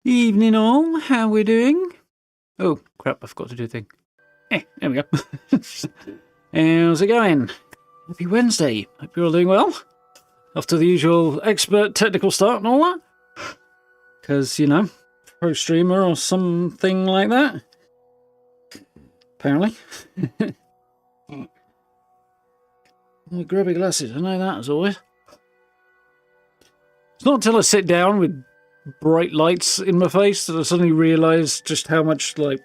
Evening all, how we doing? Oh crap, I forgot to do a thing. There we go. How's it going? Happy Wednesday. Hope you're all doing well. After the usual expert technical start and all that. Because, you know, pro streamer or something like that. Apparently. Grubby glasses, I know that as always. It's not until I sit down with bright lights in my face that I suddenly realise just how much, like,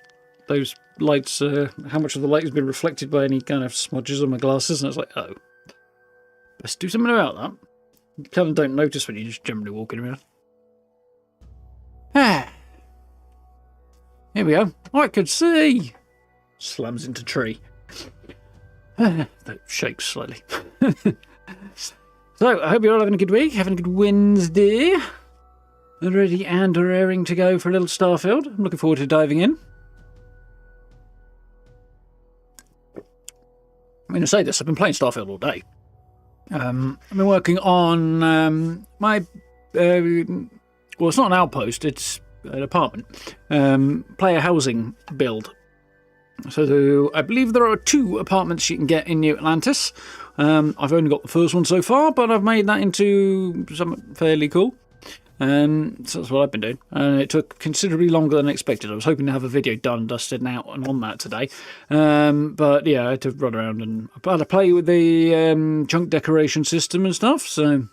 those lights, how much of the light has been reflected by any kind of smudges on my glasses, and it's like, oh, let's do something about that. You kind of don't notice when you're just generally walking around. Ah. Here we go. I could see. Slams into tree. That shakes slightly. So, I hope you're all having a good week, having a good Wednesday. Ready and raring to go for a little Starfield. I'm looking forward to diving in. I mean, I say this, I've been playing Starfield all day. I've been working on my... well, it's not an outpost, it's an apartment. Player housing build. So I believe there are 2 apartments you can get in New Atlantis. I've only got the first one so far, but I've made that into something fairly cool. So that's what I've been doing. And it took considerably longer than expected. I was hoping to have a video done, dusted, and out and on that today. But yeah, I had to run around and I had to play with the chunk decoration system and stuff. So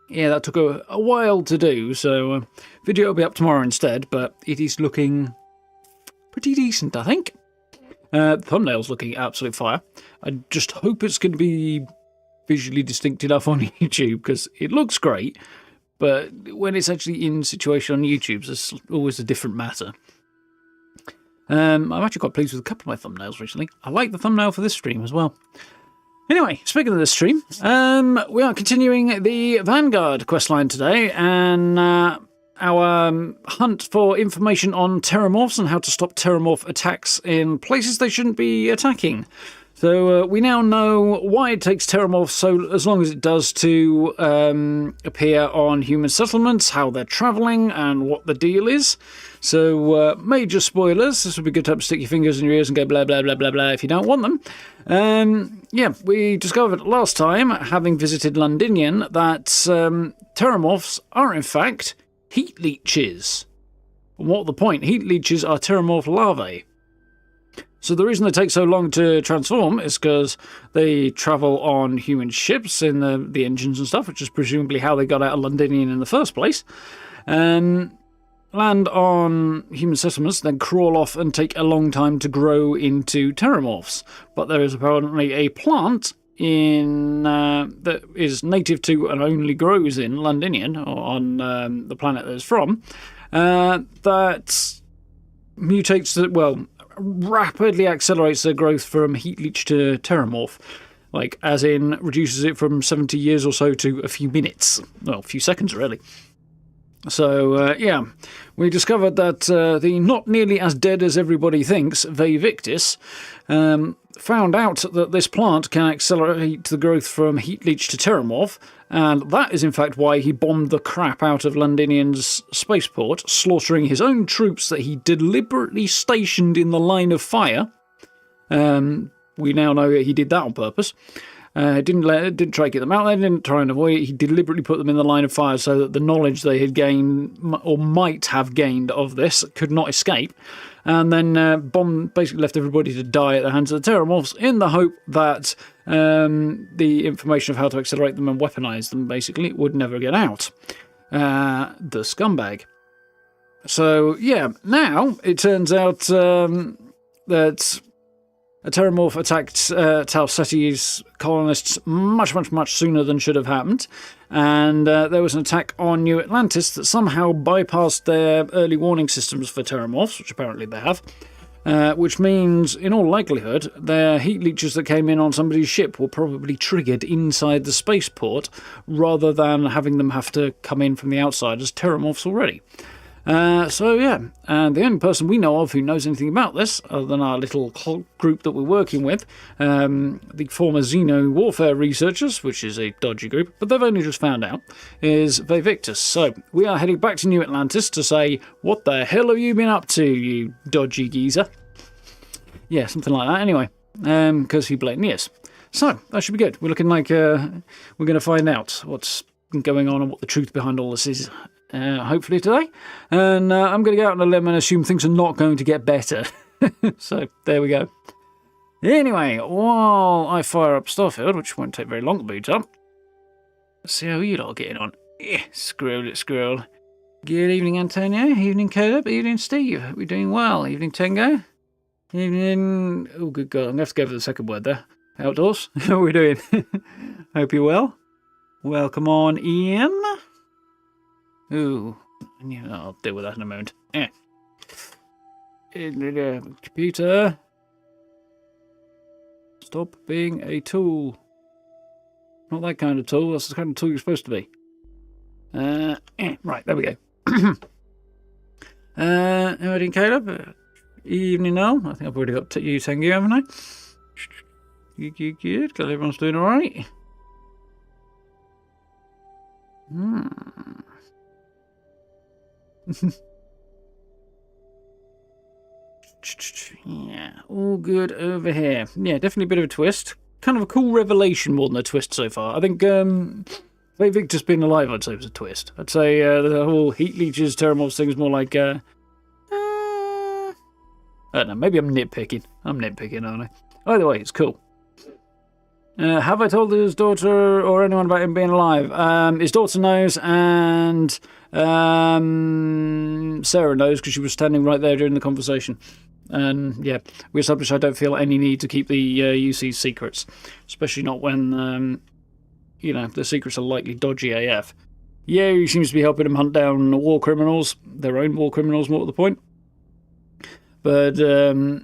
yeah, that took a while to do. So video will be up tomorrow instead, but it is looking pretty decent, I think. The thumbnail's looking absolute fire. I just hope it's going to be visually distinct enough on YouTube, because it looks great, but when it's actually in situation on YouTube, it's always a different matter. I'm actually quite pleased with a couple of my thumbnails recently. I like the thumbnail for this stream as well. Anyway, speaking of this stream, we are continuing the Vanguard questline today, and our hunt for information on terramorphs and how to stop terramorph attacks in places they shouldn't be attacking. So we now know why it takes terramorphs so as long as it does to appear on human settlements, how they're travelling, and what the deal is. So major spoilers. This would be a good time to stick your fingers in your ears and go blah blah blah blah blah if you don't want them. Yeah, we discovered last time, having visited Londinian, that terramorphs are in fact heat leeches. And what the point? Heat leeches are terramorph larvae. So the reason they take so long to transform is because they travel on human ships in the engines and stuff, which is presumably how they got out of Londinian in the first place. Land on human settlements, then crawl off and take a long time to grow into terramorphs. But there is apparently a plant that is native to and only grows in Londinian, or on the planet that it's from, that mutates, well, rapidly accelerates their growth from heat leech to terramorph. Like, as in, reduces it from 70 years or so to a few minutes. Well, a few seconds, really. So, yeah, we discovered that the not nearly as dead as everybody thinks, Vevictis, found out that this plant can accelerate the growth from heat leech to terramorph, and that is in fact why he bombed the crap out of Londinian's spaceport, slaughtering his own troops that he deliberately stationed in the line of fire. We now know that he did that on purpose. Didn't try to get them out there, didn't try and avoid it. He deliberately put them in the line of fire so that the knowledge they had gained, or might have gained of this, could not escape. And then basically left everybody to die at the hands of the terramorphs in the hope that the information of how to accelerate them and weaponize them, basically, would never get out. The scumbag. So, yeah, now it turns out that a terramorph attacked Tau Ceti's colonists much sooner than should have happened, and there was an attack on New Atlantis that somehow bypassed their early warning systems for terramorphs, which apparently they have, which means, in all likelihood, their heat leeches that came in on somebody's ship were probably triggered inside the spaceport, rather than having them have to come in from the outside as terramorphs already. So yeah, and the only person we know of who knows anything about this, other than our little group that we're working with, the former Xeno warfare researchers, which is a dodgy group, but they've only just found out, is Vevictis. So we are heading back to New Atlantis to say, what the hell have you been up to, you dodgy geezer? Yeah, something like that anyway, because he blatantly is. So, that should be good. We're looking like we're going to find out what's going on and what the truth behind all this is. Hopefully today, and I'm going to go out on a limb and assume things are not going to get better. So there we go. Anyway, while I fire up Starfield, which won't take very long to boot up, let's see how you lot are getting on. Yeah, scroll. Good evening, Antonio. Evening, Caleb. Evening, Steve. Hope you're doing well. Evening, Tango. Evening... Oh, good God. I'm going to have to go for the second word there. Outdoors. How are we doing? Hope you're well. Welcome on, Ian. Ooh. Yeah, I'll deal with that in a moment. Computer. Stop being a tool. Not that kind of tool. That's the kind of tool you're supposed to be. Right, there we go. How are you doing, Caleb? Evening now. I think I've already got you, Tengu, haven't I? Good. Glad everyone's doing alright. Yeah, all good over here. Yeah, definitely a bit of a twist. Kind of a cool revelation more than a twist so far. I think Victor's been alive, I'd say, was a twist. I'd say the whole heat leeches, terramorphs thing is more like... I don't know, maybe I'm nitpicking. I'm nitpicking, aren't I? Either way, it's cool. Have I told his daughter or anyone about him being alive? His daughter knows, and Sarah knows because she was standing right there during the conversation. And yeah, we established I don't feel any need to keep the UC's secrets, especially not when, the secrets are likely dodgy AF. Yeah, he seems to be helping them hunt down war criminals, their own war criminals, more to the point. But there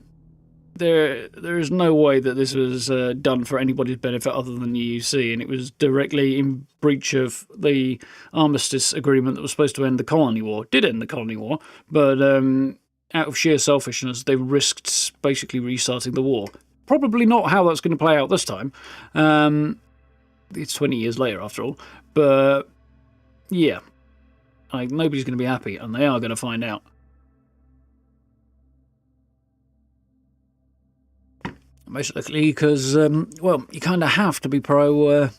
is no way that this was done for anybody's benefit other than the UC, and it was directly in breach of the armistice agreement that was supposed to end the colony war. Did end the colony war, but out of sheer selfishness, they risked basically restarting the war. Probably not how that's going to play out this time. It's 20 years later, after all. But yeah, nobody's going to be happy, and they are going to find out. Most likely because, you kind of have to be pro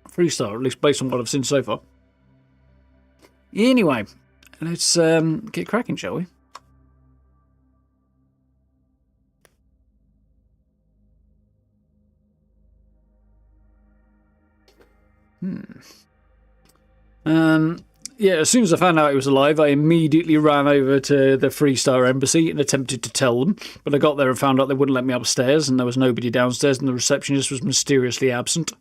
Freestar, at least based on what I've seen so far. Anyway, let's get cracking, shall we? Yeah, as soon as I found out he was alive, I immediately ran over to the Freestar embassy and attempted to tell them. But I got there and found out they wouldn't let me upstairs, and there was nobody downstairs, and the receptionist was mysteriously absent.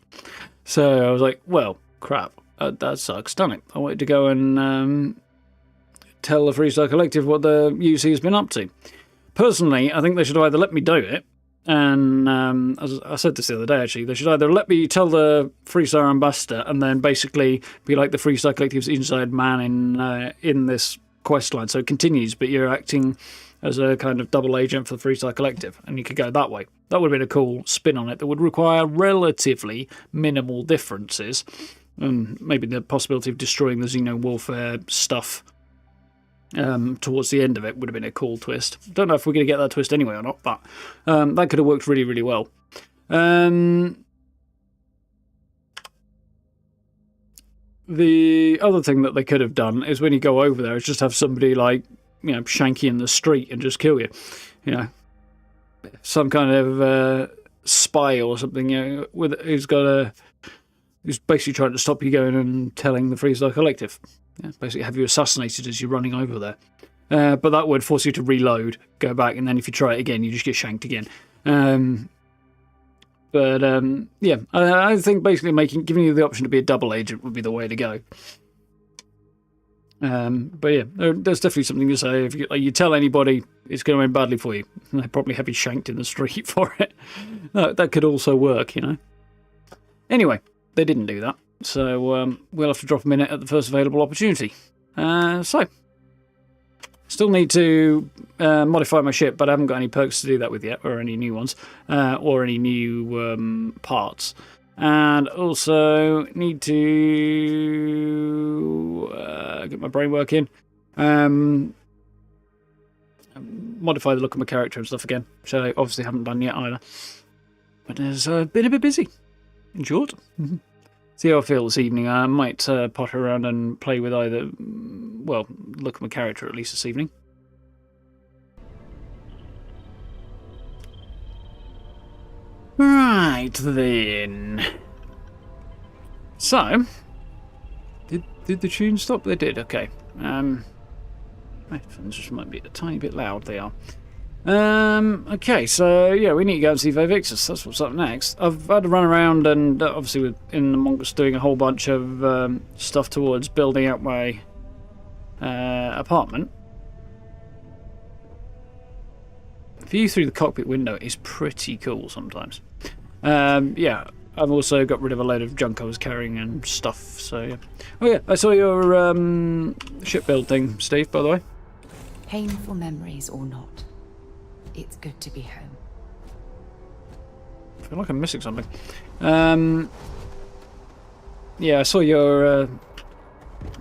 So I was like, well, crap. That sucks, doesn't it? I wanted to go and tell the Freestar Collective what the UC has been up to. Personally, I think they should either let me do it, and as I said this the other day, actually, they should either let me tell the Freestar ambassador and then basically be like the Freestar Collective's inside man in this quest line. So it continues, but you're acting as a kind of double agent for the Freestar Collective, and you could go that way. That would have been a cool spin on it that would require relatively minimal differences, and maybe the possibility of destroying the Xeno warfare stuff towards the end of it would have been a cool twist. Don't know if we're going to get that twist anyway or not, but that could have worked really, really well. The other thing that they could have done is when you go over there is just have somebody shank you in the street and just kill you. Some kind of spy or something, who's basically trying to stop you going and telling the Freestar Collective. Yeah, basically have you assassinated as you're running over there. But that would force you to reload, go back, and then if you try it again, you just get shanked again. I think basically giving you the option to be a double agent would be the way to go. There's definitely something to say. If you tell anybody, it's going to end badly for you. They probably have you shanked in the street for it. That could also work, Anyway, they didn't do that. So we'll have to drop them in at the first available opportunity. Still need to modify my ship, but I haven't got any perks to do that with yet, or any new ones, or any new parts. And also need to get my brain working. Modify the look of my character and stuff again, which I obviously haven't done yet either. But it's been a bit busy, in short. See how I feel this evening. I might potter around and play with either, look at my character at least this evening. Right then. So, did the tune stop? They did. Okay. My headphones just might be a tiny bit loud. They are. Okay, so yeah, we need to go and see Vivixus. That's what's up next. I've had to run around and obviously in Among Us doing a whole bunch of stuff towards building out my apartment. View through the cockpit window is pretty cool sometimes. Yeah, I've also got rid of a load of junk I was carrying and stuff, so yeah. Oh yeah, I saw your ship build thing, Steve, by the way. Painful memories or not, it's good to be home. I feel like I'm missing something. Yeah, I saw your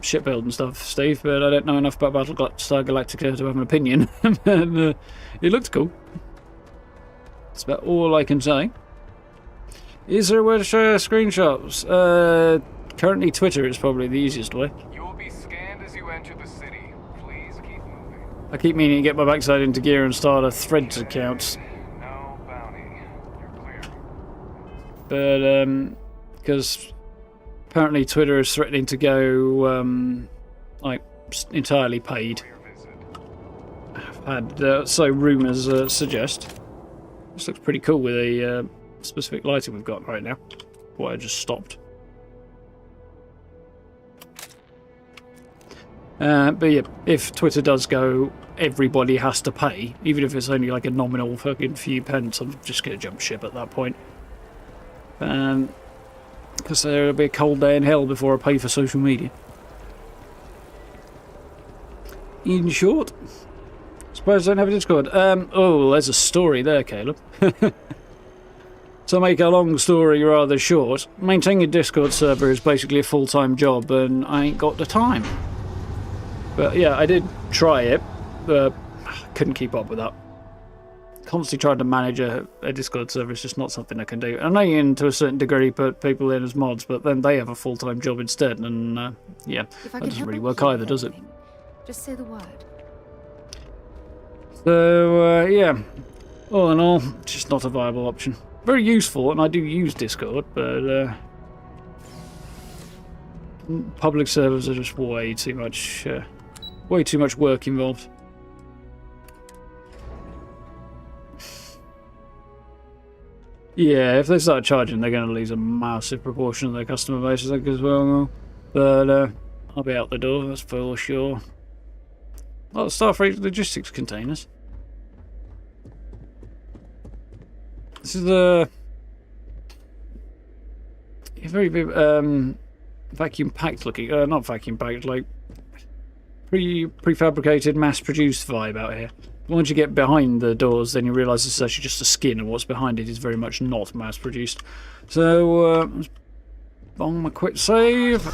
ship build and stuff, Steve, but I don't know enough about Battlestar Galactica to have an opinion. And, it looked cool. That's about all I can say. Is there a way to share screenshots? Currently Twitter is probably the easiest way. You will be scanned as you enter the city. Please keep moving. I keep meaning to get my backside into gear and start a Threads account. No bounty. You're clear. But, because apparently Twitter is threatening to go, like, entirely paid. I've had, so rumours suggest. This looks pretty cool with the specific lighting we've got right now. Boy, I just stopped. But yeah, if Twitter does go, everybody has to pay, even if it's only like a nominal fucking few pence, I'm just going to jump ship at that point. Because there'll be a cold day in hell before I pay for social media. In short, suppose I don't have a Discord. Oh, there's a story there, Caleb. To make a long story rather short, maintaining a Discord server is basically a full-time job, and I ain't got the time. But yeah, I did try it, but couldn't keep up with that. Constantly trying to manage a Discord server is just not something I can do. I know you can, to a certain degree, put people in as mods, but then they have a full-time job instead, and yeah, that doesn't really work either, does it? Just say the word. So, yeah, all in all, just not a viable option. Very useful, and I do use Discord, but public servers are just way too much work involved. Yeah, if they start charging, they're going to lose a massive proportion of their customer base, I think, as well. But I'll be out the door, that's for sure. A lot of Starfield logistics containers. This is the very vacuum packed looking, not vacuum packed, like prefabricated, mass produced vibe out here. Once you get behind the doors, then you realise this is actually just a skin, and what's behind it is very much not mass produced. So, let's bong my quick save.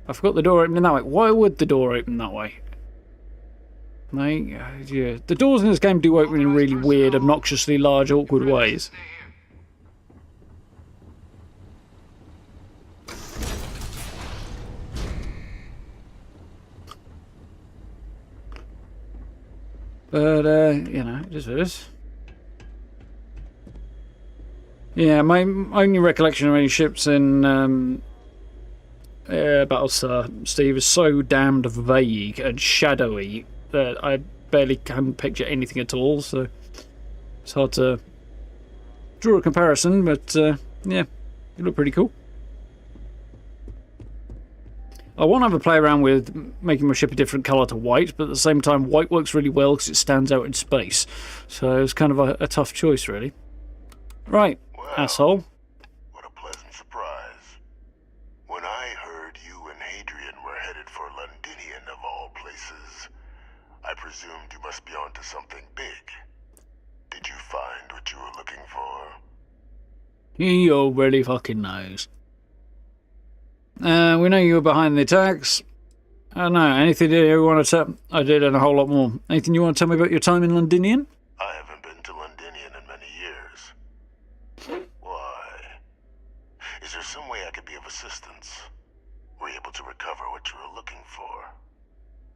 I forgot the door opening that way. Why would the door open that way? Yeah. The doors in this game do open in really weird, obnoxiously large, awkward ways. But, you know, it is what it is. Yeah, my only recollection of any ships in Battlestar, Steve, is so damned vague and shadowy that I barely can picture anything at all, so it's hard to draw a comparison, but yeah, they look pretty cool. I want to have a play around with making my ship a different colour to white, but at the same time, white works really well because it stands out in space. So it's kind of a tough choice, really. Right, well, asshole. What a pleasant surprise. When I heard you and Hadrian were headed for Londinian, of all places, I presumed you must be onto something big. Did you find what you were looking for? He already fucking knows. We know you were behind the attacks. I don't know, anything you want to tell? I did, and a whole lot more. Anything you want to tell me about your time in Londinian? I haven't been to Londinian in many years. Why? Is there some way I could be of assistance? Were you able to recover what you were looking for?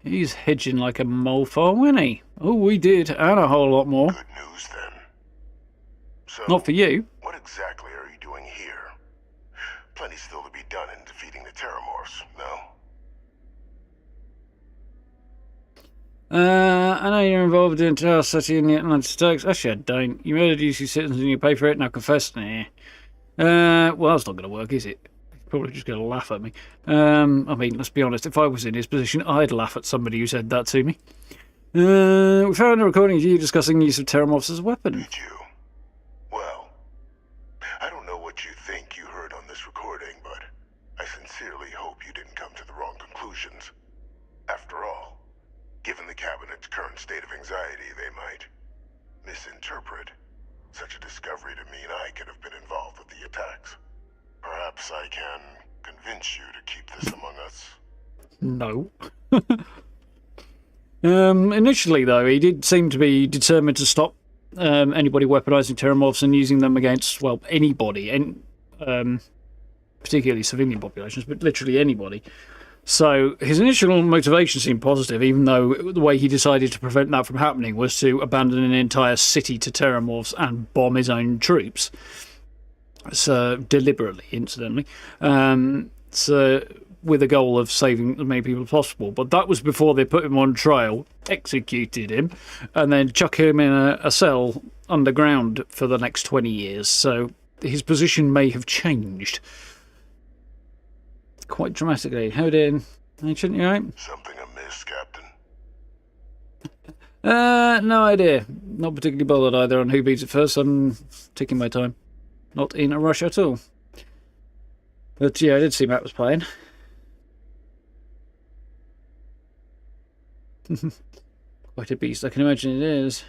He's hedging like a mofo, isn't he? Oh, we did, and a whole lot more. Good news, then. So, Not for you. what exactly are you doing here? Plenty still to be done in defeating the Terramorphs, no? I know you're involved in Tower City in the Atlantic States. Actually, I don't. You murdered UC citizens and you pay for it, now confess. Nah. Well, that's not going to work, is it? He's probably just going to laugh at me. I mean, let's be honest, if I was in his position, I'd laugh at somebody who said that to me. We found a recording of you discussing the use of Terramorphs as a weapon. Did you? Well, I don't know what you think you heard on this recording, but I sincerely hope you didn't come to the wrong conclusions. After all, given the Cabinet's current state of anxiety, they might misinterpret such a discovery to mean I could have been involved with the attacks. Perhaps I can convince you to keep this among us. No. Initially, though, he did seem to be determined to stop anybody weaponizing Terramorphs and using them against, well, anybody, and particularly civilian populations, but literally anybody. So his initial motivation seemed positive, even though the way he decided to prevent that from happening was to abandon an entire city to Terramorphs and bomb his own troops. So deliberately, incidentally. So with the goal of saving as many people as possible. But that was before they put him on trial, executed him, and then chuck him in a cell underground for the next 20 years. So his position may have changed quite dramatically. How did ancient, you right? Something amiss, Captain? No idea. Not particularly bothered either on who beats it first. I'm taking my time. Not in a rush at all. But yeah, I did see Matt was playing. Quite a beast, I can imagine it is.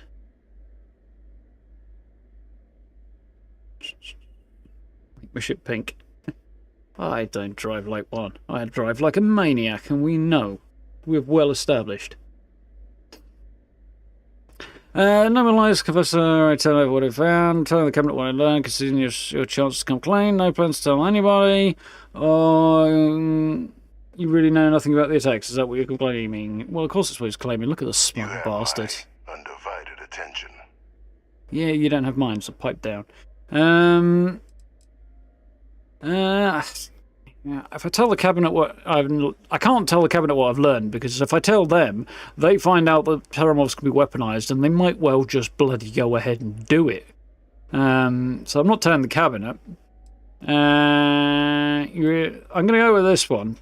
Make my ship pink. I don't drive like one. I drive like a maniac, and we know. We're well established. No one lies, Professor. I tell over what I found. Tell the cabinet what I learned, considering your chance to come clean. No plans to tell anybody. You really know nothing about the attacks. Is that what you're complaining? Well, of course it's what he's claiming. Look at the smug bastard. Undivided attention. Yeah, you don't have mine, so pipe down. If I tell the cabinet what I can't tell the cabinet what I've learned, because if I tell them, they find out that Terramorphs can be weaponized, and they might well just bloody go ahead and do it. So I'm not telling the cabinet. I'm going to go with this one.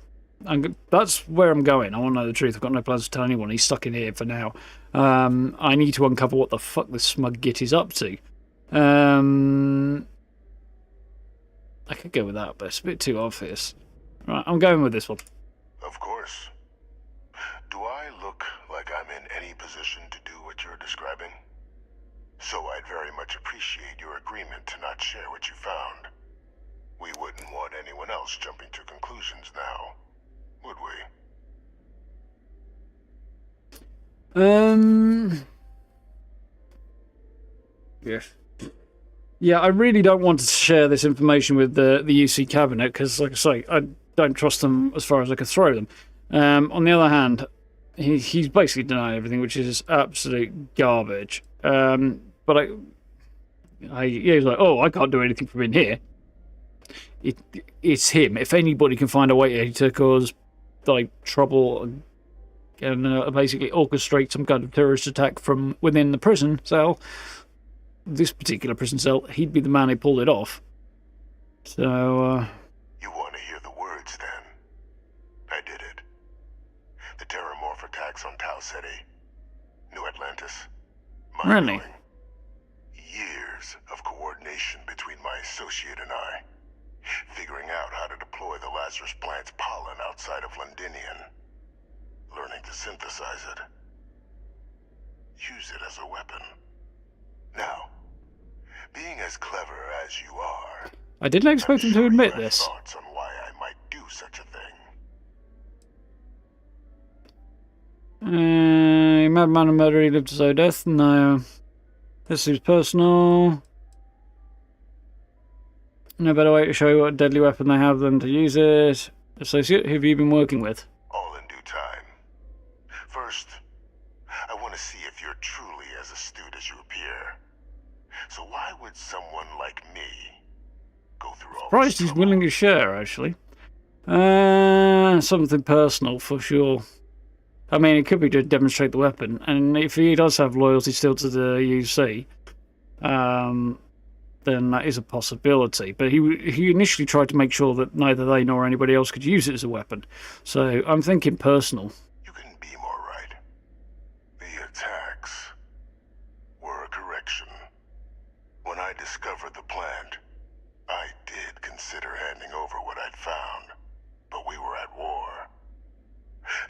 That's where I'm going. I want to know the truth. I've got no plans to tell anyone. He's stuck in here for now. I need to uncover what the fuck this smug git is up to. I could go with that, but it's a bit too obvious. Right, I'm going with this one. Of course. Do I look like I'm in any position to do what you're describing? So I'd very much appreciate your agreement to not share what you found. We wouldn't want anyone else jumping to conclusions now, would we? Yes. Yeah, I really don't want to share this information with the UC cabinet, because, like I say, I don't trust them as far as I can throw them. On the other hand, he's basically denying everything, which is absolute garbage. But he's like, oh, I can't do anything from in here. It's him. If anybody can find a way to cause like trouble and basically orchestrate some kind of terrorist attack from within the prison cell, this particular prison cell, he'd be the man who pulled it off. So, You want to hear the words, then? I did it. The Terramorph attacks on Tau Ceti, New Atlantis. Really? Years of coordination between my associate and I, figuring out how to deploy the Lazarus plant's pollen outside of Londinian, learning to synthesize it, use it as a weapon. Now, being as clever as you are, I didn't expect him to admit you have this. thoughts on why I might do such a thing. Madman and murderer, he lived to so death. No. This seems personal. No better way to show you what deadly weapon they have than to use it. Associate, who have you been working with? All in due time. you're truly as astute as you appear. So why would someone like me go through all Surprised this he's trouble? willing to share, actually. Something personal, for sure. I mean, it could be to demonstrate the weapon, and if he does have loyalty still to the UC, then that is a possibility. But he initially tried to make sure that neither they nor anybody else could use it as a weapon. So I'm thinking personal. You couldn't be more right. The attacks were a correction. When I discovered the plant, I did consider handing over what I'd found, but we were at war.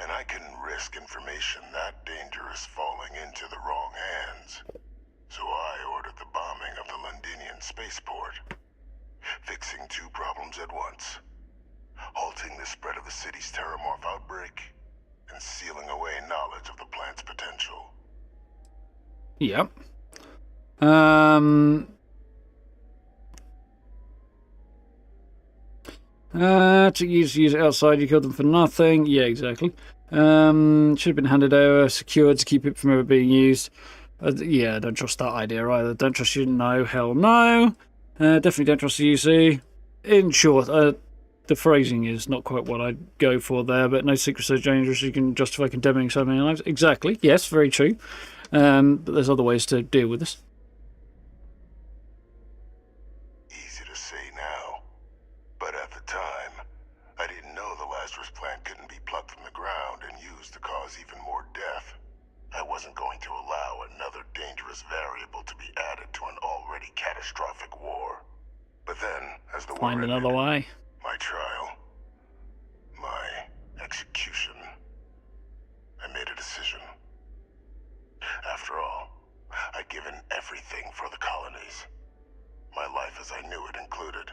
And I couldn't risk information that dangerous falling into the wrong hands. So I ordered the bombing of the Londinian spaceport, fixing two problems at once. Halting the spread of the city's terramorph outbreak, and sealing away knowledge of the plant's potential. Yep. To use it outside, you killed them for nothing. Yeah, exactly. Should have been handed over, secured to keep it from ever being used. Yeah, don't trust that idea either. Don't trust you, no, hell no. Definitely don't trust the UC. In short, the phrasing is not quite what I'd go for there, but no secret so dangerous you can justify condemning so many lives. Exactly, yes, very true. But there's other ways to deal with this. Easy to say now, but at the time, I didn't know the Lazarus plant couldn't be plucked from the ground and used to cause even more death. I wasn't going to allow another dangerous variable to be added to an already catastrophic war. But then, as the war Find ended, another way. my trial, my execution, I made a decision. After all, I'd given everything for the colonies. My life as I knew it included.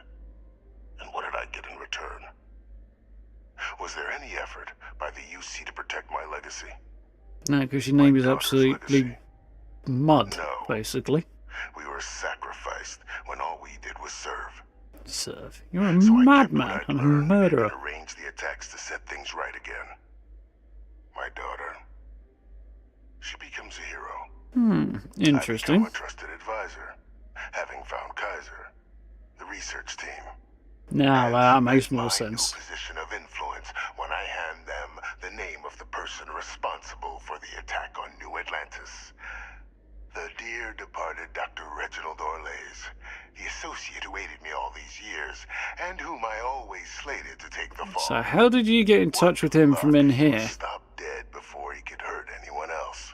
And what did I get in return? Was there any effort by the UC to protect my legacy? No, because your name is absolutely legacy. mud, No. basically. We were sacrificed when all we did was serve. Serve. You're a So I kept what madman I'd and a learned murderer. and arranged the attacks to set things right again. My daughter, she becomes a hero. I Interesting. become a trusted advisor, having found Kaiser, the research team. Now And that makes my more new sense. position of influence when I hand them the name of the person responsible for the attack on New Atlantis. The dear departed Dr. Reginald Orlays, the associate who aided me all these years, and whom I always slated to take the fall. So how did you get in touch with him from in He was here? stopped dead before he could hurt anyone else.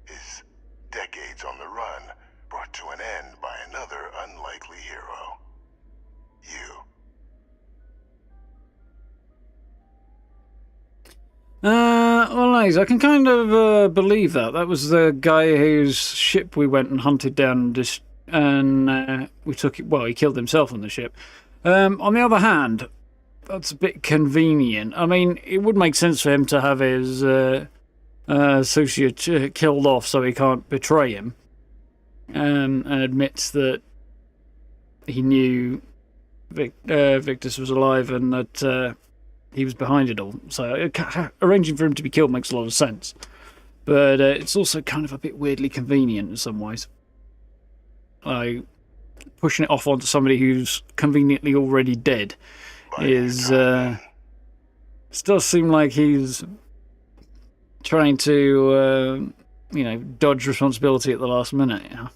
His decades on the run brought to an end by another unlikely hero. You. Well, nice. I can kind of believe that. That was the guy whose ship we went and hunted down, and we took it. Well, he killed himself on the ship. On the other hand, that's a bit convenient. I mean, it would make sense for him to have his associate killed off so he can't betray him, and admits that he knew Victus was alive and that he was behind it all. So arranging for him to be killed makes a lot of sense. But it's also kind of a bit weirdly convenient in some ways. Like, pushing it off onto somebody who's conveniently already dead is... does seem like he's trying to, dodge responsibility at the last minute, you know?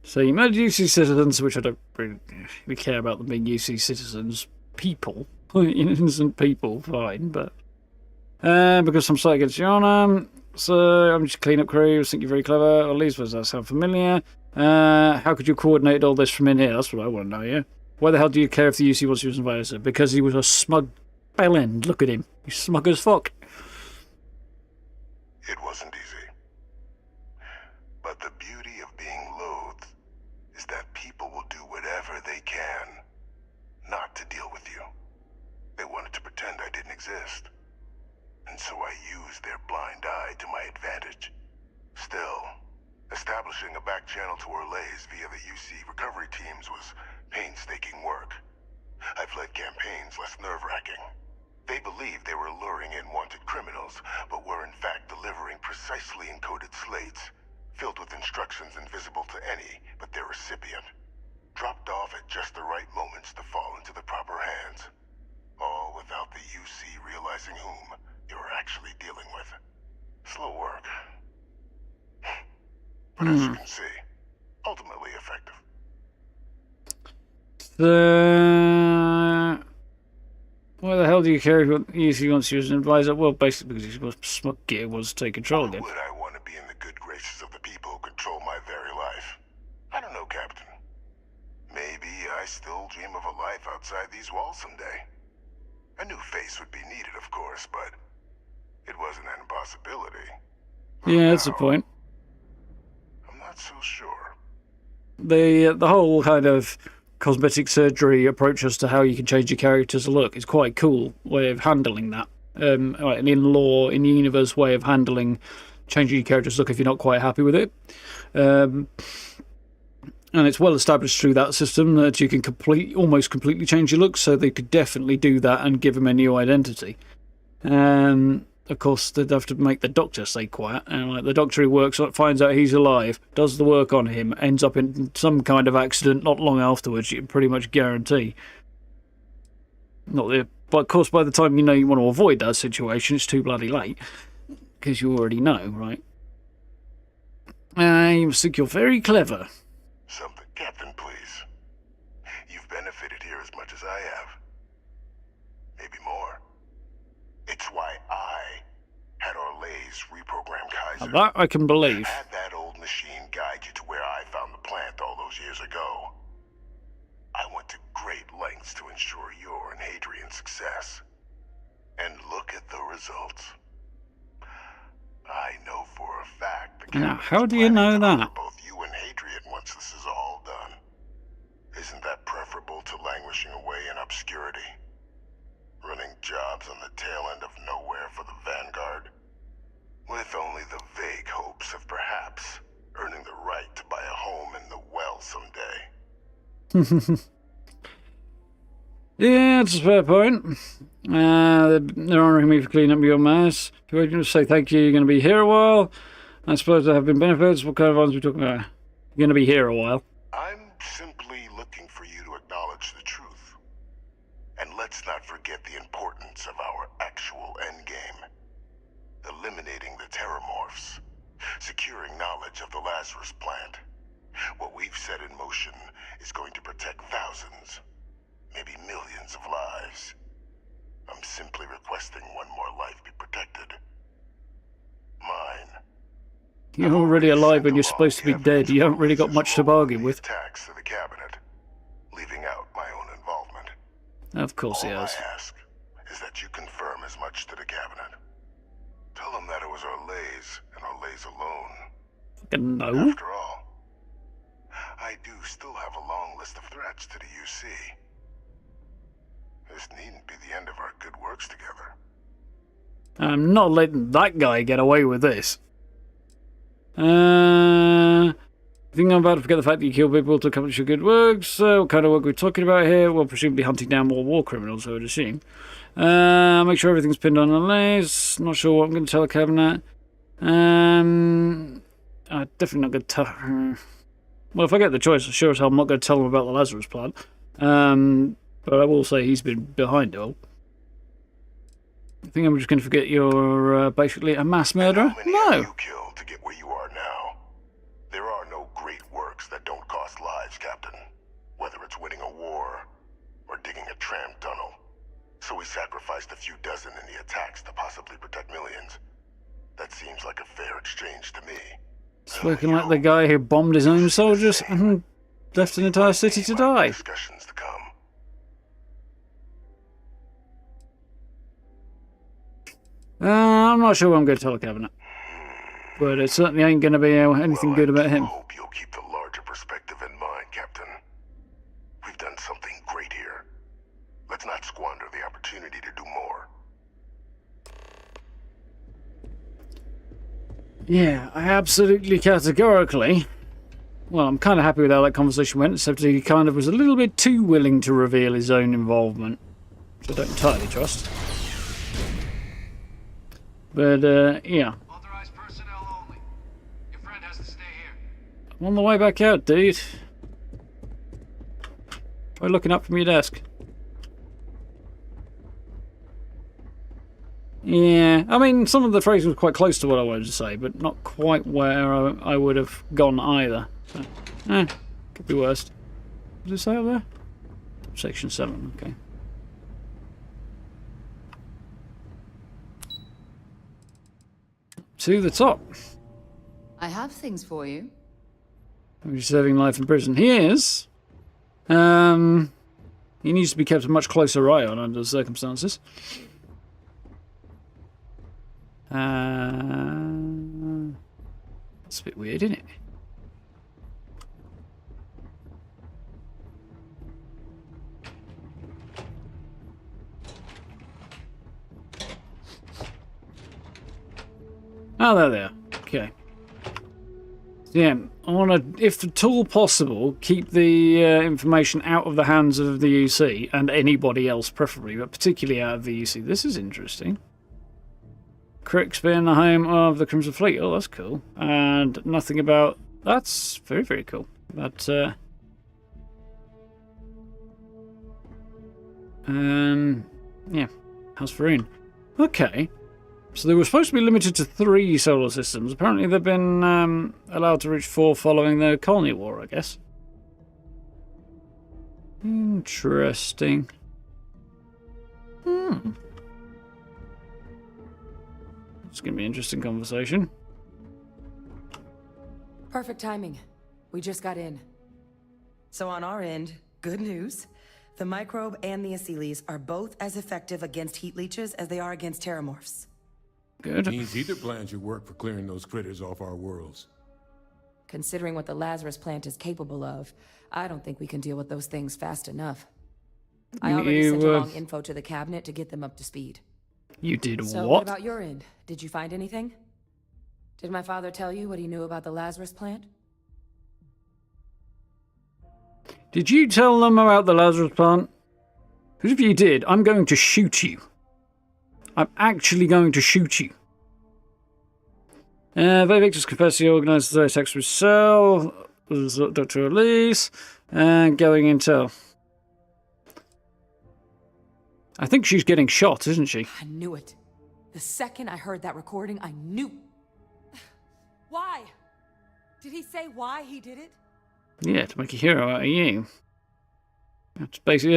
So you murdered UC citizens, which I don't really care about them being UC citizens. People. Innocent people, fine, but... because I'm slightly against Xion, so I'm just clean-up crew, think you're very clever, or at least does that sound familiar? How could you coordinate all this from in here? That's what I want to know, yeah? Why the hell do you care if the UC wants you as an advisor? Because he was a smug bellend. Look at him. He's smug as fuck. It wasn't easy. But the beauty of being loathed is that people will do whatever they can not to deal with you. They wanted to pretend I didn't exist. And so I used their blind eye to my advantage. Still, establishing a back channel to Orlays via the UC recovery teams was painstaking work. I've led campaigns less nerve-wracking. They believed they were luring in wanted criminals, but were in fact delivering precisely encoded slates, filled with instructions invisible to any but their recipient, dropped off at just the right moments to fall into the proper hands. All without the UC realizing whom you were actually dealing with. Slow work. But as you can see, ultimately effective. Why the hell do you carry what UC wants you as an advisor? Well, basically because he's supposed to smug gear wants to take control again. Why would I want to be in the good graces of the people who control my very life? I don't know, Captain. Maybe I still dream of a life outside these walls someday. A new face would be needed, of course, but it wasn't an impossibility. Yeah, that's the point. I'm not so sure. The whole kind of cosmetic surgery approach as to how you can change your character's look is quite a cool way of handling that. An in-law, in-universe way of handling changing your character's look if you're not quite happy with it. And it's well established through that system that you can almost completely change your look, so they could definitely do that and give him a new identity. Of course, they'd have to make the doctor stay quiet, and like the doctor who works finds out he's alive, does the work on him, ends up in some kind of accident not long afterwards. You can pretty much guarantee. But of course, by the time you know you want to avoid that situation, it's too bloody late because you already know, right? You must think you're very clever. Something, Captain, please. You've benefited here as much as I have. Maybe more. It's why I had Orlays reprogram Kaiser. Now that I can believe. Had that old machine guide you to where I found the plant all those years ago. I went to great lengths to ensure your and Hadrian's success. And look at the results. I know for a fact the Now, how do you know that? both you and Hadrian once this is all done. Isn't that preferable to languishing away in obscurity? Running jobs on the tail end of nowhere for the Vanguard? With only the vague hopes of perhaps earning the right to buy a home in the well someday. Yeah, that's a fair point. They're honouring me for cleaning up your mess. If you're going to say thank you, you're going to be here a while. I suppose there have been benefits. What kind of ones are we talking about? You're going to be here a while. I'm simply looking for you to acknowledge the truth. And let's not forget the importance of our actual endgame. Eliminating the terramorphs. Securing knowledge of the Lazarus plant. What we've set in motion is going to protect thousands, maybe millions of lives. I'm simply requesting one more life be protected. Mine. You're already alive and you're supposed to be dead. You haven't really got much to bargain with. Attacks to the cabinet, leaving out my own involvement. Of course he All has. I ask is that you confirm as much to the cabinet. Tell them that it was Orlays and Orlays alone. Fucking no. After all, I do still have a long list of threats to the UC. This needn't be the end of our good works together. I'm not letting that guy get away with this. I think I'm about to forget the fact that you kill people to accomplish your good works. What kind of work we're talking about here? Well, presumably hunting down more war criminals, I would assume. Make sure everything's pinned on a lace. Not sure what I'm going to tell the cabinet. I'm definitely not going to tell... Well, if I get the choice, sure as hell I'm not going to tell them about the Lazarus plant. But I will say he's been behind it all. I think I'm just going to forget you're basically a mass murderer? How many No. have you killed to get where you are now? There are no great works that don't cost lives, Captain. Whether it's winning a war or digging a tram tunnel. So we sacrificed a few dozen in the attacks to possibly protect millions. That seems like a fair exchange to me. Spoken like the guy who bombed his own soldiers and left an entire city to die. Discussions to come. I'm not sure what I'm going to tell the cabinet. But it certainly ain't going to be anything good about him. I hope you'll keep the larger perspective in mind, Captain. We've done something great here. Let's not squander the opportunity to do more. Yeah, I absolutely categorically... Well, I'm kind of happy with how that conversation went, except he kind of was a little bit too willing to reveal his own involvement, which I don't entirely trust. But, yeah. Authorized personnel only. Your friend has to stay here. I'm on the way back out, dude. Try looking up from your desk. Yeah, I mean, some of the phrasing was quite close to what I wanted to say, but not quite where I would have gone either. So, could be worse. What did it say up there? Section 7, okay. To the top. I have things for you. He's serving life in prison. He is. He needs to be kept a much closer eye on under the circumstances. It's a bit weird, isn't it? Oh, there they are. Okay. Yeah, I want to, if at all possible, keep the information out of the hands of the UC and anybody else, preferably, but particularly out of the UC. This is interesting. Crick's being the home of the Crimson Fleet. Oh, that's cool. And nothing about... That's very, very cool. But, yeah. House Varine. Okay. So they were supposed to be limited to 3 solar systems. Apparently they've been allowed to reach 4 following the colony war, I guess. Interesting. It's going to be an interesting conversation. Perfect timing. We just got in. So on our end, good news. The microbe and the Asylees are both as effective against heat leeches as they are against terramorphs. Good. Means either plan should work for clearing those critters off our worlds. Considering what the Lazarus plant is capable of, I don't think we can deal with those things fast enough. I already sent along info to the cabinet to get them up to speed. You did So what about your end? Did you find anything? Did my father tell you what he knew about the Lazarus plant? Did you tell them about the Lazarus plant? Because if you did, I'm going to shoot you. I'm actually going to shoot you. Victor's capacity organised the attacks with Cell, Dr. Elise, and going intel. I think she's getting shot, isn't she? I knew it. The second I heard that recording, I knew. Why? Did he say why he did it? Yeah, to make a hero out of you. That's basically,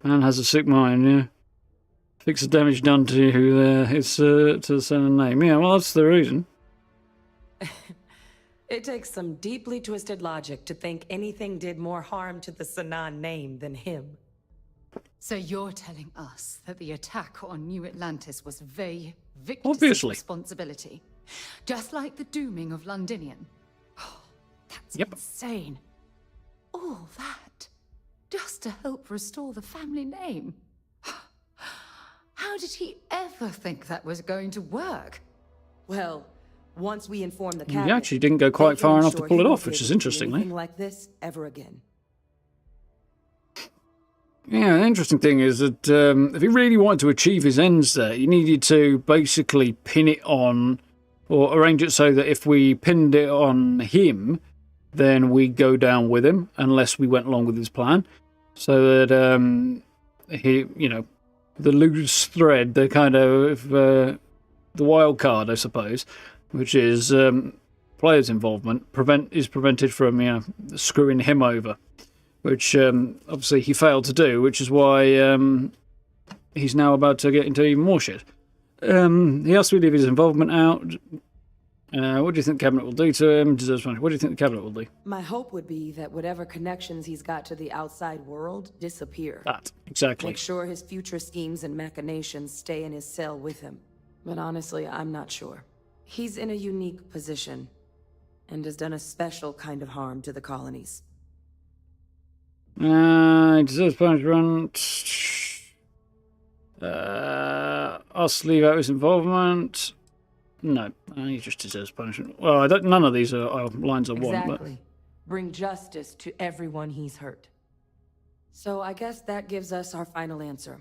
man has a sick mind, yeah. Fix the damage done to his to the son and name. Yeah, well, that's the reason. It takes some deeply twisted logic to think anything did more harm to the Sanan name than him. So you're telling us that the attack on New Atlantis was Victor's Obviously. responsibility, just like the dooming of Londinian. Oh, that's insane. All that just to help restore the family name. How did he ever think that was going to work? Well, once we inform the He cabinet, actually didn't go quite they far can enough to ensure pull he it won't off, be which able is to do interestingly. anything like this ever again. Yeah, the interesting thing is that if he really wanted to achieve his ends there, he needed to basically pin it on, or arrange it so that if we pinned it on him, then we'd go down with him, unless we went along with his plan. So that he, you know, the loose thread, the kind of the wild card, I suppose, which is players' involvement, is prevented from, you know, screwing him over. Which obviously he failed to do, which is why he's now about to get into even more shit. He asked me to leave his involvement out. What do you think the cabinet will do to him? Deserves money. What do you think the cabinet will do? My hope would be that whatever connections he's got to the outside world disappear. That, exactly. Make sure his future schemes and machinations stay in his cell with him. But honestly, I'm not sure. He's in a unique position and has done a special kind of harm to the colonies. He deserves punishment. Us leave out his involvement. No, he just deserves punishment. Well, none of these are lines I want. Exactly. Bring justice to everyone he's hurt. So I guess that gives us our final answer.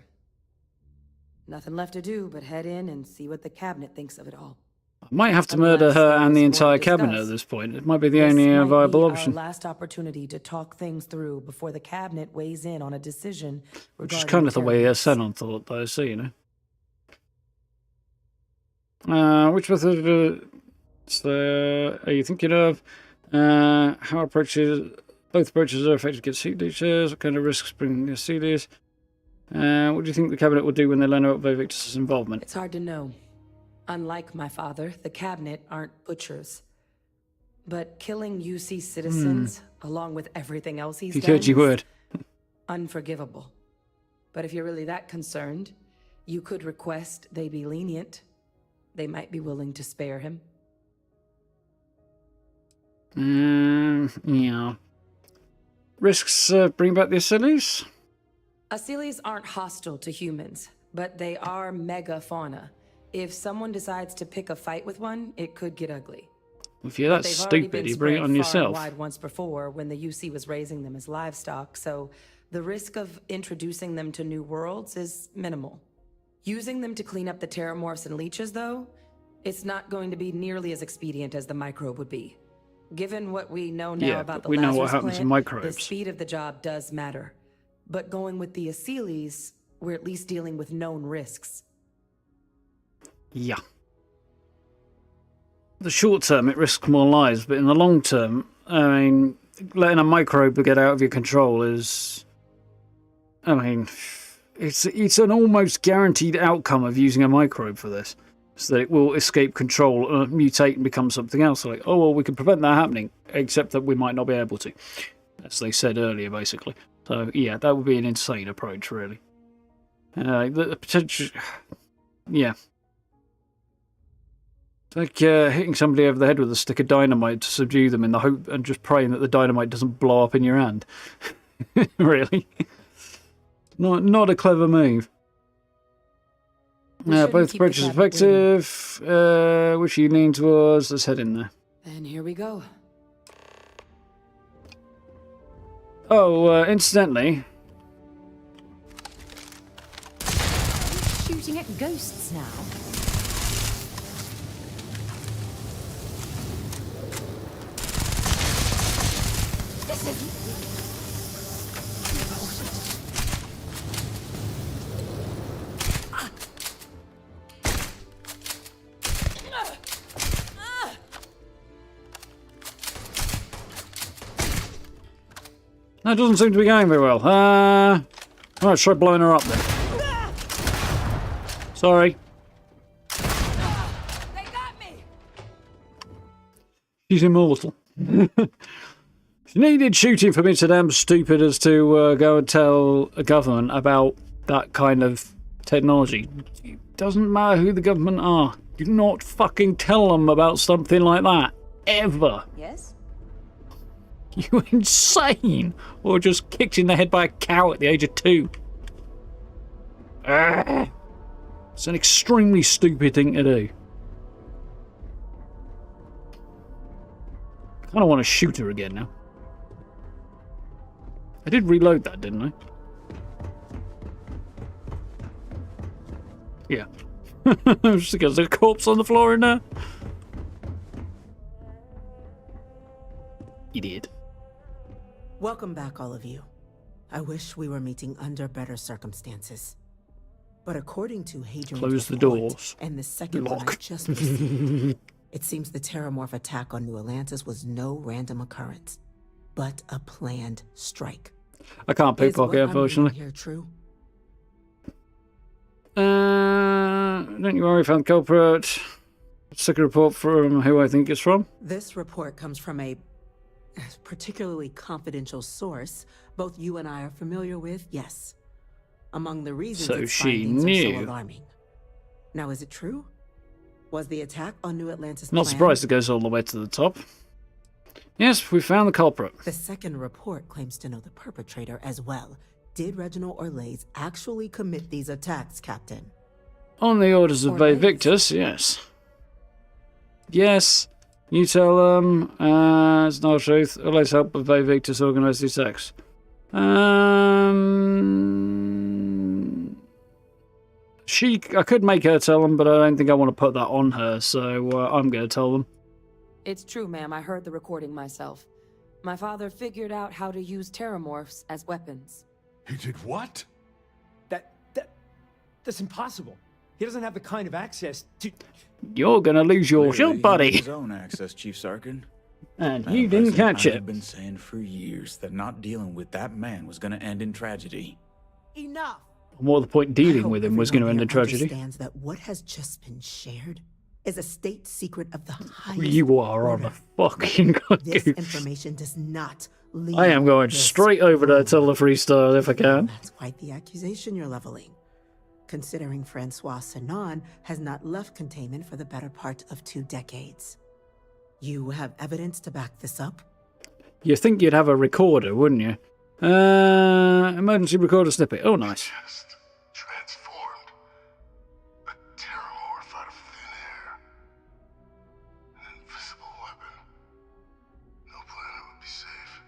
Nothing left to do but head in and see what the cabinet thinks of it all. I might have to murder her and the entire cabinet at this point. It might be the only viable option. Our last opportunity to talk things through before the cabinet weighs in on a decision. Which is kind of the way Xion thought, though, so you know. Which method are you thinking of? How both approaches are effective against sea leeches. What kind of risks bring the sea leeches? What do you think the cabinet will do when they learn about Victus' involvement? It's hard to know. Unlike my father, the cabinet aren't butchers. But killing UC citizens, along with everything else he's done, you would. Unforgivable. But if you're really that concerned, you could request they be lenient. They might be willing to spare him. Yeah. Risks bring back the Asylees? Asylees aren't hostile to humans, but they are megafauna. If someone decides to pick a fight with one, it could get ugly. If you're that stupid, you bring it on yourself. Wide once before when the UC was raising them as livestock, so the risk of introducing them to new worlds is minimal. Using them to clean up the terramorphs and leeches, though, it's not going to be nearly as expedient as the microbe would be. Given what we know now about the Lazarus what happens plant, in microbes. The speed of the job does matter. But going with the Asylees, we're at least dealing with known risks. Yeah. The short term, it risks more lives, but in the long term, I mean, letting a microbe get out of your control is... I mean, it's an almost guaranteed outcome of using a microbe for this. So that it will escape control, mutate and become something else. Like, oh, well, we can prevent that happening, except that we might not be able to. As they said earlier, basically. So, yeah, that would be an insane approach, really. The potential... Yeah. It's like hitting somebody over the head with a stick of dynamite to subdue them in the hope and just praying that the dynamite doesn't blow up in your hand. Really. Not a clever move. Both approaches effective. Which you lean towards? Let's head in there. And here we go. Oh, incidentally. Shooting at ghosts now. This isn't... That doesn't seem to be going very well. Alright, try blowing her up then. Sorry. They got me. She's immortal. She needed shooting for me so damn stupid as to go and tell a government about that kind of technology. It doesn't matter who the government are. Do not fucking tell them about something like that. Ever. Yes? You insane! Or just kicked in the head by a cow at the age of 2. It's an extremely stupid thing to do. I kind of want to shoot her again now. I did reload that, didn't I? Yeah. Just because there's a corpse on the floor in there. Idiot. Welcome back, all of you. I wish we were meeting under better circumstances. But according to Hadrian's Close the report doors. and the second one I Lock. just received, it seems the Terramorph attack on New Atlantis was no random occurrence, but a planned strike. I can't Is what pickpocket, I'm unfortunately. reading here true? Don't you worry, found the culprit. Second report from who I think it's from. This report comes from a particularly confidential source both you and I are familiar with, yes. Among the reasons So its she findings are knew. so alarming. Now, is it true? Was the attack on New Atlantis Not planned? surprised it goes all the way to the top. Yes, we found the culprit. The second report claims to know the perpetrator as well. Did Reginald Orlays actually commit these attacks, Captain? On the orders of Orlays. Victus, yes. Yes, you tell them. It's not truth. Let's help Victus organise these attacks. I could make her tell them, but I don't think I want to put that on her, so I'm going to tell them. It's true, ma'am. I heard the recording myself. My father figured out how to use terramorphs as weapons. He did what? That's impossible. He doesn't have the kind of access to... You're going to lose your Clearly, shield, he buddy. has his own access, Chief Sarkin. And Madam you didn't President, catch I it. have been saying for years that not dealing with that man was going to end in tragedy. Enough. More the point I dealing hope with him was going to everyone end in here tragedy. Understands that what has just been shared is a state secret of the highest You are on order. a fucking This goose. information does not leave I am going this straight over to world. tell the freestyle if I can. That's quite the accusation you're leveling. Considering Francois Sinon has not left containment for the better part of 2 decades. You have evidence to back this up? You think you'd have a recorder, wouldn't you? Emergency recorder snippet. Oh, nice. Just transformed. A terramorph out of thin air. An invisible weapon. No planet would be safe.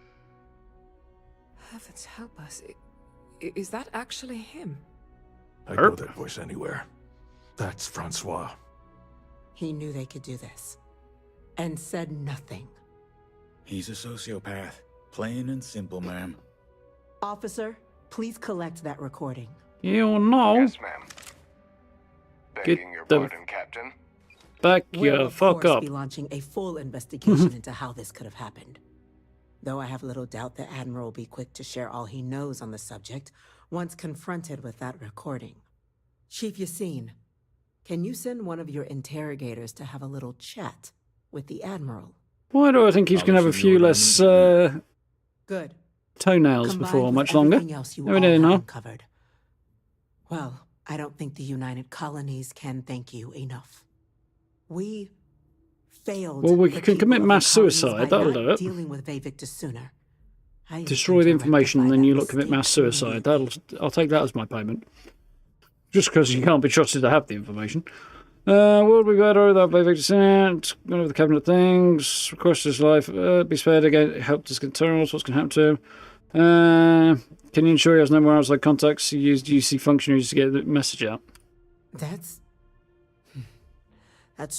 Heavens help us. Is that actually him? I'd know that voice anywhere. That's Francois. He knew they could do this. And said nothing. He's a sociopath. Plain and simple, ma'am. Officer, please collect that recording. You know. Yes, ma'am. Begging your the- pardon, Captain. Back We'll your of fuck course up. be launching a full investigation into how this could have happened. Though I have little doubt the Admiral will be quick to share all he knows on the subject once confronted with that recording. Chief Yassine, can you send one of your interrogators to have a little chat with the Admiral? Why do I think he's I'll going to have a listen to few your less Good. toenails Combined before with much longer? everything else you Every all day have now. uncovered. Well, I don't think the United Colonies can thank you enough. We failed. Well, we the can people commit of the mass colonies suicide, by that'll not do it. Dealing with Vevictus sooner. I Destroy intend the to information and rectify then you that lot commit mistake mass suicide. I'll take that as my payment. Just because you can't be trusted to have the information. Would be better without Vevictus in it. One of the cabinet things. Request his life. Be spared again. Help us get terminals. What's going to happen to him? Can you ensure he has no more outside contacts? He used UC functionaries to get the message out. That's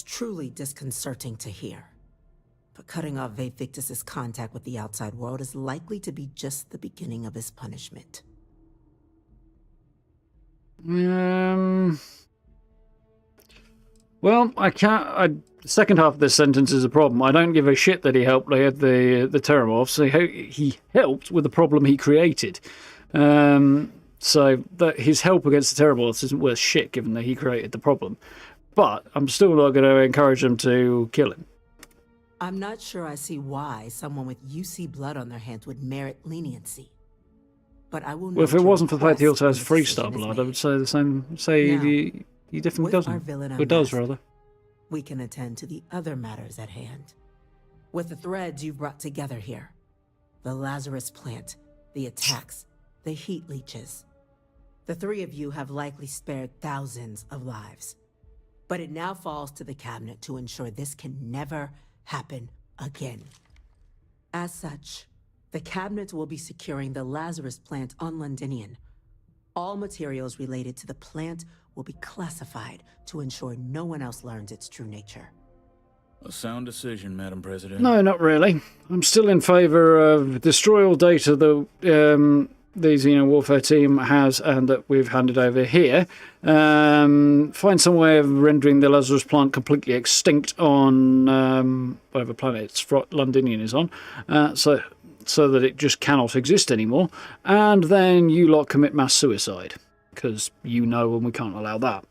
truly disconcerting to hear. But cutting off Vevictus's contact with the outside world is likely to be just the beginning of his punishment. Well, I can't. The second half of this sentence is a problem. I don't give a shit that he helped. They had the terramorphs. He helped with the problem he created. So that his help against the terramorphs isn't worth shit, given that he created the problem. But I'm still not going to encourage them to kill him. I'm not sure I see why someone with UC blood on their hands would merit leniency. But I will. Well, if it wasn't for the fact he also has free freestyle blood, I would say the same. Say Now, he definitely with our doesn't. villain Or does, unmasked, rather. we can attend to the other matters at hand. With the threads you've brought together here, the Lazarus plant, the attacks, the heat leeches, the 3 of you have likely spared thousands of lives. But it now falls to the cabinet to ensure this can never happen again. As such, the cabinet will be securing the Lazarus plant on Londinian. All materials related to the plant will be classified to ensure no one else learns its true nature. A sound decision, Madam President. No, not really. I'm still in favour of destroy all data that the Xeno Warfare team has and that we've handed over here. Find some way of rendering the Lazarus plant completely extinct on whatever planet Londinian is on, so that it just cannot exist anymore. And then you lot commit mass suicide, because you know and we can't allow that.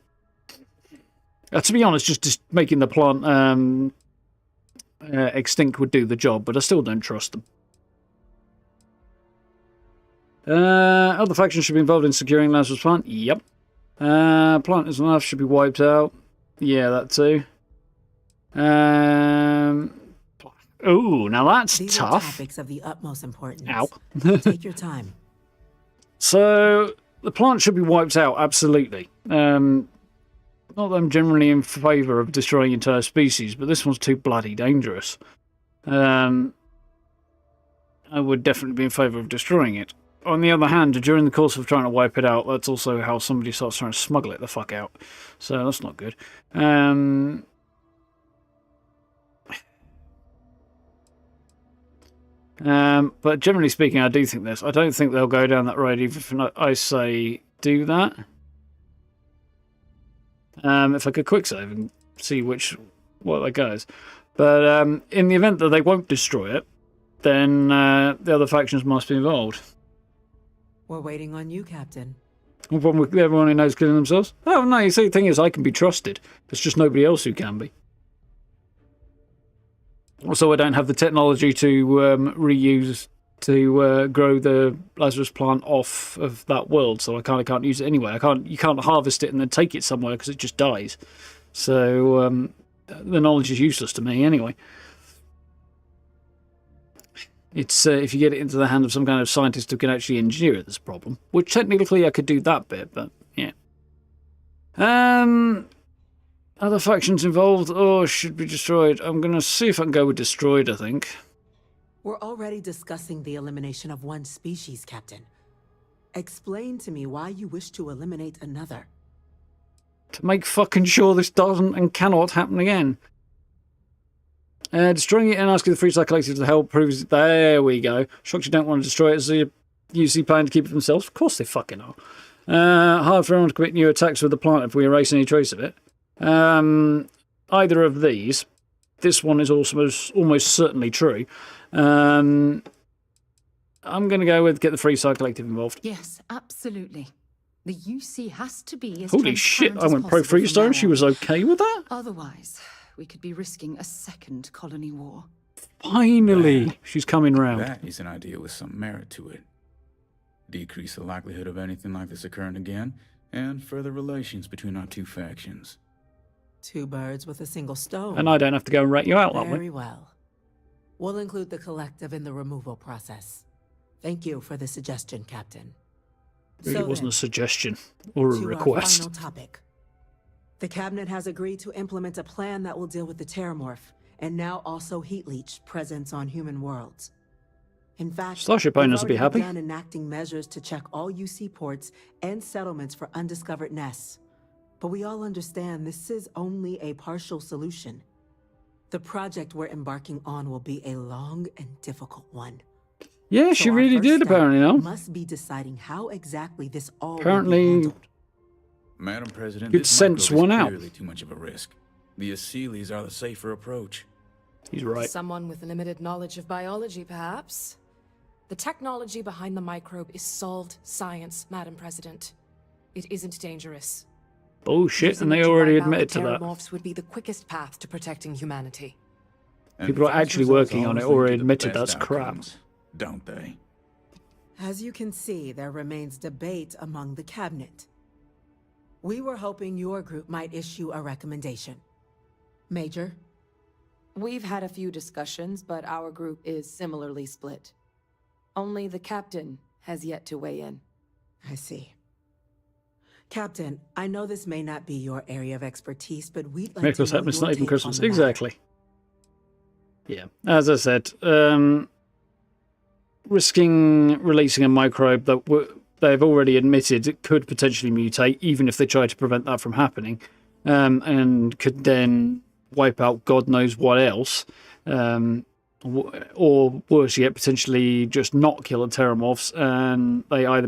To be honest, just making the plant extinct would do the job, but I still don't trust them. Other factions should be involved in securing Lazarus plant. Yep. Plant is enough, should be wiped out. Yeah, that too. Oh, now that's These tough. are topics of the utmost importance. Ow. Take your time. So, the plant should be wiped out, absolutely. Not that I'm generally in favour of destroying entire species, but this one's too bloody dangerous. I would definitely be in favour of destroying it. on the other hand, during the course of trying to wipe it out, that's also how somebody starts trying to smuggle it the fuck out. So that's not good. But generally speaking, I do think this. I don't think they'll go down that road, even if I say do that. If I could quick save and see what that goes. But in the event that they won't destroy it, then the other factions must be involved. We're waiting on you, Captain. What problem with everyone who knows killing themselves? Oh no, you see, the thing is, I can be trusted. There's just nobody else who can be. Also, I don't have the technology to reuse to grow the Lazarus plant off of that world, so I kind of can't use it anyway. You can't harvest it and then take it somewhere because it just dies. So the knowledge is useless to me anyway. It's if you get it into the hand of some kind of scientist who can actually engineer it, there's a problem. Which technically I could do that bit, but yeah. Other factions involved or should be destroyed. I'm going to see if I can go with destroyed, I think. We're already discussing the elimination of one species, Captain. Explain to me why you wish to eliminate another. To make fucking sure this doesn't and cannot happen again. Destroying it and asking the Freeside Collective to help proves it. There we go. Shocked you don't want to destroy it, so you UC plan to keep it themselves. Of course they fucking are. Hard for everyone to commit new attacks with the plant if we erase any trace of it. Either of these. This one is also almost certainly true. I'm going to go with get the Freeside Collective involved. Yes, absolutely. The UC has to be as Holy shit, transparent I as went pro possible from Freestone. now She on. was okay with that? Otherwise, we could be risking a second colony war. Finally, she's coming round. That is an idea with some merit to it. Decrease the likelihood of anything like this occurring again, and further relations between our two factions. Two birds with a single stone. And I don't have to go and rat you out that way. Very well. We'll include the collective in the removal process. Thank you for the suggestion, Captain. Really wasn't then, a suggestion or a to request. our final topic. The cabinet has agreed to implement a plan that will deal with the Terramorph, and now also heat leech presence on human worlds. In fact, Starship we've owners will be already happy. began enacting measures to check all UC ports and settlements for undiscovered nests. But we all understand this is only a partial solution. The project we're embarking on will be a long and difficult one. Yeah, So she our really first did, step apparently, no? must be deciding how exactly this all will be Apparently, handled. Madam President, Good this sense microbe won is out. clearly too much of a risk. The Aseles are the safer approach. He's right. Someone with limited knowledge of biology, perhaps. The technology behind the microbe is solved science, Madam President. It isn't dangerous. Bullshit, Using and they it to already wipe out admitted the to that. Terramorphs would be the quickest path to protecting humanity. And People are fast actually results working on it, always lead already to the admitted best that's crap. outcomes, don't they? As you can see, there remains debate among the cabinet. We were hoping your group might issue a recommendation. Major? We've had a few discussions, but our group is similarly split. Only the captain has yet to weigh in. I see. Captain, I know this may not be your area of expertise, but we'd like Miracles to know happen, it's your not even take Christmas. on the matter. Exactly. Yeah, as I said, risking releasing a microbe that they've already admitted it could potentially mutate, even if they try to prevent that from happening, and could then wipe out God knows what else, or worse yet, potentially just not kill the Terramorphs, and they either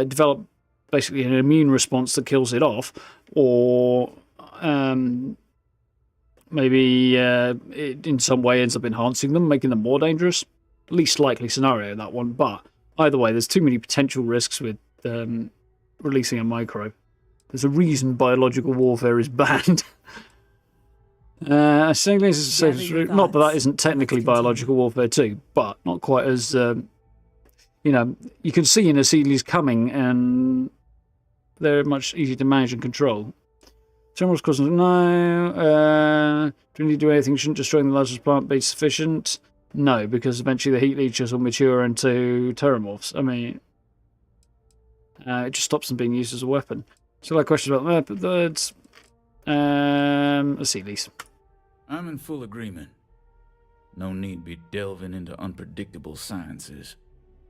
develop basically an immune response that kills it off, or maybe it in some way ends up enhancing them, making them more dangerous. Least likely scenario, that one. But either way, there's too many potential risks with releasing a microbe. There's a reason biological warfare is banned. Not that that isn't technically biological warfare too, but not quite as... you can see in Aseles coming, and they're much easier to manage and control. Terminals causing no. Do we need to do anything? Shouldn't destroying the Lazarus plant be sufficient? No, because eventually the heat leeches will mature into Terramorphs. I mean, it just stops them being used as a weapon. Still have questions about that, but that's Aseles. I'm in full agreement. No need be delving into unpredictable sciences.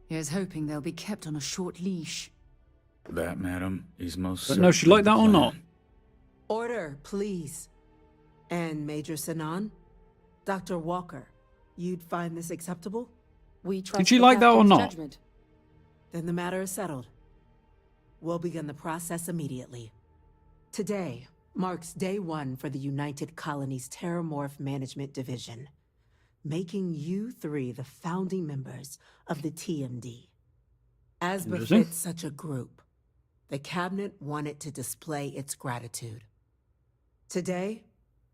Here's hoping they'll be kept on a short leash. That, madam, is most But no, she like that or not? Order, please. And Major Sinan? Dr. Walker, you'd find this acceptable? We trust Did she the like that or captain's not? judgment. Then the matter is settled. We'll begin the process immediately. Today marks day 1 for the United Colonies Terramorph Management Division, making you 3 the founding members of the TMD. As Interesting. befits such a group, the Cabinet wanted to display its gratitude. Today,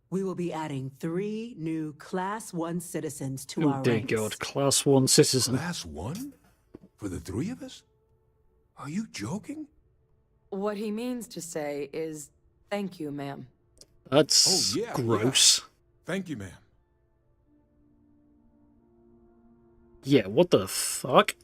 we will be adding 3 new Class 1 citizens to Oh our dear ranks. God, Class 1 citizen. Class 1? For the 3 of us? Are you joking? What he means to say is, thank you, ma'am. That's Oh, yeah, gross. Thank you, ma'am. Yeah, what the fuck?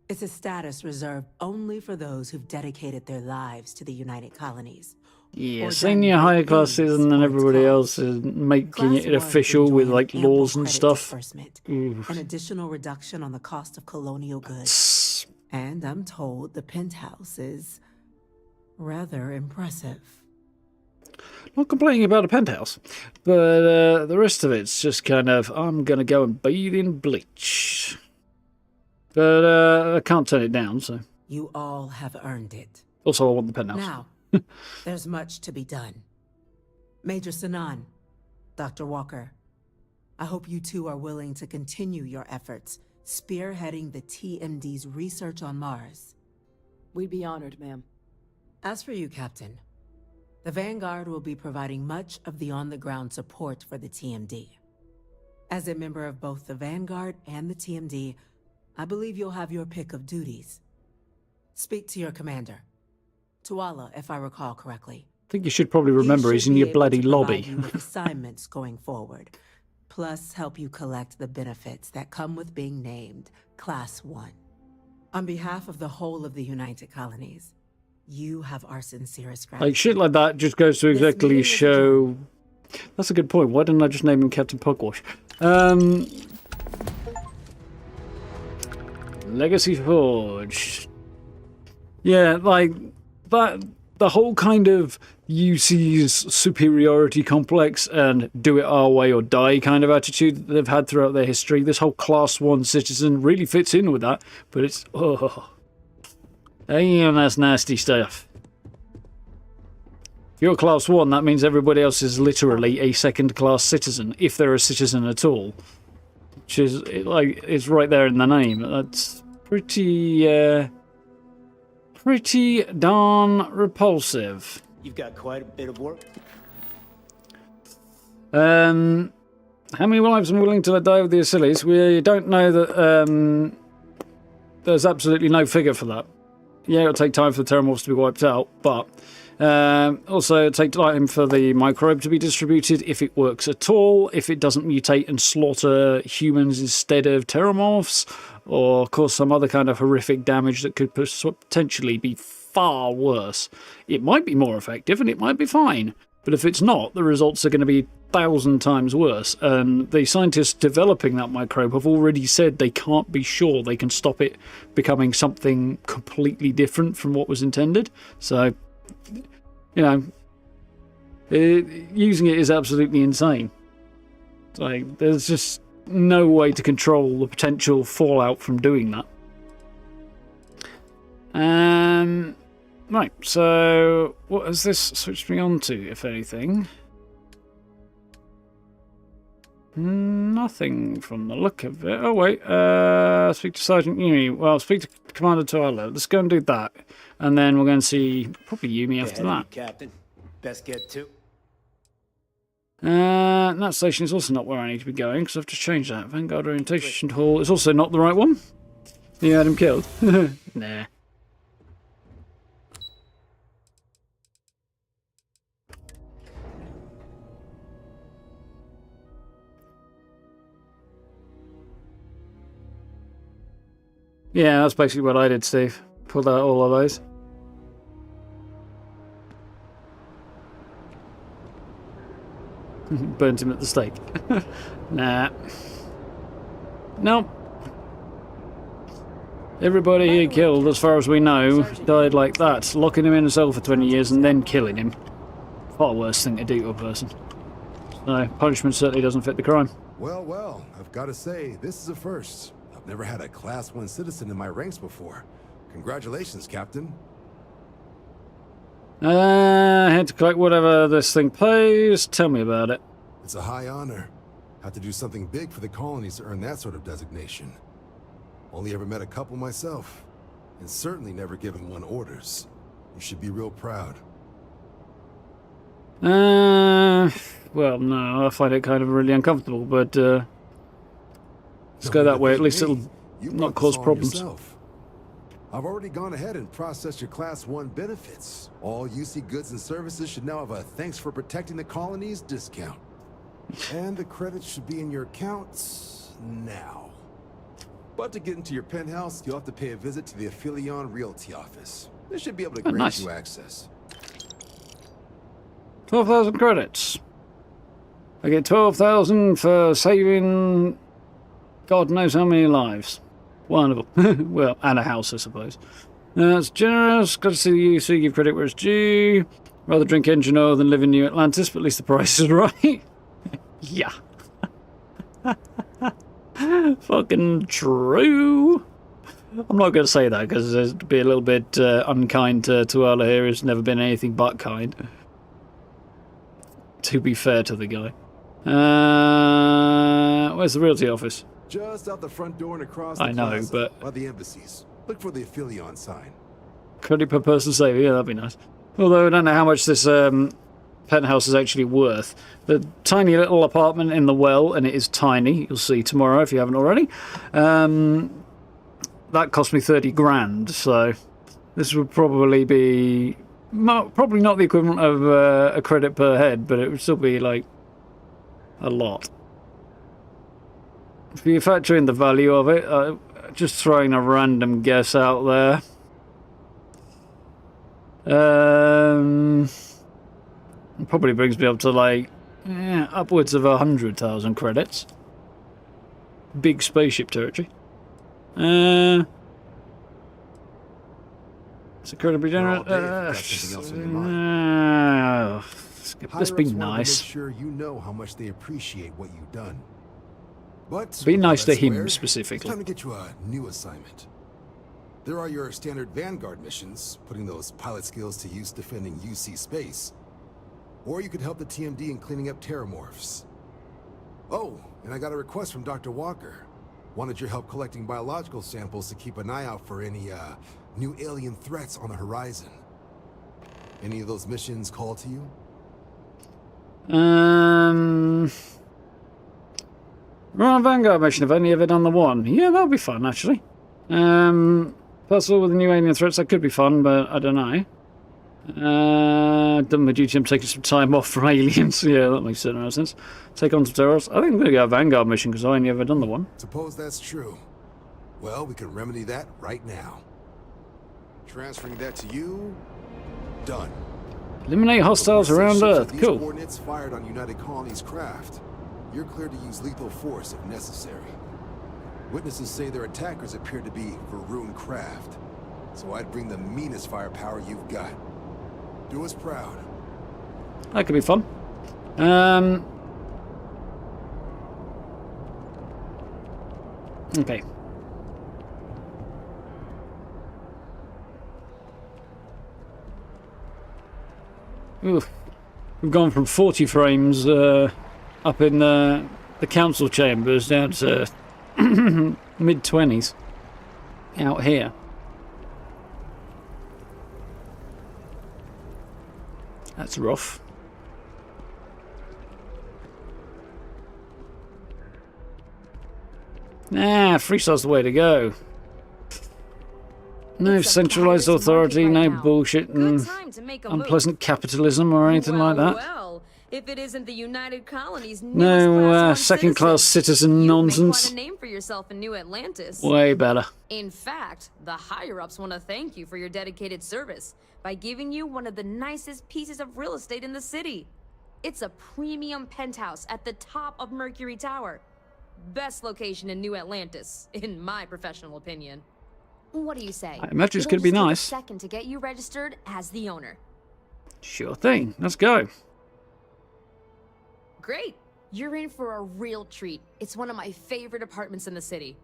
It's a status reserved only for those who've dedicated their lives to the United Colonies. Yeah, Or senior done higher great class things citizen and for its everybody cause. else is making Class it 1 official with enjoy like ample laws and credit stuff. disbursement, Ooh. an additional reduction on the cost of colonial goods. And I'm told the penthouse is rather impressive. Not complaining about a penthouse, but the rest of it's just kind of, I'm gonna go and bathe in bleach. But I can't turn it down, so. You all have earned it. Also, I want the penthouse. Now, there's much to be done. Major Sinan, Dr. Walker, I hope you 2 are willing to continue your efforts spearheading the TMD's research on Mars. We'd be honored, ma'am. As for you, Captain, the Vanguard will be providing much of the on-the-ground support for the TMD. As a member of both the Vanguard and the TMD, I believe you'll have your pick of duties. Speak to your commander, Tuala, if I recall correctly. I think you should probably remember He he's should in be your able bloody to provide lobby. you with assignments going forward, plus help you collect the benefits that come with being named Class 1. On behalf of the whole of the United Colonies, you have our sincerest gratitude. Like, shit like that just goes to This meeting exactly is show... adjourned. That's a good point. Why didn't I just name him Captain Pugwash? Legacy Forge. Yeah, like, that... The whole kind of UC's superiority complex and do it our way or die kind of attitude that they've had throughout their history, this whole Class 1 citizen really fits in with that, but it's... Oh. Damn, that's nasty stuff. If you're Class 1, that means everybody else is literally a second-class citizen, if they're a citizen at all. Which is, like, it's right there in the name. That's pretty darn repulsive. You've got quite a bit of work. How many lives am I willing to let die with the Achilles? We don't know that there's absolutely no figure for that. Yeah, it'll take time for the Terramorphs to be wiped out, but also it'll take time for the microbe to be distributed, if it works at all, if it doesn't mutate and slaughter humans instead of Terramorphs, or cause some other kind of horrific damage that could potentially be far worse. It might be more effective and it might be fine, but if it's not, the results are going to be 1,000 times worse, and the scientists developing that microbe have already said they can't be sure they can stop it becoming something completely different from what was intended. So, you know, using it is absolutely insane. Like, there's just no way to control the potential fallout from doing that. Right, so what has this switched me on to, if anything? Nothing from the look of it. Oh, wait. Speak to Sergeant Yumi. Well, speak to Commander Tyler. Let's go and do that. And then we're going to see probably Yumi after that. Captain. Best get to. That station is also not where I need to be going, because I've just changed that. Vanguard Orientation Hall is also not the right one. You had him killed. Nah. Yeah, that's basically what I did, Steve. Pulled out all of those. Burnt him at the stake. Nah. Nope. Everybody he killed, as far as we know, died like that. Locking him in a cell for 20 years and then killing him. Far worse thing to do to a person. So, punishment certainly doesn't fit the crime. Well, well, I've got to say, this is a first. I've never had a Class 1 citizen in my ranks before. Congratulations, Captain. Had to collect whatever this thing pays. Tell me about it. It's a high honor. Had to do something big for the colonies to earn that sort of designation. Only ever met a couple myself, and certainly never given one orders. You should be real proud. Well, no, I find it kind of really uncomfortable, but, let's go that way. At least it'll not cause problems. I've already gone ahead and processed your Class 1 benefits. All UC goods and services should now have a thanks for protecting the colonies discount. And the credits should be in your accounts now. But to get into your penthouse, you'll have to pay a visit to the Xion Realty office. They should be able to grant you access. 12,000 credits. I get 12,000 for saving God knows how many lives. Wonderful. Well, and a house, I suppose. That's generous. Got to see the UC give credit where it's due. Rather drink engine oil than live in New Atlantis, but at least the price is right. Yeah. Fucking true. I'm not going to say that because it'd be a little bit unkind to Tuala here, who's never been anything but kind. To be fair to the guy. Where's the realty office? Just out the front door and across the plaza, but by the embassies. Look for the Xion sign. Credit per person saved. Yeah, that'd be nice. Although I don't know how much this penthouse is actually worth. The tiny little apartment in the well, and it is tiny. You'll see tomorrow if you haven't already. That cost me 30 grand. So this would probably be probably not the equivalent of a credit per head, but it would still be like a lot. If you factor in the value of it, just throwing a random guess out there. It probably brings me up to like upwards of 100,000 credits. Big spaceship territory. It's incredibly generous. Let's be nice. Make sure you know how much they appreciate what you've done. But be nice to him specifically. It's time to get you a new assignment. There are your standard Vanguard missions, putting those pilot skills to use defending UC space. Or you could help the TMD in cleaning up terramorphs. Oh, and I got a request from Dr. Walker. Wanted your help collecting biological samples to keep an eye out for any new alien threats on the horizon. Any of those missions call to you? Run a Vanguard mission. I've only ever done the one. Yeah, that'll be fun, actually. Puzzle with the new alien threats. That could be fun, but I don't know. Done my duty. I'm taking some time off from aliens. Yeah, that makes certain sense. Take on some terrorists. I think I'm going to go a Vanguard mission because I only ever done the one. Suppose that's true. Well, we can remedy that right now. Transferring that to you. Done. Eliminate hostiles around Earth. Cool. Coordinates fired on United Colonies craft. You're cleared to use lethal force if necessary. Witnesses say their attackers appear to be Varun craft. So I'd bring the meanest firepower you've got. Do us proud. That could be fun. Okay. Oof. We've gone from 40 frames up in the council chambers down to mid-20s out here. That's rough. Nah, freestyle's the way to go. No centralized authority, no bullshit and unpleasant capitalism or anything like that. Well, if it isn't the United Colonies, no second-class citizen nonsense. You make quite a name for yourself in New Atlantis. Way better. In fact, the higher-ups want to thank you for your dedicated service by giving you one of the nicest pieces of real estate in the city. It's a premium penthouse at the top of Mercury Tower. Best location in New Atlantis, in my professional opinion. What do you say? I imagine it's It'll going to be just take a nice. second to get you registered as the owner. Sure thing. Let's go. Great. You're in for a real treat. It's one of my favorite apartments in the city.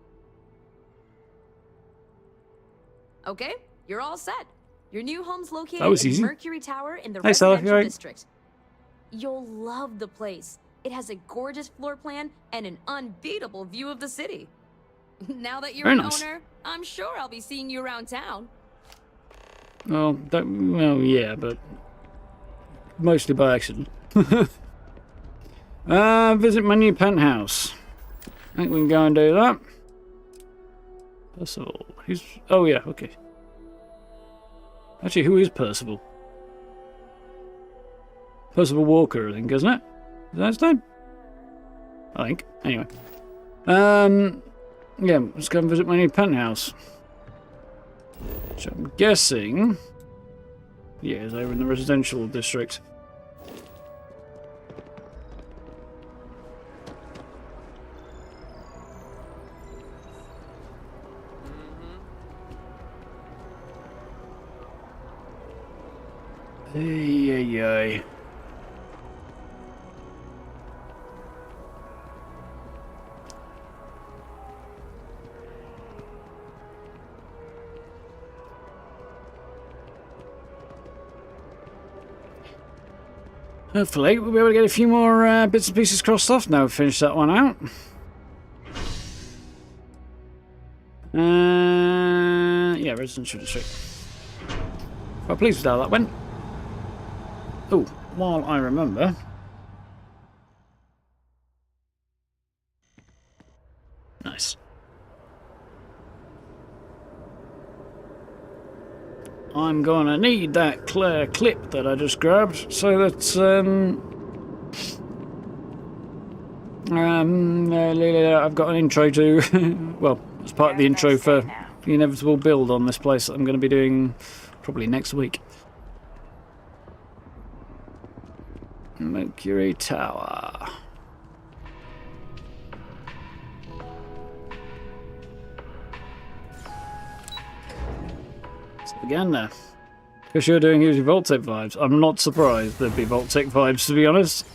Okay, you're all set. Your new home's located That was in easy. Mercury Tower in the Hey, Stella, you residential alright? district. You'll love the place. It has a gorgeous floor plan and an unbeatable view of the city. Now that you're Very an nice. owner, I'm sure I'll be seeing you around town. Well, yeah, but mostly by accident. Visit my new penthouse. I think we can go and do that. Percival. Who's... Oh, yeah, okay. Actually, who is Percival? Percival Walker, I think, isn't it? Is that his name? I think. Anyway. Yeah, let's go and visit my new penthouse. Which I'm guessing... Yeah, is over in the residential district. Ay. Hopefully, we'll be able to get a few more bits and pieces crossed off now we've finished that one out. Yeah, residential district. Quite pleased with how that went. Oh, while I remember... Nice. I'm gonna need that clear clip that I just grabbed so that I've got an intro to well, it's part of the intro for the inevitable build on this place that I'm going to be doing probably next week. Mercury Tower. Again there. Because you're doing usually Vault-Tec vibes. I'm not surprised there'd be Vault-Tec vibes, to be honest.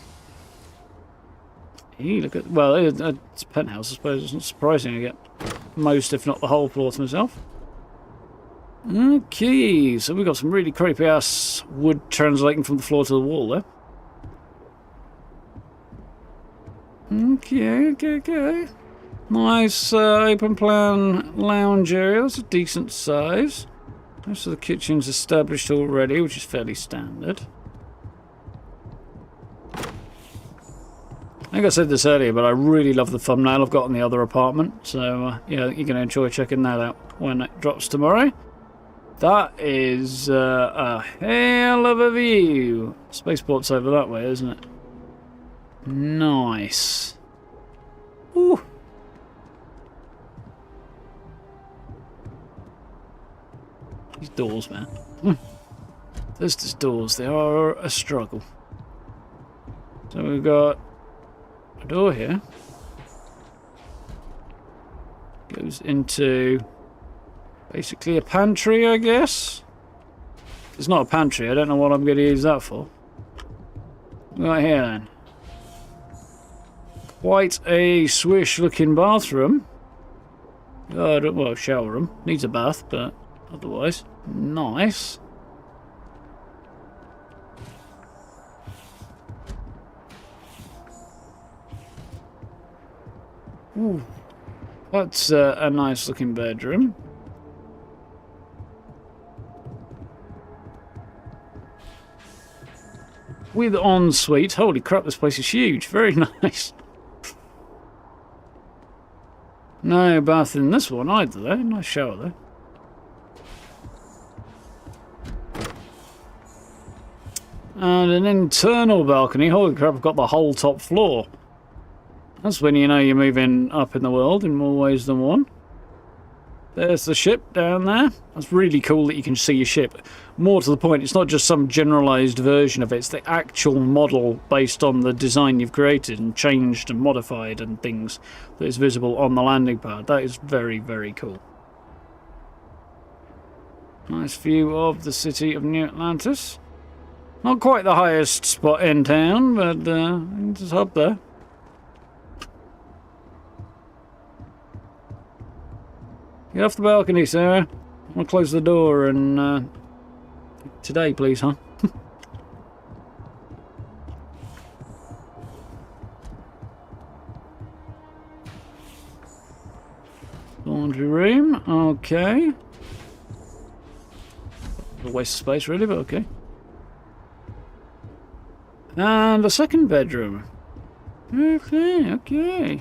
Hey, look at... Well, it's a penthouse, I suppose. It's not surprising I get most, if not the whole floor to myself. Okay, so we've got some really creepy-ass wood translating from the floor to the wall there. Okay. Nice open plan lounge area. That's a decent size. Most of the kitchen's established already, which is fairly standard. I think I said this earlier, but I really love the thumbnail I've got on the other apartment. So, yeah, you're going to enjoy checking that out when it drops tomorrow. That is a hell of a view. Spaceport's over that way, isn't it? Nice. Ooh. These doors, man. Those doors, they are a struggle. So we've got a door here. Goes into basically a pantry, I guess. It's not a pantry, I don't know what I'm going to use that for. Right here then. Quite a swish looking bathroom. Well, shower room. Needs a bath, but otherwise, nice. Ooh, that's a nice looking bedroom. With ensuite. Holy crap, this place is huge. Very nice. No bath in this one either, though. Nice shower, though. And an internal balcony. Holy crap, I've got the whole top floor. That's when you know you're moving up in the world in more ways than one. There's the ship down there. That's really cool that you can see your ship. More to the point, it's not just some generalised version of it. It's the actual model based on the design you've created and changed and modified and things that is visible on the landing pad. That is very, very cool. Nice view of the city of New Atlantis. Not quite the highest spot in town, but just up there. Get off the balcony, Sarah. I'll close the door and today, please, huh? Laundry room, okay. A waste of space, really, but okay. And a second bedroom. Okay, okay.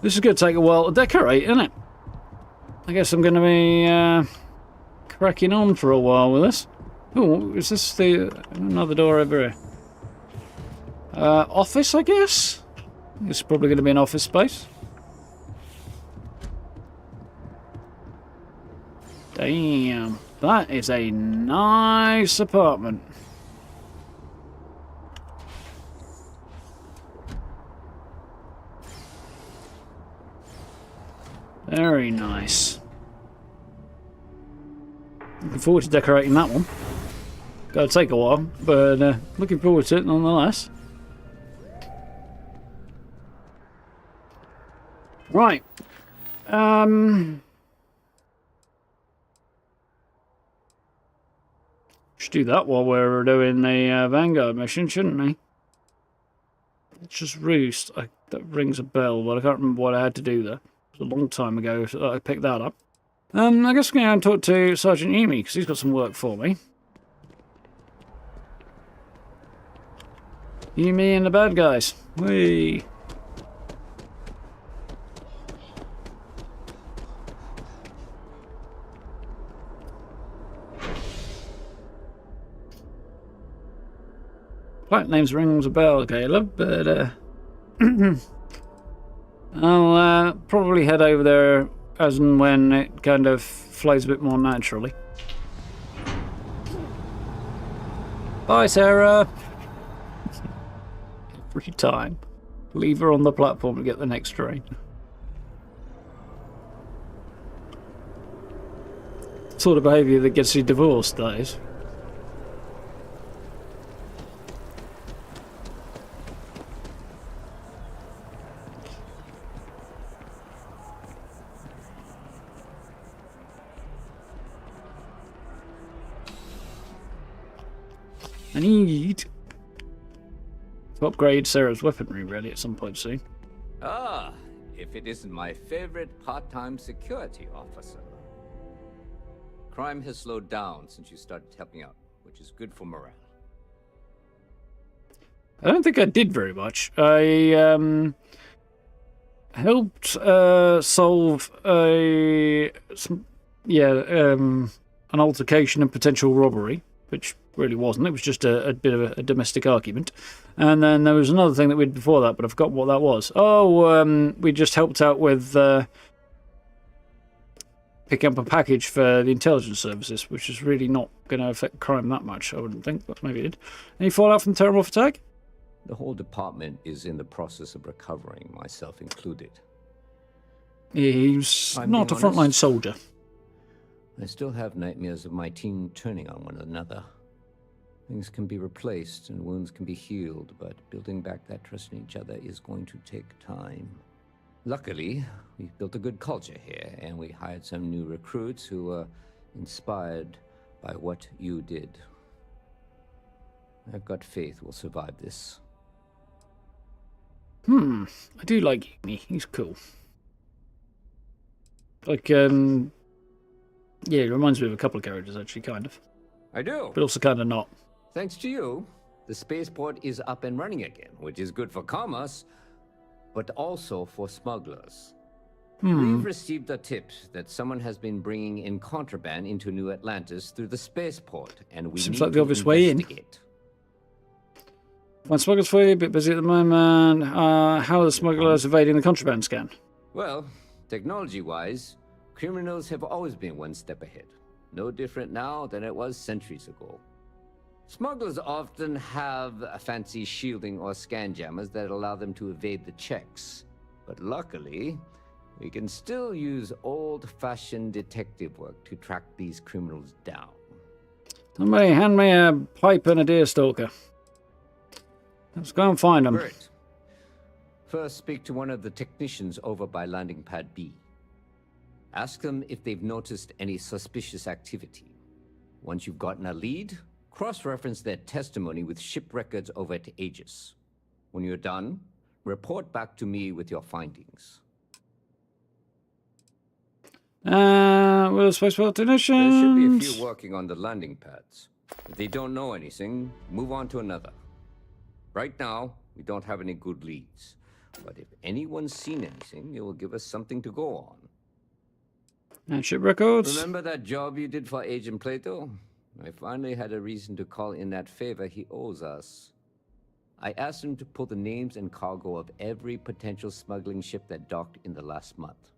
This is going to take a while to decorate, isn't it? I guess I'm going to be cracking on for a while with this. Oh, is this the another door over here? Office, I guess? It's probably going to be an office space. Damn, that is a nice apartment. Very nice. Looking forward to decorating that one. Gotta take a while, but looking forward to it nonetheless. Right. Should do that while we're doing the Vanguard mission, shouldn't we? It's just Roost. That rings a bell, but I can't remember what I had to do there. It was a long time ago so I picked that up. I guess I'm going to talk to Sergeant Yumi, because he's got some work for me. Yumi and the bad guys. Whee! Flight names rings a bell, Caleb, but I'll probably head over there as and when it kind of flows a bit more naturally. Bye, Sarah. Every time. Leave her on the platform to get the next train. Sort of behaviour that gets you divorced, that is. I need to upgrade Sarah's weaponry really at some point soon. Ah, if it isn't my favorite part-time security officer. Crime has slowed down since you started helping out, which is good for morale. I don't think I did very much. I helped solve an altercation and potential robbery, which really wasn't. It was just a bit of a domestic argument. And then there was another thing that we did before that, but I forgot what that was. Oh, we just helped out with picking up a package for the intelligence services, which is really not going to affect crime that much, I wouldn't think, but maybe it did. Any fallout from the Terramorph attack? The whole department is in the process of recovering, myself included. He's not a frontline soldier. I still have nightmares of my team turning on one another. Things can be replaced and wounds can be healed, but building back that trust in each other is going to take time. Luckily, we've built a good culture here, and we hired some new recruits who were inspired by what you did. I've got faith we'll survive this. I do like Yumi. He's cool. Like, yeah, it reminds me of a couple of characters, actually, kind of. I do. But also kind of not. Thanks to you, the spaceport is up and running again, which is good for commerce, but also for smugglers. We've received a tip that someone has been bringing in contraband into New Atlantis through the spaceport, and we Seems need like the to obvious way in. investigate. One smugglers for you, a bit busy at the moment. How are the smugglers evading the contraband scan? Well, technology-wise, criminals have always been one step ahead. No different now than it was centuries ago. Smugglers often have a fancy shielding or scan jammers that allow them to evade the checks. But luckily, We can still use old-fashioned detective work to track these criminals down. Somebody hand me a pipe and a deerstalker. Let's go and find them. Great. First, speak to one of the technicians over by landing pad B. Ask them if they've noticed any suspicious activity. Once you've gotten a lead, cross-reference their testimony with ship records over at Aegis. When you're done, report back to me with your findings. Will spaceport technicians. There should be a few working on the landing pads. If they don't know anything, move on to another. Right now, we don't have any good leads. But if anyone's seen anything, it will give us something to go on. And ship records. Remember that job you did for Agent Plato? I finally had a reason to call in that favor he owes us. I asked him to pull the names and cargo of every potential smuggling ship that docked in the last month.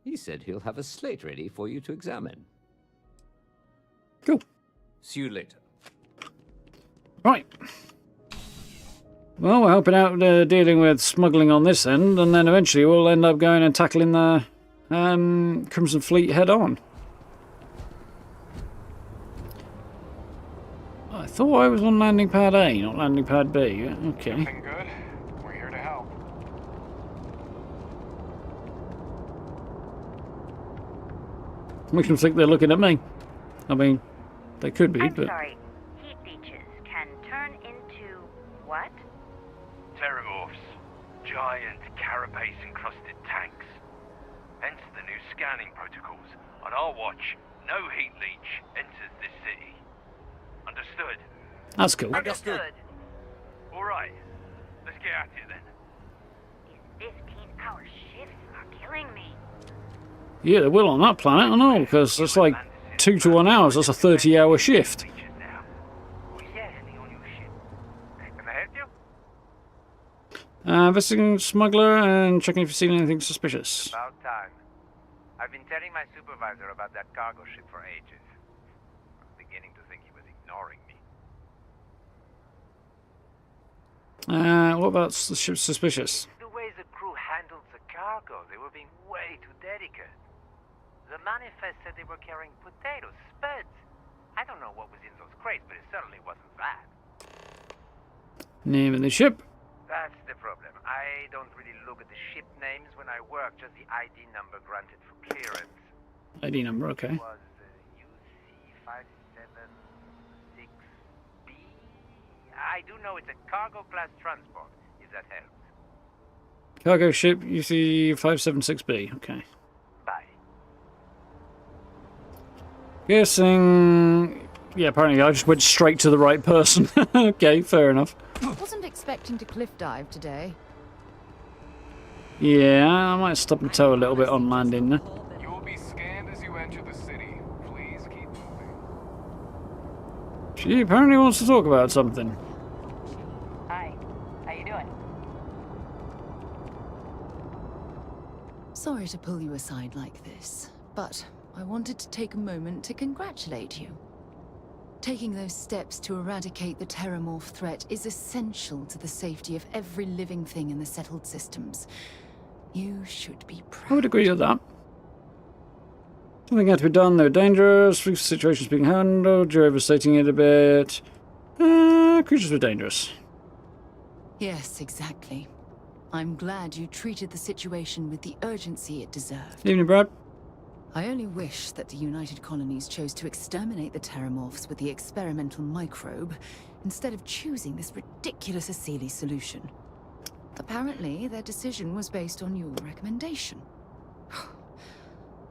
He said he'll have a slate ready for you to examine. Cool. See you later. Right. Well, we're helping out dealing with smuggling on this end, and then eventually we'll end up going and tackling the Crimson Fleet head on. I thought I was on landing pad A, not landing pad B. Okay. Everything good? We're here to help. Makes them think they're looking at me. I mean, they could be, I'm but... sorry. Heat leeches can turn into what? Terramorphs. Giant carapace-encrusted tanks. Hence the new scanning protocols. On our watch, no heat leech enters this city. Understood? That's cool. Understood. Alright. Let's get at it then. These 15-hour shifts are killing me. Yeah, they will on that planet, I know, because it's like 2 to 1 hours. That's a 30-hour shift. Investigating smuggler and checking if you've seen anything suspicious. About time. I've been telling my supervisor about that cargo ship for ages. I'm beginning to think he was ignoring me. What about the ship suspicious? The way the crew handled the cargo, they were being way too dedicated. The manifest said they were carrying potatoes, spuds. I don't know what was in those crates, but it certainly wasn't that. Name of the ship? That's the problem. I don't really look at the ship names when I work, just the ID number granted for clearance. ID number, okay. It was UC576B. I do know it's a cargo class transport, if that helps. Cargo ship UC576B, okay. Bye. Guessing... Yeah, apparently I just went straight to the right person. Okay, fair enough. Wasn't expecting to cliff dive today. Yeah, I might stop and toe a little bit on landing there. You will be scanned as you enter the city. Please keep moving. She apparently wants to talk about something. Hi. How you doing? Sorry to pull you aside like this, but I wanted to take a moment to congratulate you. Taking those steps to eradicate the Terramorph threat is essential to the safety of every living thing in the settled systems. You should be proud. I would agree with that. Something had to be done, they were dangerous, the situation's being handled, you're overstating it a bit. Creatures were dangerous. Yes, exactly. I'm glad you treated the situation with the urgency it deserved. Evening, Brad. I only wish that the United Colonies chose to exterminate the Terramorphs with the experimental microbe, instead of choosing this ridiculous Asili solution. Apparently, their decision was based on your recommendation.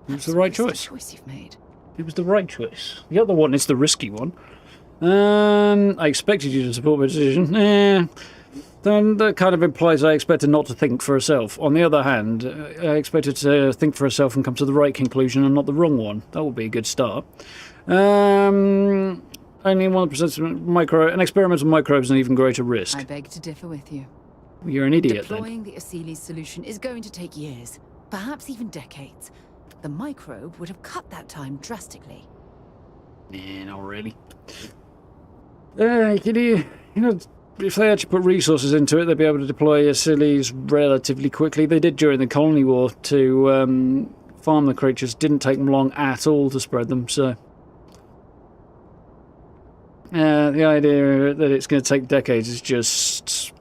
It was the right choice. The choice you've made. It was the right choice. The other one is the risky one. I expected you to support my decision. Then that kind of implies I expect her not to think for herself. On the other hand, I expect her to think for herself and come to the right conclusion and not the wrong one. That would be a good start. Only one that presents an experimental microbe is an even greater risk. I beg to differ with you. You're an idiot, Deploying the Asili solution is going to take years, perhaps even decades. The microbe would have cut that time drastically. Nah, not really. You know, if they actually put resources into it, they'd be able to deploy Acilies relatively quickly. They did during the Colony War to farm the creatures. Didn't take them long at all to spread them, so... the idea that it's going to take decades is just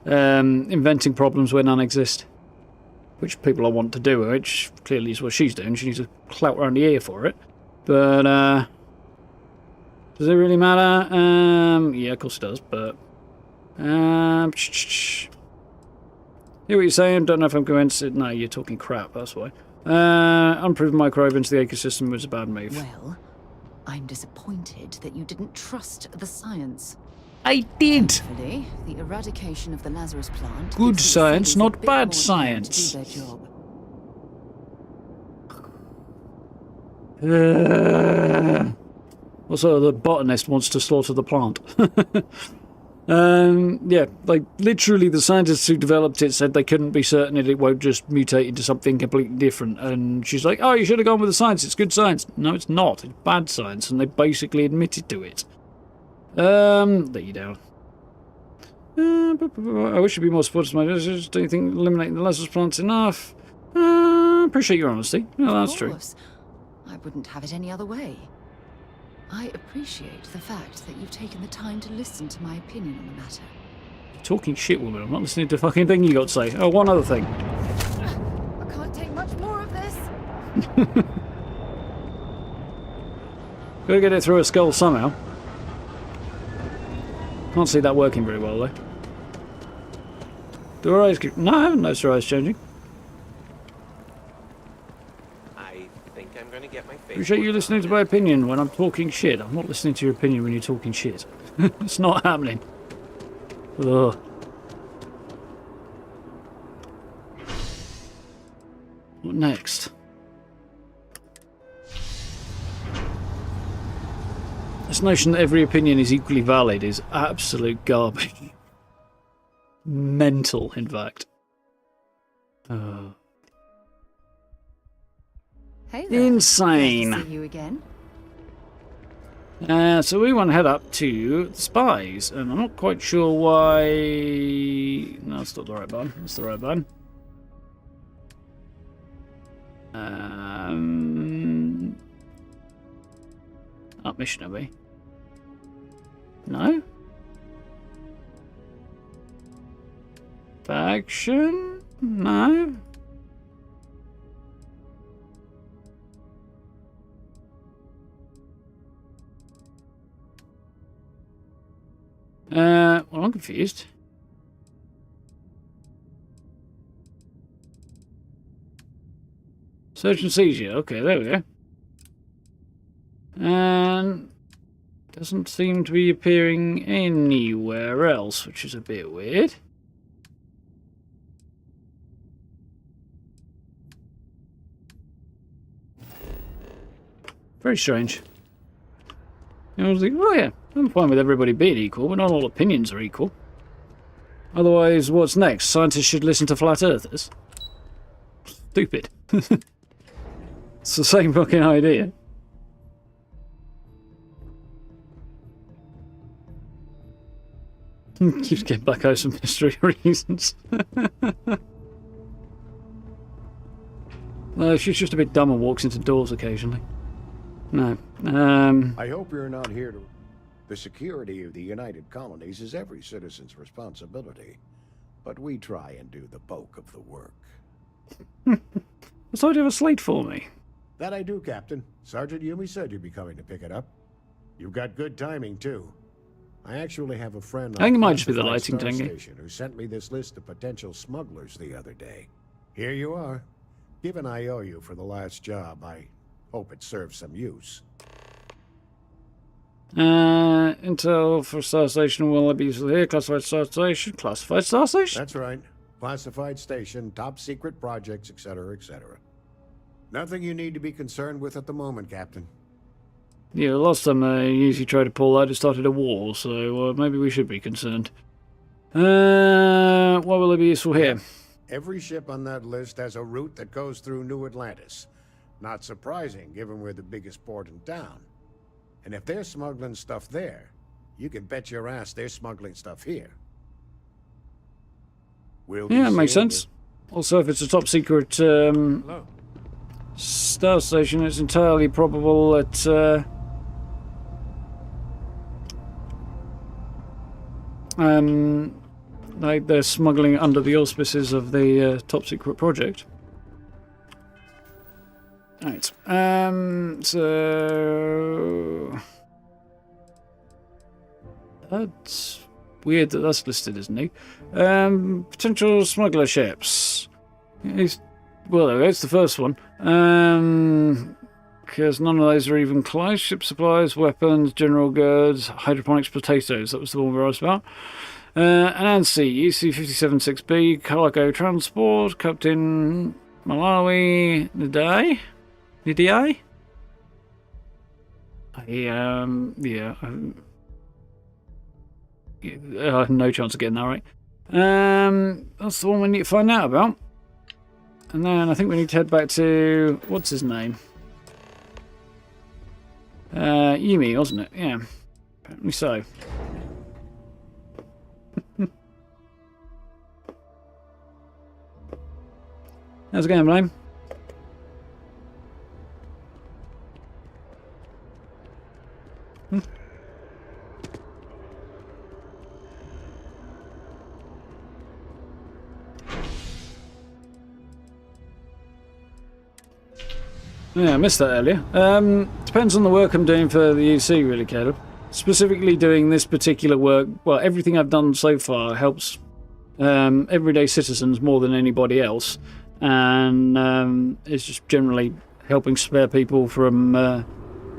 inventing problems where none exist. Which people I want to do, which clearly is what she's doing. She needs a clout around the ear for it. But, does it really matter? Yeah, of course it does, but... hear what you're saying, don't know if I'm convinced. No, you're talking crap, that's why. Unproven microbe into the ecosystem was a bad move. Well, I'm disappointed that you didn't trust the science. I did! Thankfully, the eradication of the Lazarus plant... Good gives the science, Acilies a not bit bad more time science. to do their job. Also, the botanist wants to slaughter the plant. Yeah, like, literally the scientists who developed it said they couldn't be certain that it won't just mutate into something completely different. And she's like, oh, you should have gone with the science. It's good science. No, it's not. It's bad science, and they basically admitted to it. Let you down. I wish you'd be more supportive of my decisions. Don't you think eliminating the Lazarus plant's enough? Appreciate your honesty. No, that's true. Of course. I wouldn't have it any other way. I appreciate the fact that you've taken the time to listen to my opinion on the matter. You're talking shit, woman. I'm not listening to fucking thing you got to say. Oh, one other thing. I can't take much more of this. Gotta get it through a skull somehow. Can't see that working very well, though. Do her eyes keep... No, I haven't noticed her eyes changing. I think I'm going to get my face. Appreciate you listening to my opinion when I'm talking shit. I'm not listening to your opinion when you're talking shit. It's not happening. Ugh. What next? This notion that every opinion is equally valid is absolute garbage. Mental, in fact. Hey there. Insane. Nice to see you again. So we want to head up to the spies, and I'm not quite sure why... No, it's not the right button. It's the right button. Up mission, are we? No? Faction? No? Well, I'm confused. Search and seizure. Okay, there we go. And doesn't seem to be appearing anywhere else, which is a bit weird. Very strange. I was like, oh yeah, I'm fine with everybody being equal, but not all opinions are equal. Otherwise, what's next? Scientists should listen to flat earthers? Stupid. It's the same fucking idea. Keeps getting back out some mystery reasons. Well, she's just a bit dumb and walks into doors occasionally. No. I hope you're not here to... The security of the United Colonies is every citizen's responsibility, but we try and do the bulk of the work. I thought you have a slate for me. That I do, Captain. Sergeant Yumi said you'd be coming to pick it up. You've got good timing, too. I actually have a friend I think it might just be the classified lighting, Star Dengue. Station who sent me this list of potential smugglers the other day. Here you are. Given I owe you for the last job, I hope it serves some use. Intel for Star Station will be useful here. Classified Star Station. Classified Star Station? That's right. Classified station, top secret projects, etc., etc. Nothing you need to be concerned with at the moment, Captain. Yeah, last time they usually tried to pull out, it started a war, so maybe we should be concerned. What will it be useful here? Every ship on that list has a route that goes through New Atlantis. Not surprising, given we're the biggest port in town. And if they're smuggling stuff there, you can bet your ass they're smuggling stuff here. Yeah, it makes sense. Also, if it's a top secret star station, it's entirely probable that like they're smuggling under the auspices of the top secret project. Right. So that's weird that that's listed, isn't it? Potential smuggler ships. Well, there we go. It's the first one. Because none of those are even close. Ship supplies, weapons, general goods, hydroponics, potatoes. That was the one we asked about. Anansi, UC-57-6B, cargo transport, Captain Malawi, Nidai? No chance of getting that right. That's the one we need to find out about. And then I think we need to head back to... what's his name? Yumi, wasn't it? Yeah. Apparently so. How's it going, Blame? Yeah, I missed that earlier. Depends on the work I'm doing for the UC, really, Caleb. Specifically doing this particular work, well, everything I've done so far helps everyday citizens more than anybody else. And it's just generally helping spare people from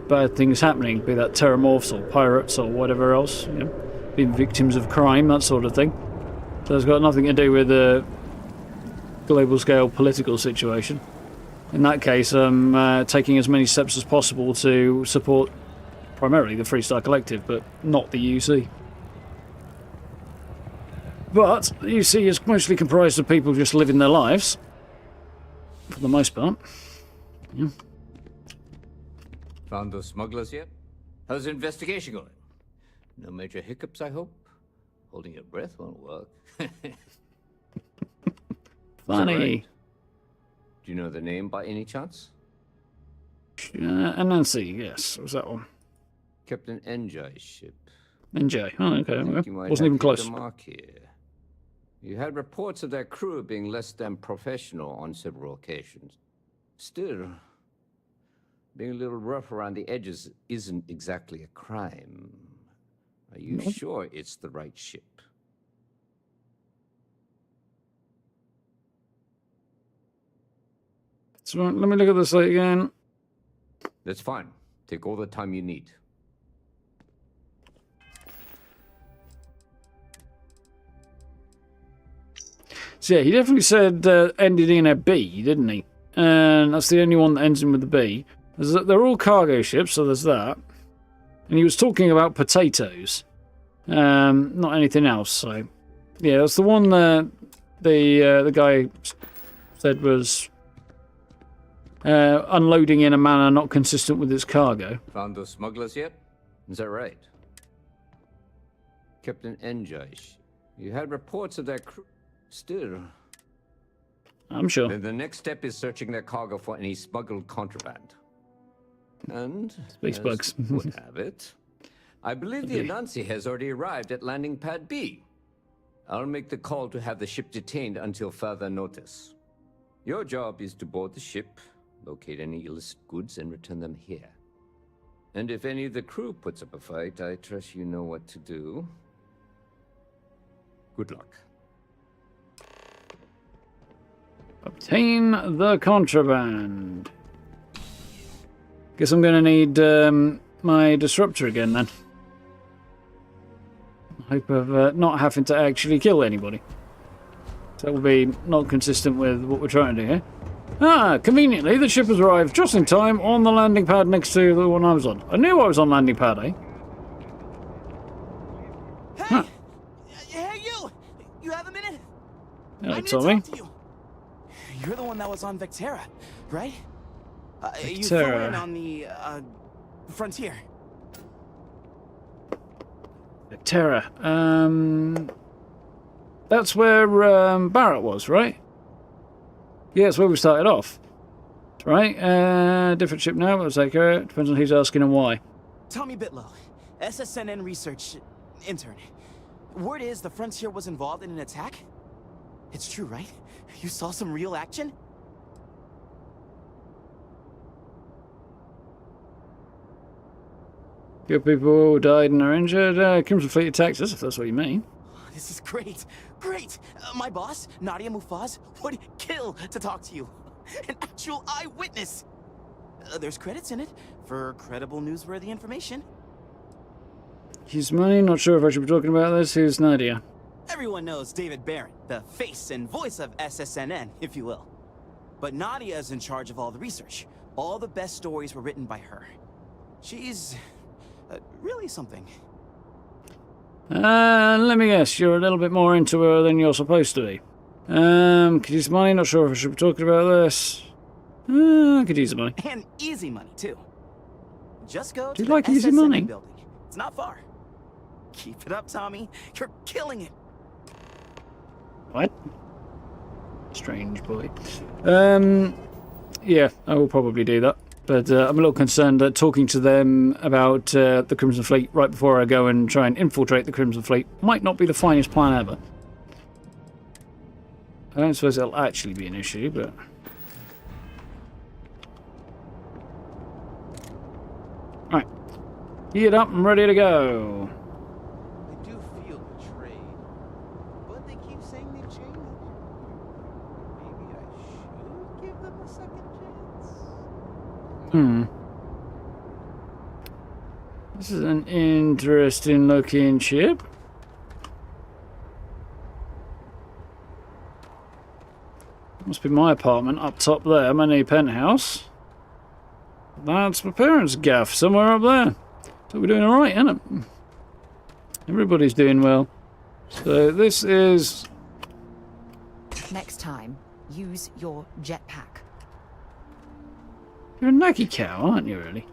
bad things happening, be that terramorphs or pirates or whatever else, you know, being victims of crime, that sort of thing. So it's got nothing to do with the global scale political situation. In that case, I'm taking as many steps as possible to support primarily the Freestar Collective, but not the UC. But the UC is mostly comprised of people just living their lives, for the most part. Yeah. Found those smugglers yet? How's the investigation going? No major hiccups, I hope? Holding your breath won't work. Funny. Right? Do you know the name by any chance? Anansi, yes. What was that one? Captain Njai's ship. NJ. Oh, okay. You Wasn't even close. Mark here. You had reports of their crew being less than professional on several occasions. Still, being a little rough around the edges isn't exactly a crime. Are you sure it's the right ship? So let me look at this again. That's fine. Take all the time you need. So yeah, he definitely said ended in a B, didn't he? And that's the only one that ends in with a B. They're all cargo ships, so there's that. And he was talking about potatoes, not anything else. So yeah, that's the one that the guy said was unloading in a manner not consistent with its cargo. Found those smugglers yet? Is that right? Captain Njai's. You had reports of their crew. Still, I'm sure. Then the next step is searching their cargo for any smuggled contraband. And space bugs would have it, I believe the Anansi has already arrived at landing pad B. I'll make the call to have the ship detained until further notice. Your job is to board the ship, locate any illicit goods, and return them here. And if any of the crew puts up a fight, I trust you know what to do. Good luck. Obtain the contraband. Guess I'm going to need my disruptor again then. I hope of not having to actually kill anybody. So that will be not consistent with what we're trying to do here. Ah, conveniently, the ship has arrived just in time on the landing pad next to the one I was on. I knew I was on landing pad, eh? Hey! Huh. Hey, you! You have a minute? Hello, I need Tommy. to talk to you. You're the one that was on Vectera, right? You flew Vectera. in on the, frontier. Terra. That's where Barrett was, right? Yeah, that's where we started off. Right, different ship now, but let's take her. Depends on who's asking and why. Tommy Bitlow, SSNN research intern. Word is the Frontier was involved in an attack? It's true, right? You saw some real action? Good people died and are injured. Crimson Fleet attacks us, if that's what you mean. This is great. Great! My boss, Nadia Mufaz, would kill to talk to you. An actual eyewitness! There's credits in it for credible newsworthy information. He's money, not sure if I should be talking about this. Here's Nadia. Everyone knows David Barron, the face and voice of SSNN, if you will. But Nadia is in charge of all the research. All the best stories were written by her. She's really something. Let me guess, you're a little bit more into her than you're supposed to be. Could use money, not sure if I should be talking about this. Could use the money. And easy money, too. Just go Do to you like the easy SSNN money? building. It's not far. Keep it up, Tommy. You're killing it. What? Strange boy. Yeah, I will probably do that. But I'm a little concerned that talking to them about the Crimson Fleet right before I go and try and infiltrate the Crimson Fleet might not be the finest plan ever. I don't suppose it'll actually be an issue, but... Right. Geared up and ready to go. I do feel betrayed, but they keep saying they've changed. Maybe I should give them a second chance? This is an interesting looking ship. Must be my apartment up top there, my new penthouse. That's my parents' gaff somewhere up there. So we're doing alright, isn't it? Everybody's doing well. So this is... Next time, use your jetpack. You're a naggy cow, aren't you, really?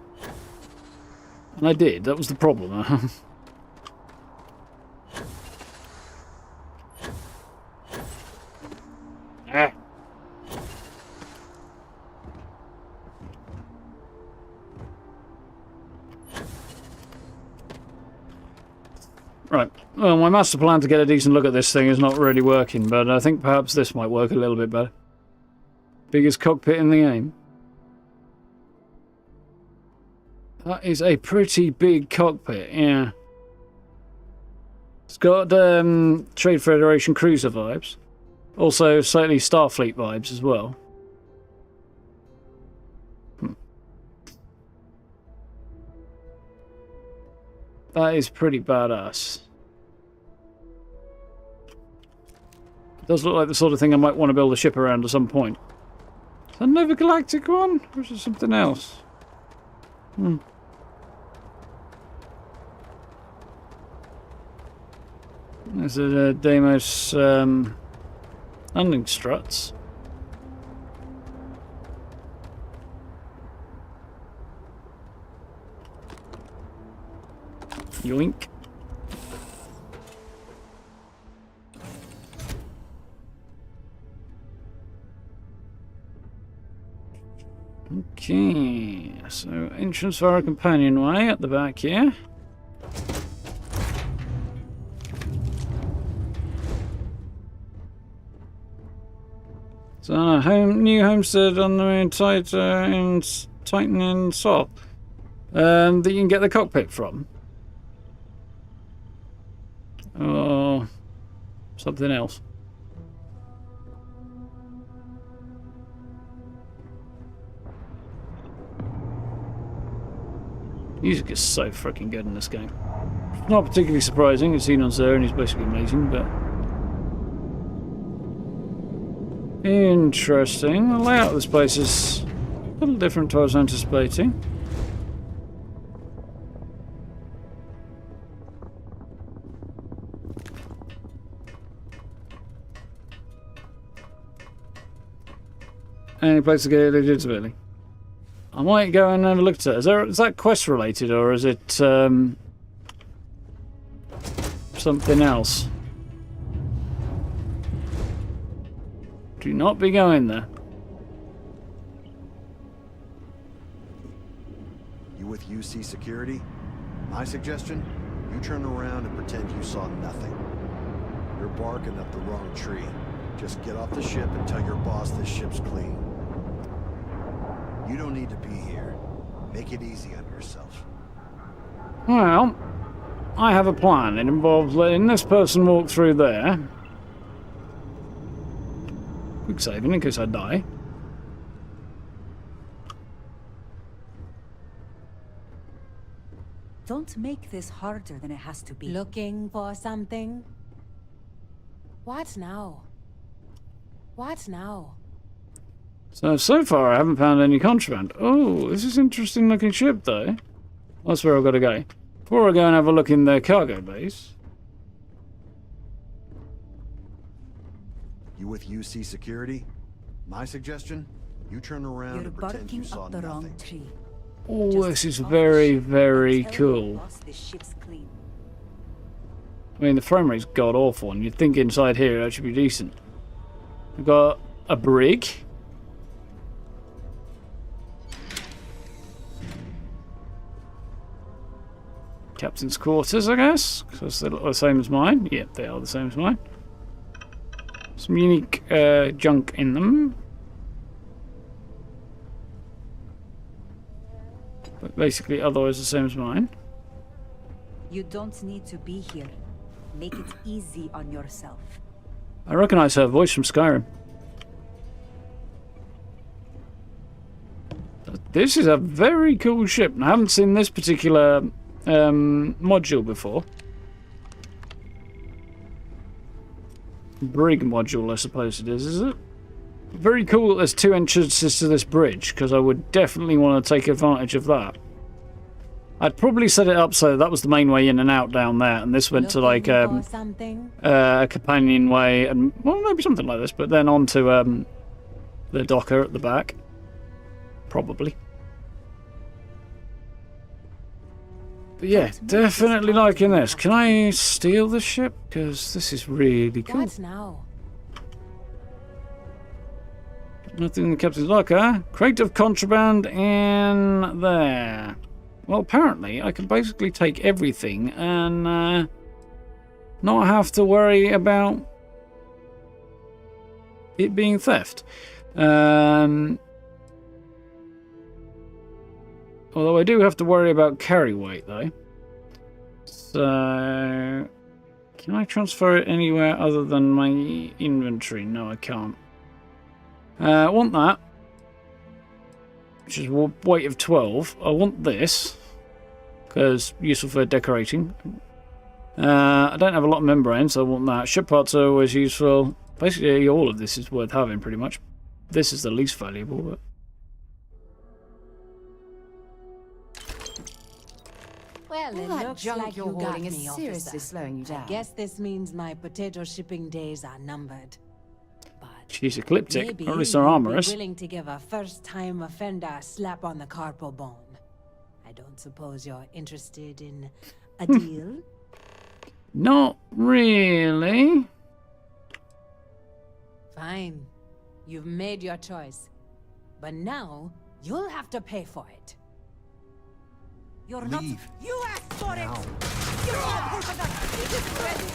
And I did, that was the problem. Ah. Right, well, my master plan to get a decent look at this thing is not really working, but I think perhaps this might work a little bit better. Biggest cockpit in the game. That is a pretty big cockpit, yeah. It's got Trade Federation cruiser vibes. Also slightly Starfleet vibes as well. That is pretty badass. It does look like the sort of thing I might want to build a ship around at some point. Is that another galactic one? Or is it something else? There's a Deimos landing struts. Yoink. Okay, so entrance for our companionway at the back here. So, new homestead on the main Titan and Sol. That you can get the cockpit from. Or something else. Music is so freaking good in this game. Not particularly surprising, it's Xion's there and he's basically amazing, but... Interesting. The layout of this place is a little different to what I was anticipating. Any place to get legitimately. I might go and have a look at it. Is that quest related or is it something else? Do not be going there. You with UC Security? My suggestion? You turn around and pretend you saw nothing. You're barking up the wrong tree. Just get off the ship and tell your boss this ship's clean. You don't need to be here. Make it easy on yourself. Well, I have a plan. It involves letting this person walk through there. Quick saving in case I die. Don't make this harder than it has to be. Looking for something? What now? What now? So far I haven't found any contraband. Oh, this is an interesting looking ship though. That's where I've got to go. Before I go and have a look in their cargo base. You with UC Security? My suggestion? You turn around You're and pretend you barking saw up the nothing. wrong tree. Oh, this is very, very cool. This ship's clean. I mean, the frame rate's god awful, and you'd think inside here it would actually be decent. We've got a brig. Captain's quarters, I guess, because they look the same as mine. Yeah, they are the same as mine. Some unique junk in them. But basically, otherwise the same as mine. You don't need to be here. Make it easy on yourself. I recognise her voice from Skyrim. This is a very cool ship. I haven't seen this particular module before. Brig module, I suppose it is it? Very cool that there's two entrances to this bridge, because I would definitely want to take advantage of that. I'd probably set it up so that was the main way in and out down there, and this went to like a companion way, and well, maybe something like this, but then onto the docker at the back. Probably. But yeah, definitely liking this. Can I steal the ship? Because this is really cool. What now? Nothing in the captain's locker. Crate of contraband in there. Well, apparently I can basically take everything and not have to worry about it being theft. Although I do have to worry about carry weight, though. So, can I transfer it anywhere other than my inventory? No, I can't. I want that, which is weight of 12. I want this, because useful for decorating. I don't have a lot of membrane, so I want that. Ship parts are always useful. Basically, all of this is worth having, pretty much. This is the least valuable, but... Well, All it that looks junk like you're you got hoarding is me, seriously officer. slowing you down. I guess this means my potato shipping days are numbered. She's ecliptic, Maybe or at least her you'd armor be is. willing to give a first-time offender a slap on the carpal bone. I don't suppose you're interested in a deal? Not really. Fine. You've made your choice. But now, you'll have to pay for it. You're not... You asked for it! You're not pay for that! It is ready!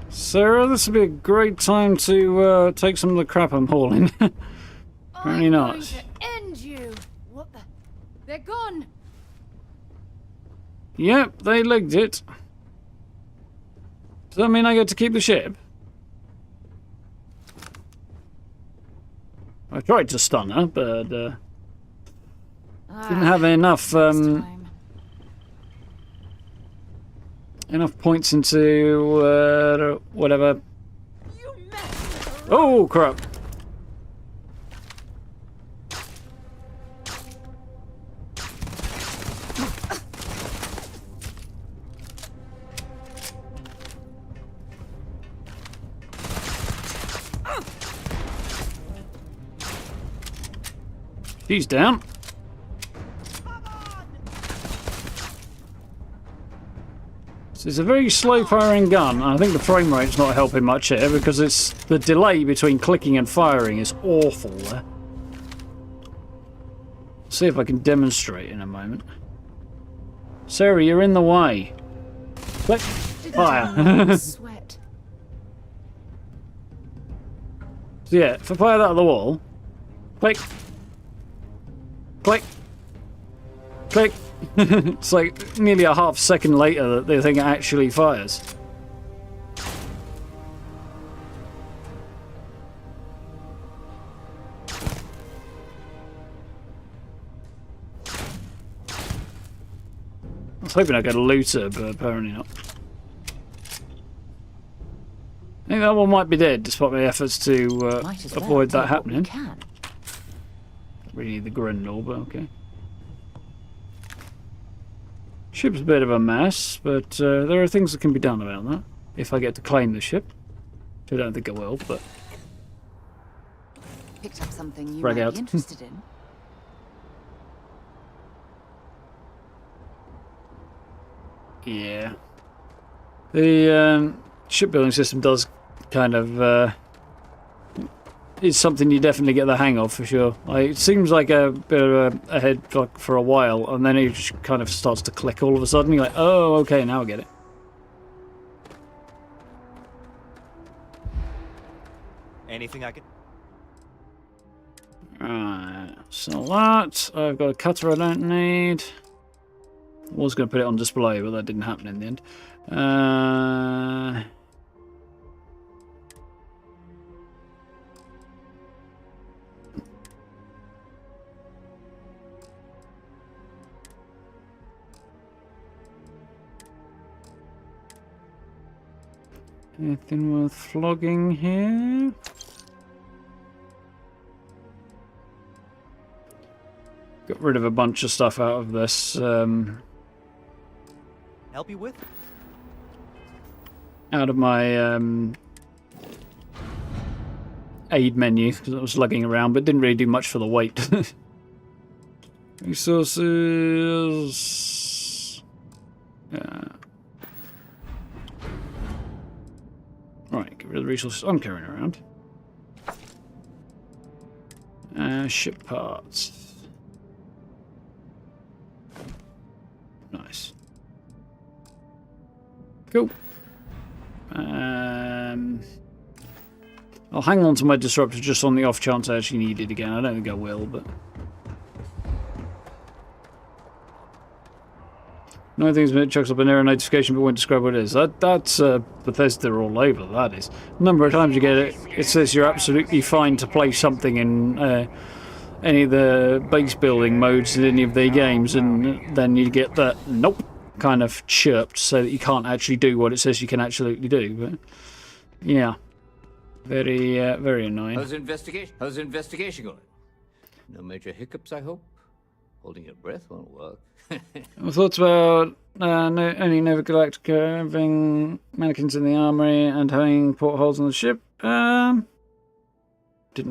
Sarah, this would be a great time to take some of the crap I'm hauling. Apparently not. I'm going to end you. What the? They're gone. Yep, they legged it. Does that mean I get to keep the ship? I tried to stun her, but didn't have enough enough points into whatever. Oh crap! She's down. So it's a very slow-firing gun. I think the frame rate's not helping much here because it's the delay between clicking and firing is awful there. See if I can demonstrate in a moment. Sarah, you're in the way. Click. Fire. Sweat. So yeah, if I fire that at the wall, click, click, click. It's like nearly a half second later that the thing actually fires. I was hoping I'd get a looter, but apparently not. I think that one might be dead, despite my efforts to avoid that happening. Really need the Grendel, but okay. Ship's a bit of a mess, but there are things that can be done about that. If I get to claim the ship. Which I don't think I will, but... Picked up something you Frag might out. be interested in. Yeah. The shipbuilding system does kind of... it's something you definitely get the hang of, for sure. Like, it seems like a bit of a head like, for a while, and then it just kind of starts to click all of a sudden. You're like, oh, okay, now I get it. Anything I can... Right, so that. I've got a cutter I don't need. I was going to put it on display, but that didn't happen in the end. Anything worth flogging here? Got rid of a bunch of stuff out of this. help you with? Out of my aid menu because I was lugging around, but didn't really do much for the weight. Resources. Right, get rid of the resources I'm carrying around. Ship parts. Nice. Cool. I'll hang on to my disruptor just on the off chance I actually need it again. I don't think I will, but... No things when it chucks up an error notification but won't describe what it is. That's Bethesda all over, that is. A number of times you get it, it says you're absolutely fine to play something in any of the base building modes in any of their games, and then you get that nope kind of chirped so that you can't actually do what it says you can absolutely do. But yeah, very very annoying. How's investigation going? No major hiccups, I hope? Holding your breath won't work. I thought about only Nova Galactica having mannequins in the armory and having portholes on the ship. Didn't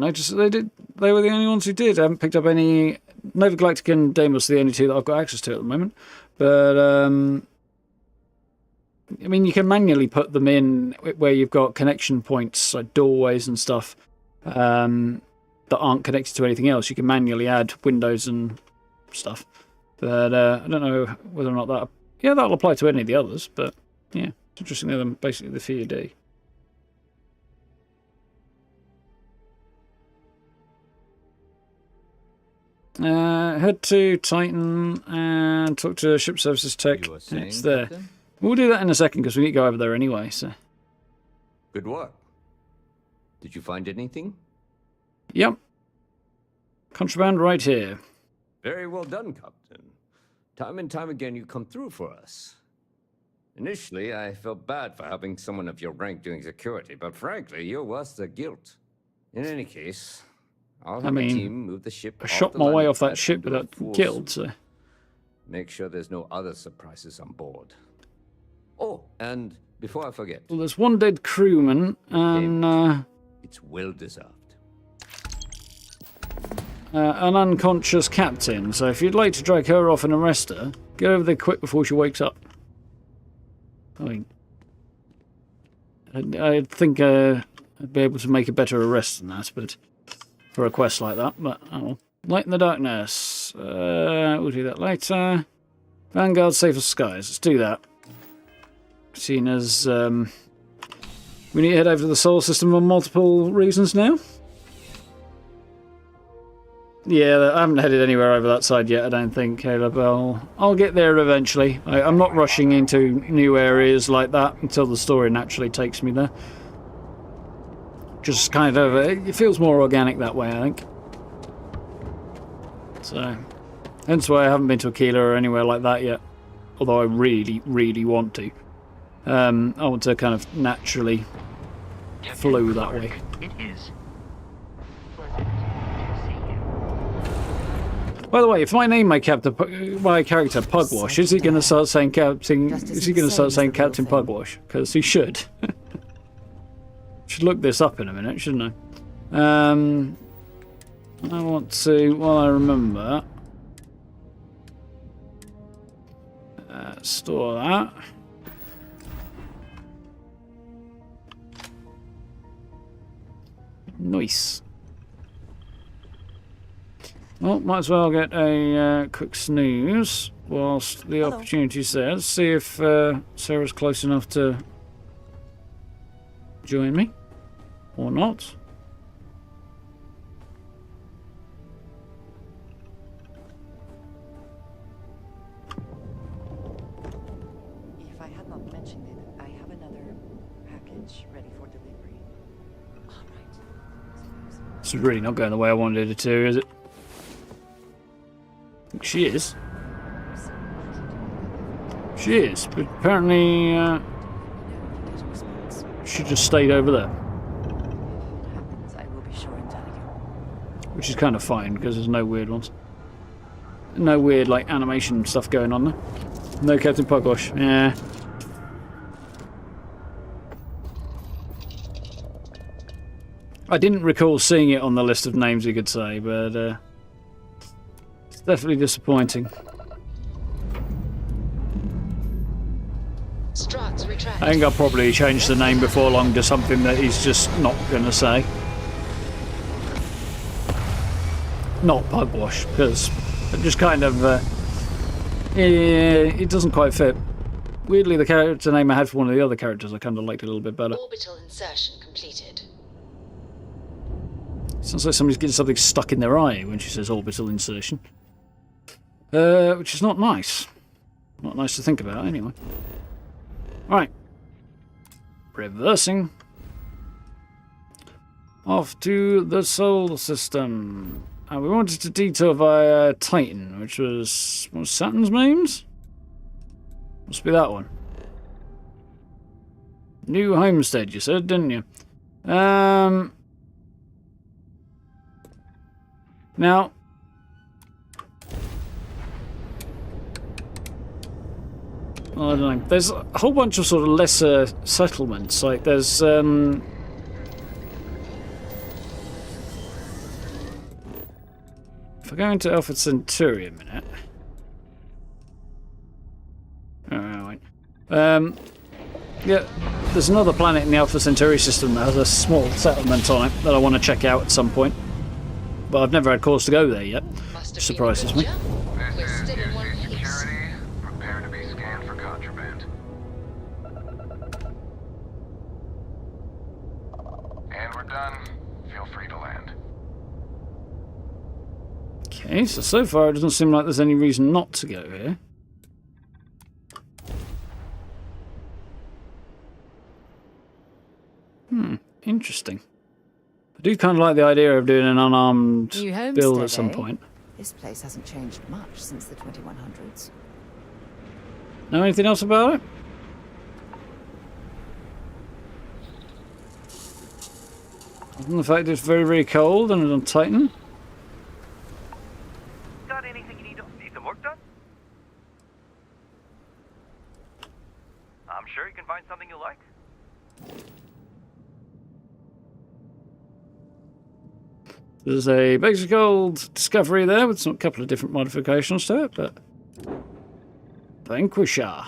notice that they did. They were the only ones who did. I haven't picked up any. Nova Galactica and Deimos are the only two that I've got access to at the moment. But I mean, you can manually put them in where you've got connection points, like doorways and stuff, that aren't connected to anything else. You can manually add windows and stuff. But I don't know whether or not that... Yeah, that'll apply to any of the others, but yeah, it's interesting they're basically the FED. Head to Titan and talk to ship services tech. It's there. Captain? We'll do that in a second because we need to go over there anyway. So. Good work. Did you find anything? Yep. Contraband right here. Very well done, Captain. Time and time again you come through for us. Initially, I felt bad for having someone of your rank doing security, but frankly, you're worse the guilt. In any case, I'll have a team move the ship. I shot my way off that ship without killed, so... Make sure there's no other surprises on board. Oh, and before I forget... Well, there's one dead crewman, and... It's well deserved. An unconscious captain, so if you'd like to drag her off and arrest her, get over there quick before she wakes up. I mean, I think I'd be able to make a better arrest than that, but for a quest like that. But oh well. Light in the darkness. We'll do that later. Vanguard, safer skies. Let's do that. Seeing as we need to head over to the solar system for multiple reasons now. Yeah, I haven't headed anywhere over that side yet, I don't think, Caleb. I'll get there eventually. I'm not rushing into new areas like that until the story naturally takes me there. Just kind of, it feels more organic that way, I think. So, hence why I haven't been to Aquila or anywhere like that yet. Although I really, really want to. I want to kind of naturally flow that way. It is. By the way, if I name my character Pugwash, is he going to start saying Captain? Is he going to start saying Captain Pugwash? Because he should. Should look this up in a minute, shouldn't I? I want to, while I remember, store that. Nice. Well, might as well get a quick snooze whilst the opportunity's there. Let's see if Sarah's close enough to join me or not. If I had not mentioned it, I have another package ready for delivery. All right. This is really not going the way I wanted it to, is it? She is. She is, but apparently she just stayed over there. I will be sure and tell you. Which is kind of fine, because there's no weird ones. No weird, like, animation stuff going on there. No Captain Pugwash. Yeah. I didn't recall seeing it on the list of names you could say, but it's definitely disappointing. I think I'll probably change the name before long to something that he's just not going to say. Not Pugwash, because it just kind of... it doesn't quite fit. Weirdly, the character name I had for one of the other characters I kind of liked a little bit better. Orbital insertion completed. Sounds like somebody's getting something stuck in their eye when she says orbital insertion. Which is not nice. Not nice to think about, anyway. Right. Reversing. Off to the solar system. And we wanted to detour via Titan, which was... what was Saturn's moons? Must be that one. New homestead, you said, didn't you? Now... well, I don't know. There's a whole bunch of sort of lesser settlements. Like there's if I go into Alpha Centauri a minute. Alright. Yeah, there's another planet in the Alpha Centauri system that has a small settlement on it that I want to check out at some point. But I've never had cause to go there yet. Which surprises me. Okay, so far it doesn't seem like there's any reason not to go here. Interesting. I do kind of like the idea of doing an unarmed build at some point. This place hasn't changed much since the 2100s. Know anything else about it? Other than the fact it's very, very cold and it's on Titan. Got anything you need some work done? I'm sure you can find something you like. There's a basic old discovery there with a couple of different modifications to it, but... Vanquisher.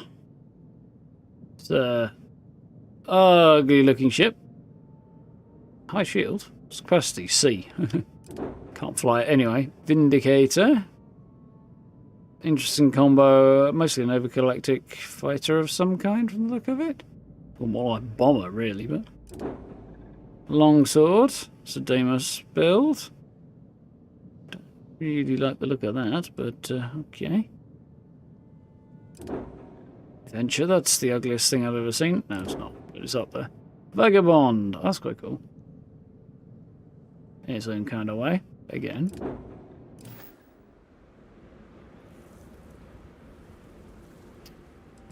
It's a ugly looking ship. High shield. It's capacity C. Can't fly it anyway. Vindicator. Interesting combo. Mostly an overgalactic fighter of some kind from the look of it. Well, more like bomber, really, but. Longsword. It's a Deimos build. Don't really like the look of that, but okay. Adventure, that's the ugliest thing I've ever seen. No, it's not, but it's up there. Vagabond, that's quite cool. In its own kind of way, again.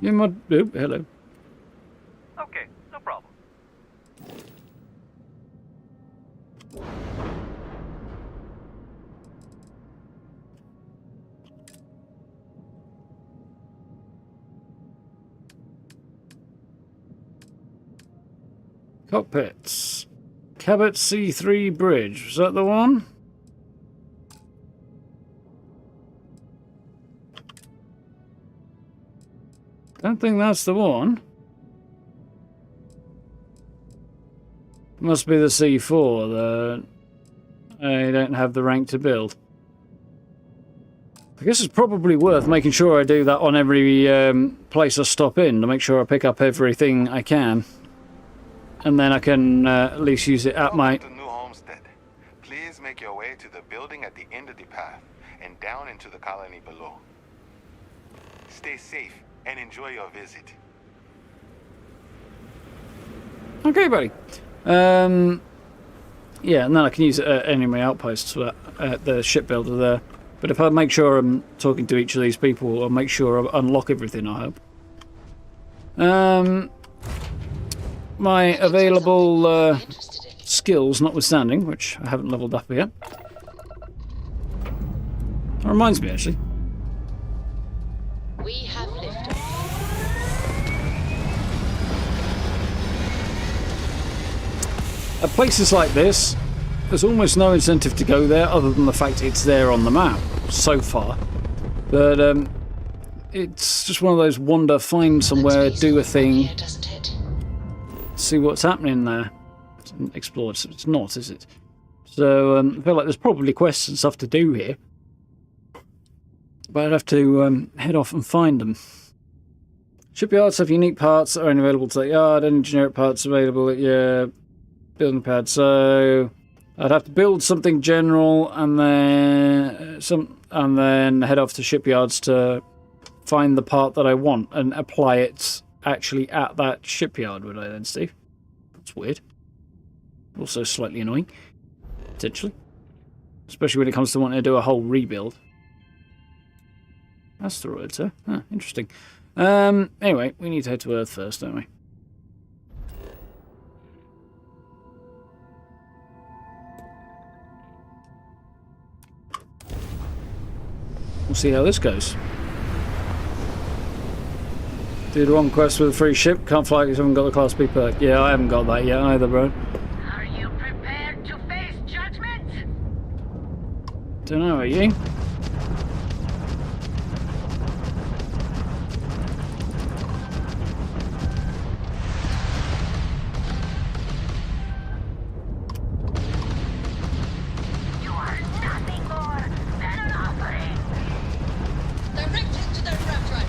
You might. Oh, hello. Okay, no problem. Cockpits. Cabot C3 bridge. Was that the one? Don't think that's the one. Must be the C4 that I don't have the rank to build. I guess it's probably worth making sure I do that on every place I stop in to make sure I pick up everything I can. And then I can at least use it at my... Welcome to New Homestead. Please make your way to the building at the end of the path and down into the colony below. Stay safe and enjoy your visit. Okay, buddy. Yeah, and then I can use it at any of my outposts at the shipbuilder there. But if I make sure I'm talking to each of these people, I'll make sure I unlock everything, I hope. My available skills notwithstanding, which I haven't leveled up yet. That reminds me, actually. We have liftoff. At places like this, there's almost no incentive to go there other than the fact it's there on the map, so far. But it's just one of those wander, find somewhere, do a thing, see what's happening there. It's explored, it's not, is it? So I feel like there's probably quests and stuff to do here. But I'd have to head off and find them. Shipyards have unique parts that are only available to the yard, and generic parts available at your building pad. So I'd have to build something general and then head off to shipyards to find the part that I want and apply it actually at that shipyard, would I then, Steve? That's weird. Also slightly annoying, potentially. Especially when it comes to wanting to do a whole rebuild. Asteroids, huh? Huh, interesting. Anyway, we need to head to Earth first, don't we? We'll see how this goes. Did one quest with a free ship. Can't fly because I haven't got the Class B perk. Yeah, I haven't got that yet either, bro. Are you prepared to face judgment? Don't know, are you? You are nothing more than an offering. Direct hit to their grab drive.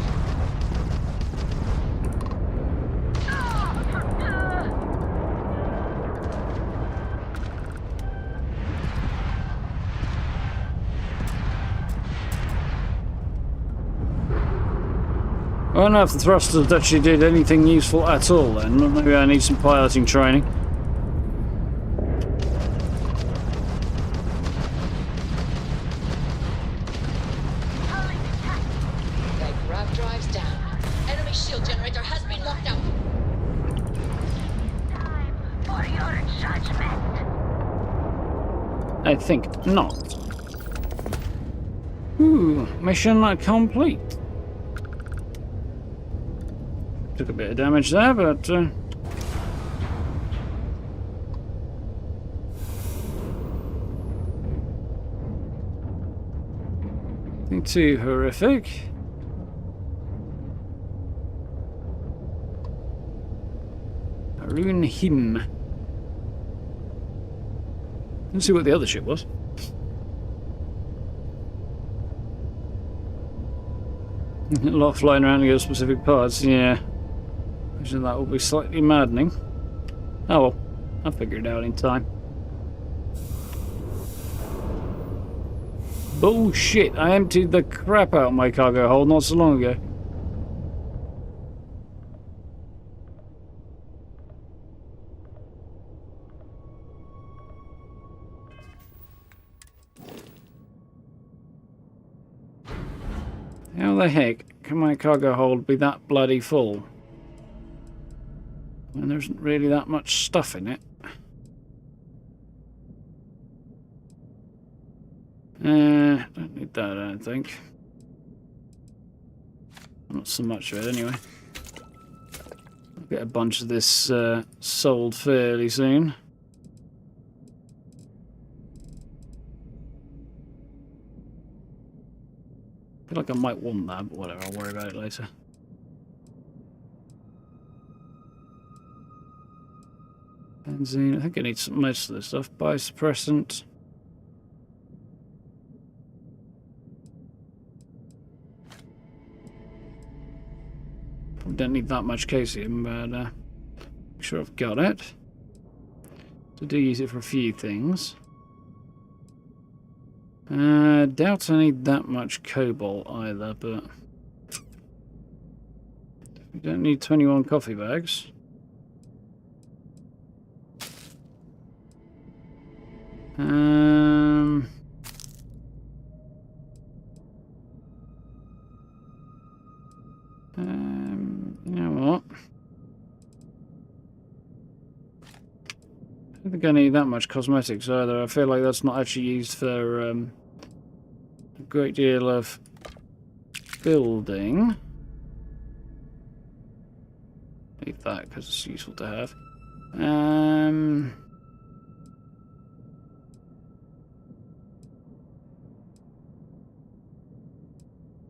I don't know if the thrusters actually did anything useful at all then. Maybe I need some piloting training. Their grab drive's down. Enemy shield generator has been locked out. Time for your judgment. I think not. Ooh, mission complete. Took a bit of damage there, but nothing too horrific. Ruin him. Let's see what the other ship was. A lot flying around to go specific parts, yeah. Imagine that will be slightly maddening. Oh well, I'll figure it out in time. Bullshit, I emptied the crap out of my cargo hold not so long ago. How the heck can my cargo hold be that bloody full when there isn't really that much stuff in it? Don't need that, I don't think. Not so much of it, anyway. I'll get a bunch of this sold fairly soon. I feel like I might want that, but whatever, I'll worry about it later. Benzene, I think I need most of this stuff. Biosuppressant. Probably don't need that much caesium, but make sure I've got it. So I do use it for a few things. Doubt I need that much cobalt either, but we don't need 21 coffee bags. You know what? I don't think I need that much cosmetics either. I feel like that's not actually used for a great deal of building. Leave that because it's useful to have.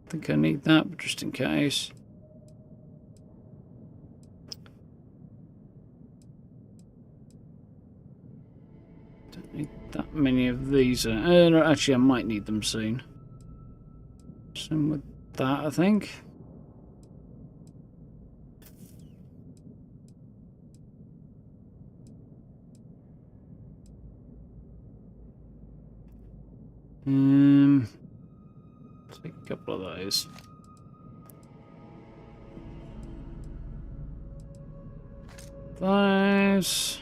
I think I need that, but just in case. Don't need that many of these. No, actually, I might need them soon. Same with that, I think. Take a couple of those. Those.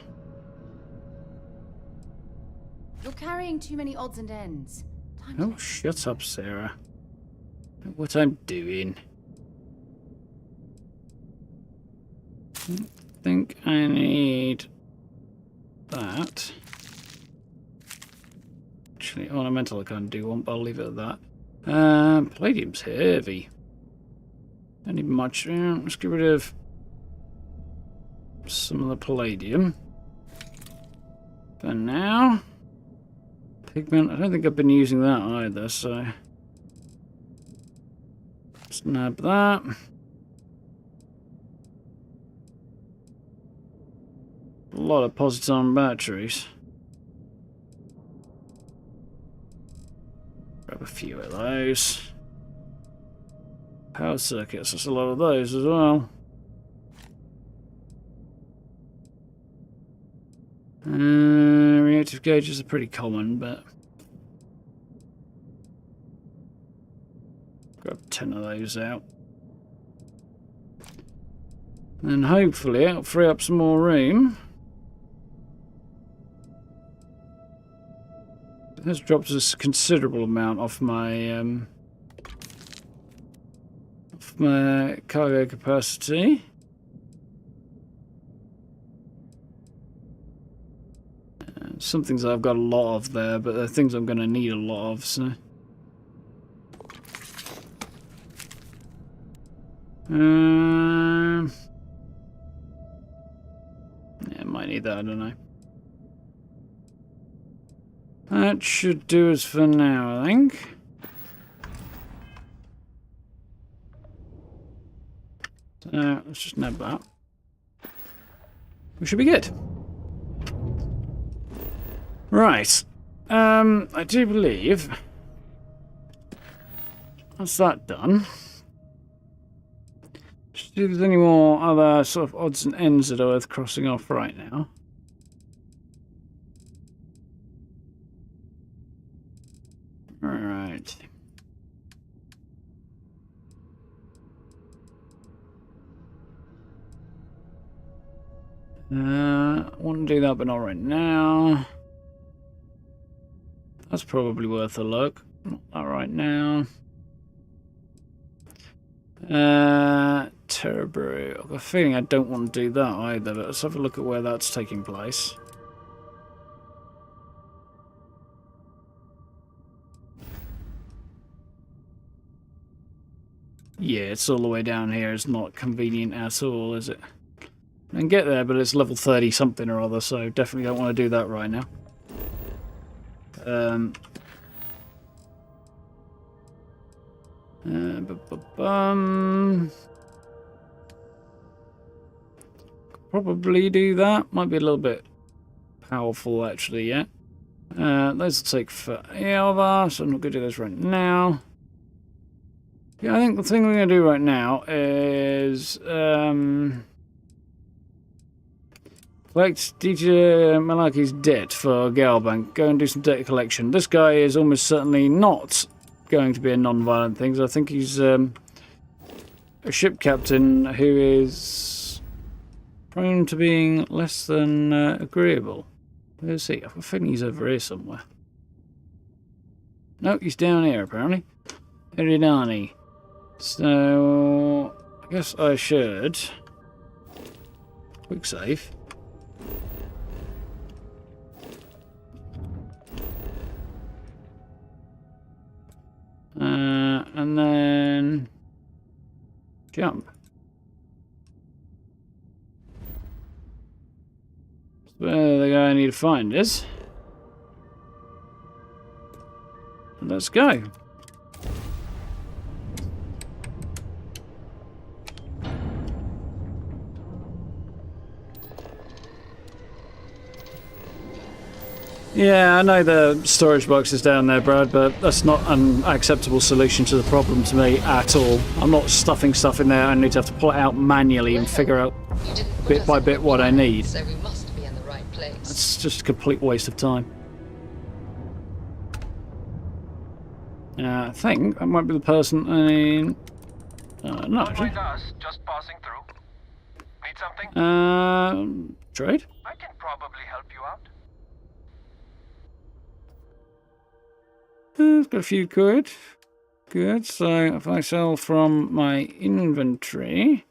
You're carrying too many odds and ends. Oh, shut up, Sarah. Know what I'm doing. I think I need that. Actually, ornamental I can't do one, but I'll leave it at that. Palladium's heavy. Don't need much. Let's get rid of some of the palladium. For now. Pigment, I don't think I've been using that either, so snap that. A lot of Positon batteries. Grab a few of those. Power circuits, there's a lot of those as well. Reactive gauges are pretty common, but grab 10 of those out. And hopefully it'll free up some more room. It has dropped a considerable amount off my cargo capacity. Some things I've got a lot of there, but they're things I'm going to need a lot of, so. Yeah, might need that, I don't know. That should do us for now, I think. So, let's just nab that. We should be good. Right. I do believe that's that done. Just see if there's any more other sort of odds and ends that are worth crossing off right now. Right. I want to do that, but not right now. That's probably worth a look. Not that right now. Terrabrew. I've got a feeling I don't want to do that either, but let's have a look at where that's taking place. Yeah, it's all the way down here. It's not convenient at all, is it? I can get there, but it's level 30 something or other, so definitely don't want to do that right now. Probably do that. Might be a little bit powerful, actually, yeah. Those will take forever, so I'm not going to do those right now. Yeah, I think the thing we're going to do right now is collect DJ Malaki's debt for Galbank. Go and do some data collection. This guy is almost certainly not going to be a non-violent thing. So I think he's a ship captain who is prone to being less than agreeable. Where's he? I think he's over here somewhere. No, he's down here apparently. Eridani. So I guess I should quick save. And then jump. That's where the guy I need to find is. Let's go. Yeah, I know the storage box is down there, Brad, but that's not an acceptable solution to the problem to me at all. I'm not stuffing stuff in there. I need to have to pull it out manually and figure out bit by bit what I need. So we must be in the right place. It's just a complete waste of time. I think that might be the person in... no, actually. Just passing through. Need something? Trade? I can probably help you out. I've got a few quid. Good, so if I sell from my inventory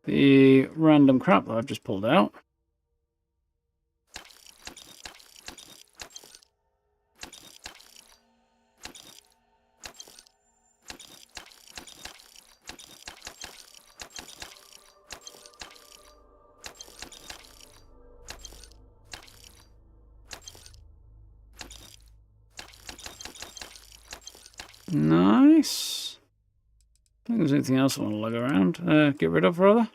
the random crap that I've just pulled out. Nice. I think there's anything else I want to lug around. Get rid of, rather.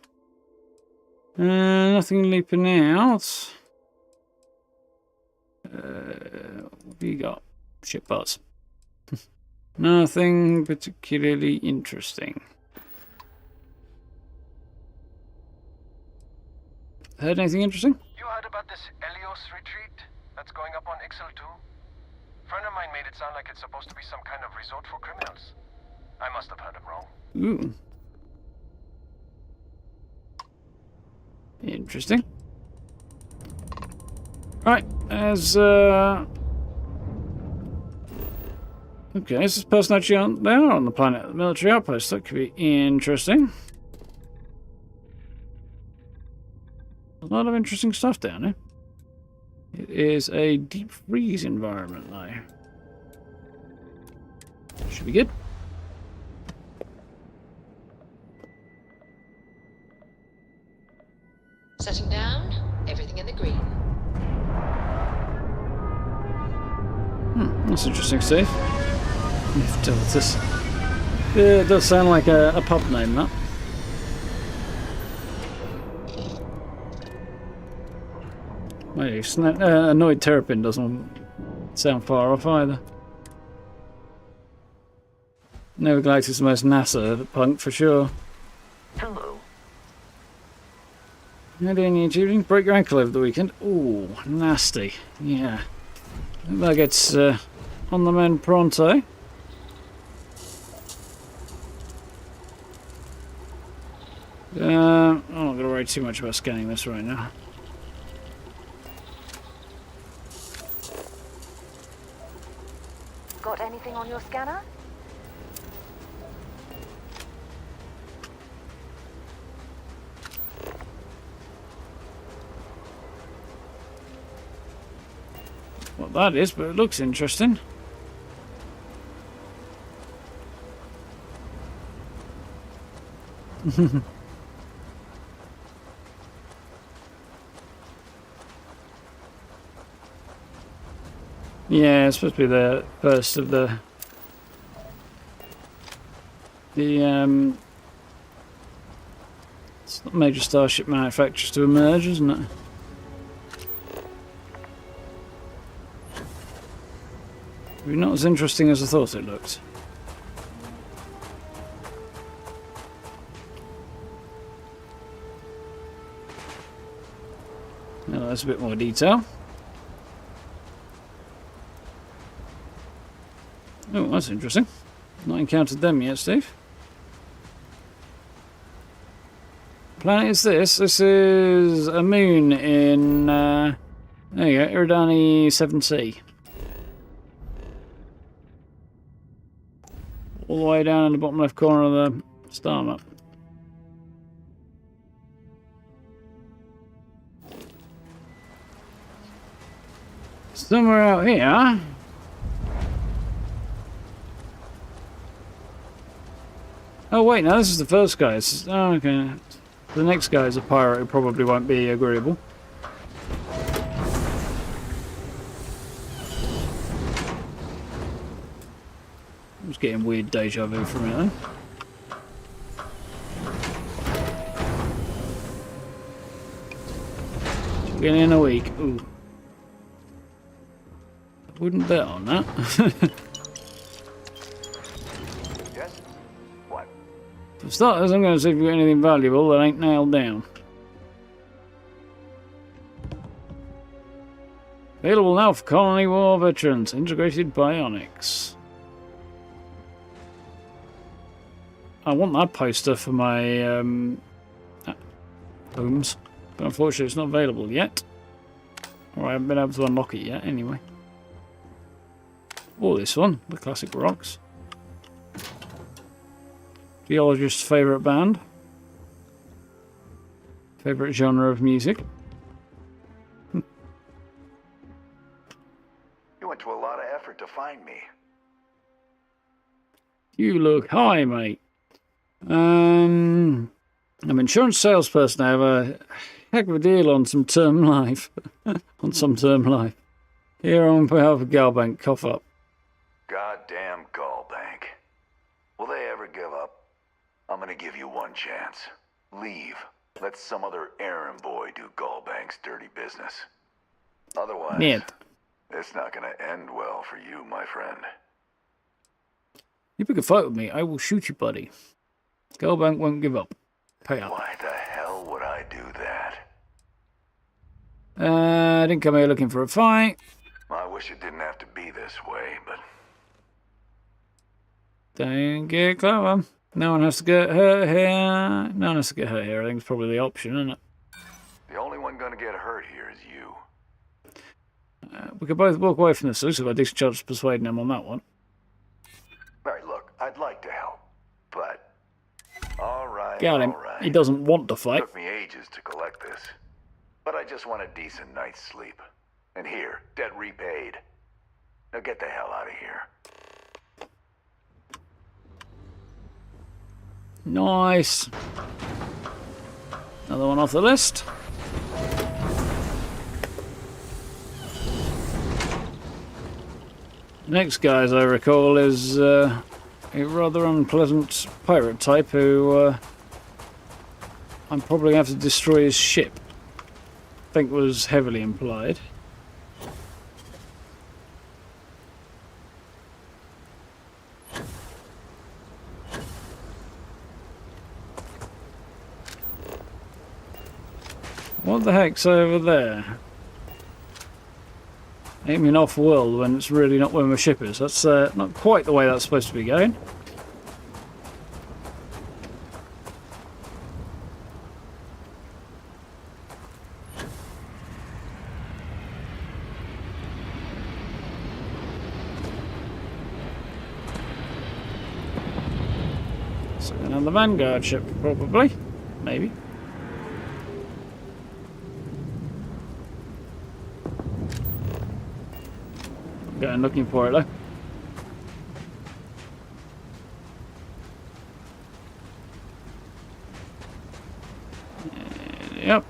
Nothing leaping out. What have you got? Ship parts. Nothing particularly interesting. Heard anything interesting? You heard about this Helios retreat that's going up on Ixel 2? Friend of mine made it sound like it's supposed to be some kind of resort for criminals. I must have heard him wrong. Ooh. Interesting. Right, as okay, this is person actually on there on the planet, the military outpost. That could be interesting. A lot of interesting stuff down here. It is a deep freeze environment now. Should be good. Setting down, everything in the green. That's interesting, Steve. You've dealt with this. Yeah, it does sound like a pub name, that. Maybe Annoyed Terrapin doesn't sound far off either. Never Galactic's the most NASA punk for sure. Hello. How doing you shooting? Break your ankle over the weekend? Ooh, nasty. Yeah. Hope that gets on the mend pronto. I'm not going to worry too much about scanning this right now. Got anything on your scanner? What that is, but it looks interesting. Yeah, it's supposed to be the first of the major starship manufacturers to emerge, isn't it? Maybe not as interesting as I thought it looked. Now that's a bit more detail. Oh, that's interesting. Not encountered them yet, Steve. Planet is this? This is a moon in, there you go, Iridani 7C. All the way down in the bottom left corner of the star map. Somewhere out here. Oh wait, no, this is the first guy. Oh, okay. The next guy is a pirate who probably won't be agreeable. I was getting weird deja vu from it then. Chicken in a week. Ooh. I wouldn't bet on that. Yes? What? For starters, I'm going to see if we've got anything valuable that ain't nailed down. Available now for Colony War veterans. Integrated bionics. I want that poster for my homes, but unfortunately it's not available yet. Or I haven't been able to unlock it yet anyway. Or this one, the classic rocks. Geologist's favourite band. Favourite genre of music. You went to a lot of effort to find me. You look high, mate. I'm an insurance salesperson. I have a heck of a deal on some term life. On some term life. Here on behalf of Galbank, cough up. Goddamn Gallbank. Will they ever give up? I'm gonna give you one chance. Leave. Let some other errand boy do Gallbank's dirty business. Otherwise, it's not gonna end well for you, my friend. You pick a fight with me, I will shoot you, buddy. Galbank won't give up. Pay up. Why the hell would I do that? I didn't come here looking for a fight. I wish it didn't have to be this way, but... Don't get clever. No one has to get hurt here. No one has to get hurt here. I think it's probably the option, isn't it? The only one gonna get hurt here is you. We could both walk away from this. Looks like a decent chance of persuading him on that one. Alright, look, I'd like to help, but... Alright, Got him. alright. He doesn't want to fight. It took me ages to collect this. But I just want a decent night's sleep. And here, debt repaid. Now get the hell out of here. Nice. Another one off the list. Next guy, as I recall, is a rather unpleasant pirate type who I'm probably going to have to destroy his ship. think was heavily implied. What the heck's over there? Aiming off-world when it's really not where my ship is. That's not quite the way that's supposed to be going. So another Vanguard ship, probably. Maybe. Going looking for it though. Yep.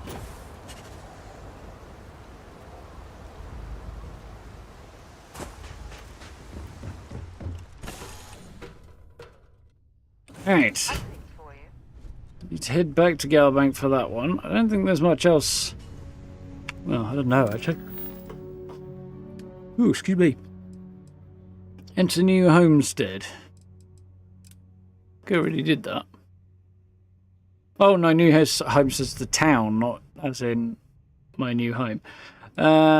Right. Need to head back to Galbank for that one. I don't think there's much else. Well, I don't know actually. Ooh, excuse me. Enter new homestead. Okay, already did that. Oh no, new homestead's the town, not as in my new home.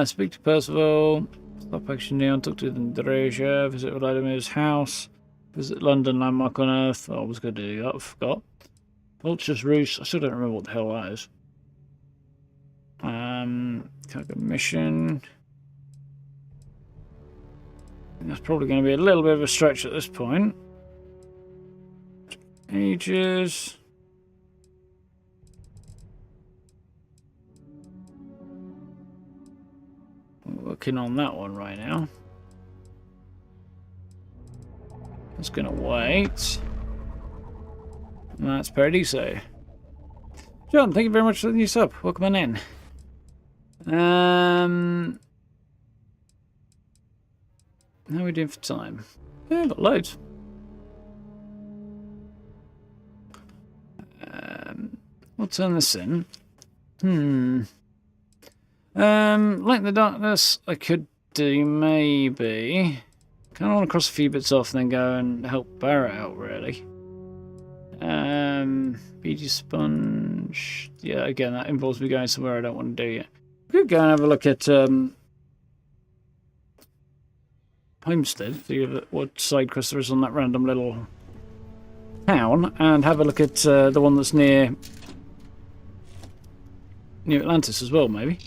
Speak to Percival. Stop action Neon. Talk to Andresia. Visit Vladimir's house. Visit London landmark on Earth. Oh, I was going to do that. I forgot. Vulture's Roost. I still don't remember what the hell that is. Cargo mission. That's probably going to be a little bit of a stretch at this point. Ages. Working on that one right now. That's going to wait. And that's Paradiso. John, thank you very much for the new sub. Welcome on in. How are we doing for time? Yeah, got loads. We'll turn this in. Light in the darkness, I could do maybe. Kind of want to cross a few bits off and then go and help Barrett out, really. BG Sponge. Yeah, again, that involves me going somewhere I don't want to do yet. We could go and have a look at Homestead, see what side quest there is on that random little town, and have a look at the one that's near New Atlantis as well, maybe.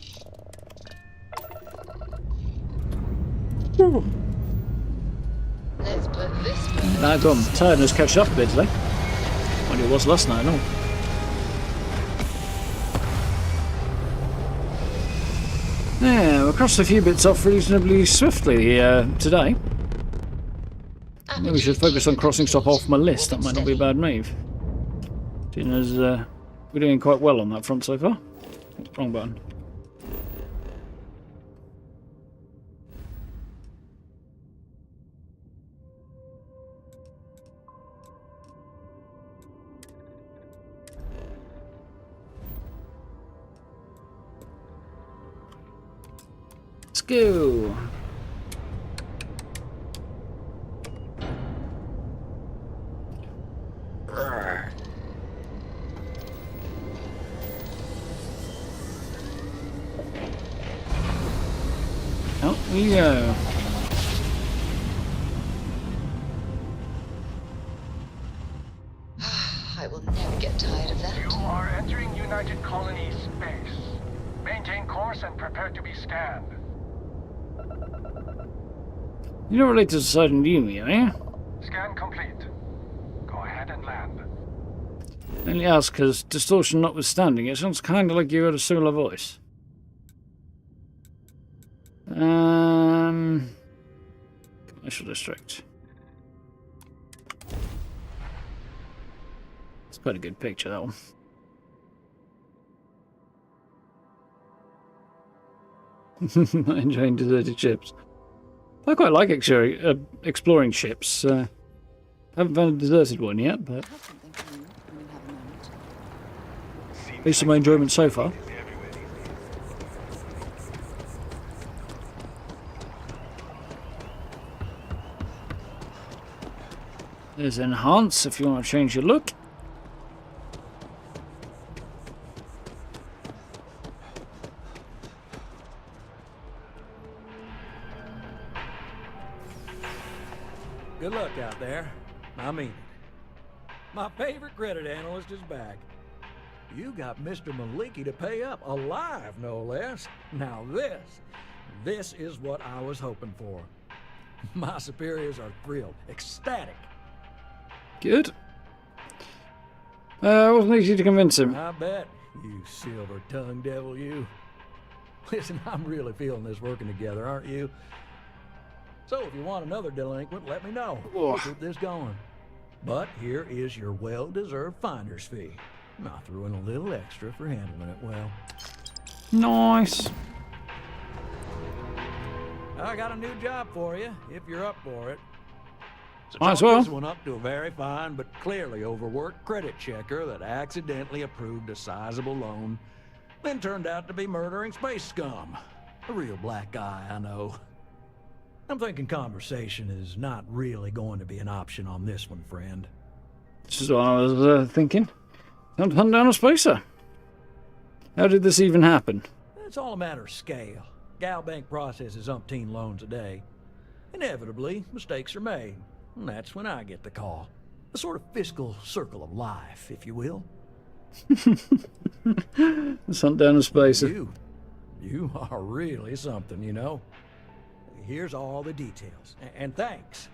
Let's put this. Now I've gone tiredness catch up a bit today. When it was last night, no. Yeah, we crossed a few bits off reasonably swiftly today. Maybe we should focus on crossing stuff off my list. That might not be a bad move. Seeing as we're doing quite well on that front so far. Wrong button. Let's go. Out we go. I will never get tired of that. You are entering United Colony space. Maintain course and prepare to be scanned. You're not related to Sergeant Yumi, are you? Scan complete. Go ahead and land. Only ask because distortion notwithstanding, it sounds kind of like you had a similar voice. Commercial district. It's quite a good picture, that one. Enjoying deserted ships. I quite like exploring ships. Haven't found a deserted one yet, but based on my enjoyment so far. There's enhance if you want to change your look. Good luck out there. I mean it. My favorite credit analyst is back. You got Mr. Maliki to pay up, alive no less. Now this is what I was hoping for. My superiors are thrilled, ecstatic. Good. Wasn't easy to convince him. I bet, you silver-tongued devil, you. Listen, I'm really feeling this working together, aren't you? So if you want another delinquent, let me know. We'll keep this going. But here is your well-deserved finder's fee. I threw in a little extra for handling it well. Nice. I got a new job for you, if you're up for it. So Might as chalk well. this one up to a very fine but clearly overworked credit checker that accidentally approved a sizable loan, then turned out to be murdering space scum. A real black guy, I know. I'm thinking conversation is not really going to be an option on this one, friend. This is what I was thinking. Time to hunt down a spacer. How did this even happen? It's all a matter of scale. Galbank processes umpteen loans a day. Inevitably, mistakes are made. And that's when I get the call. A sort of fiscal circle of life, if you will. Let's hunt down a spacer. You are really something, you know. Here's all the details. And thanks.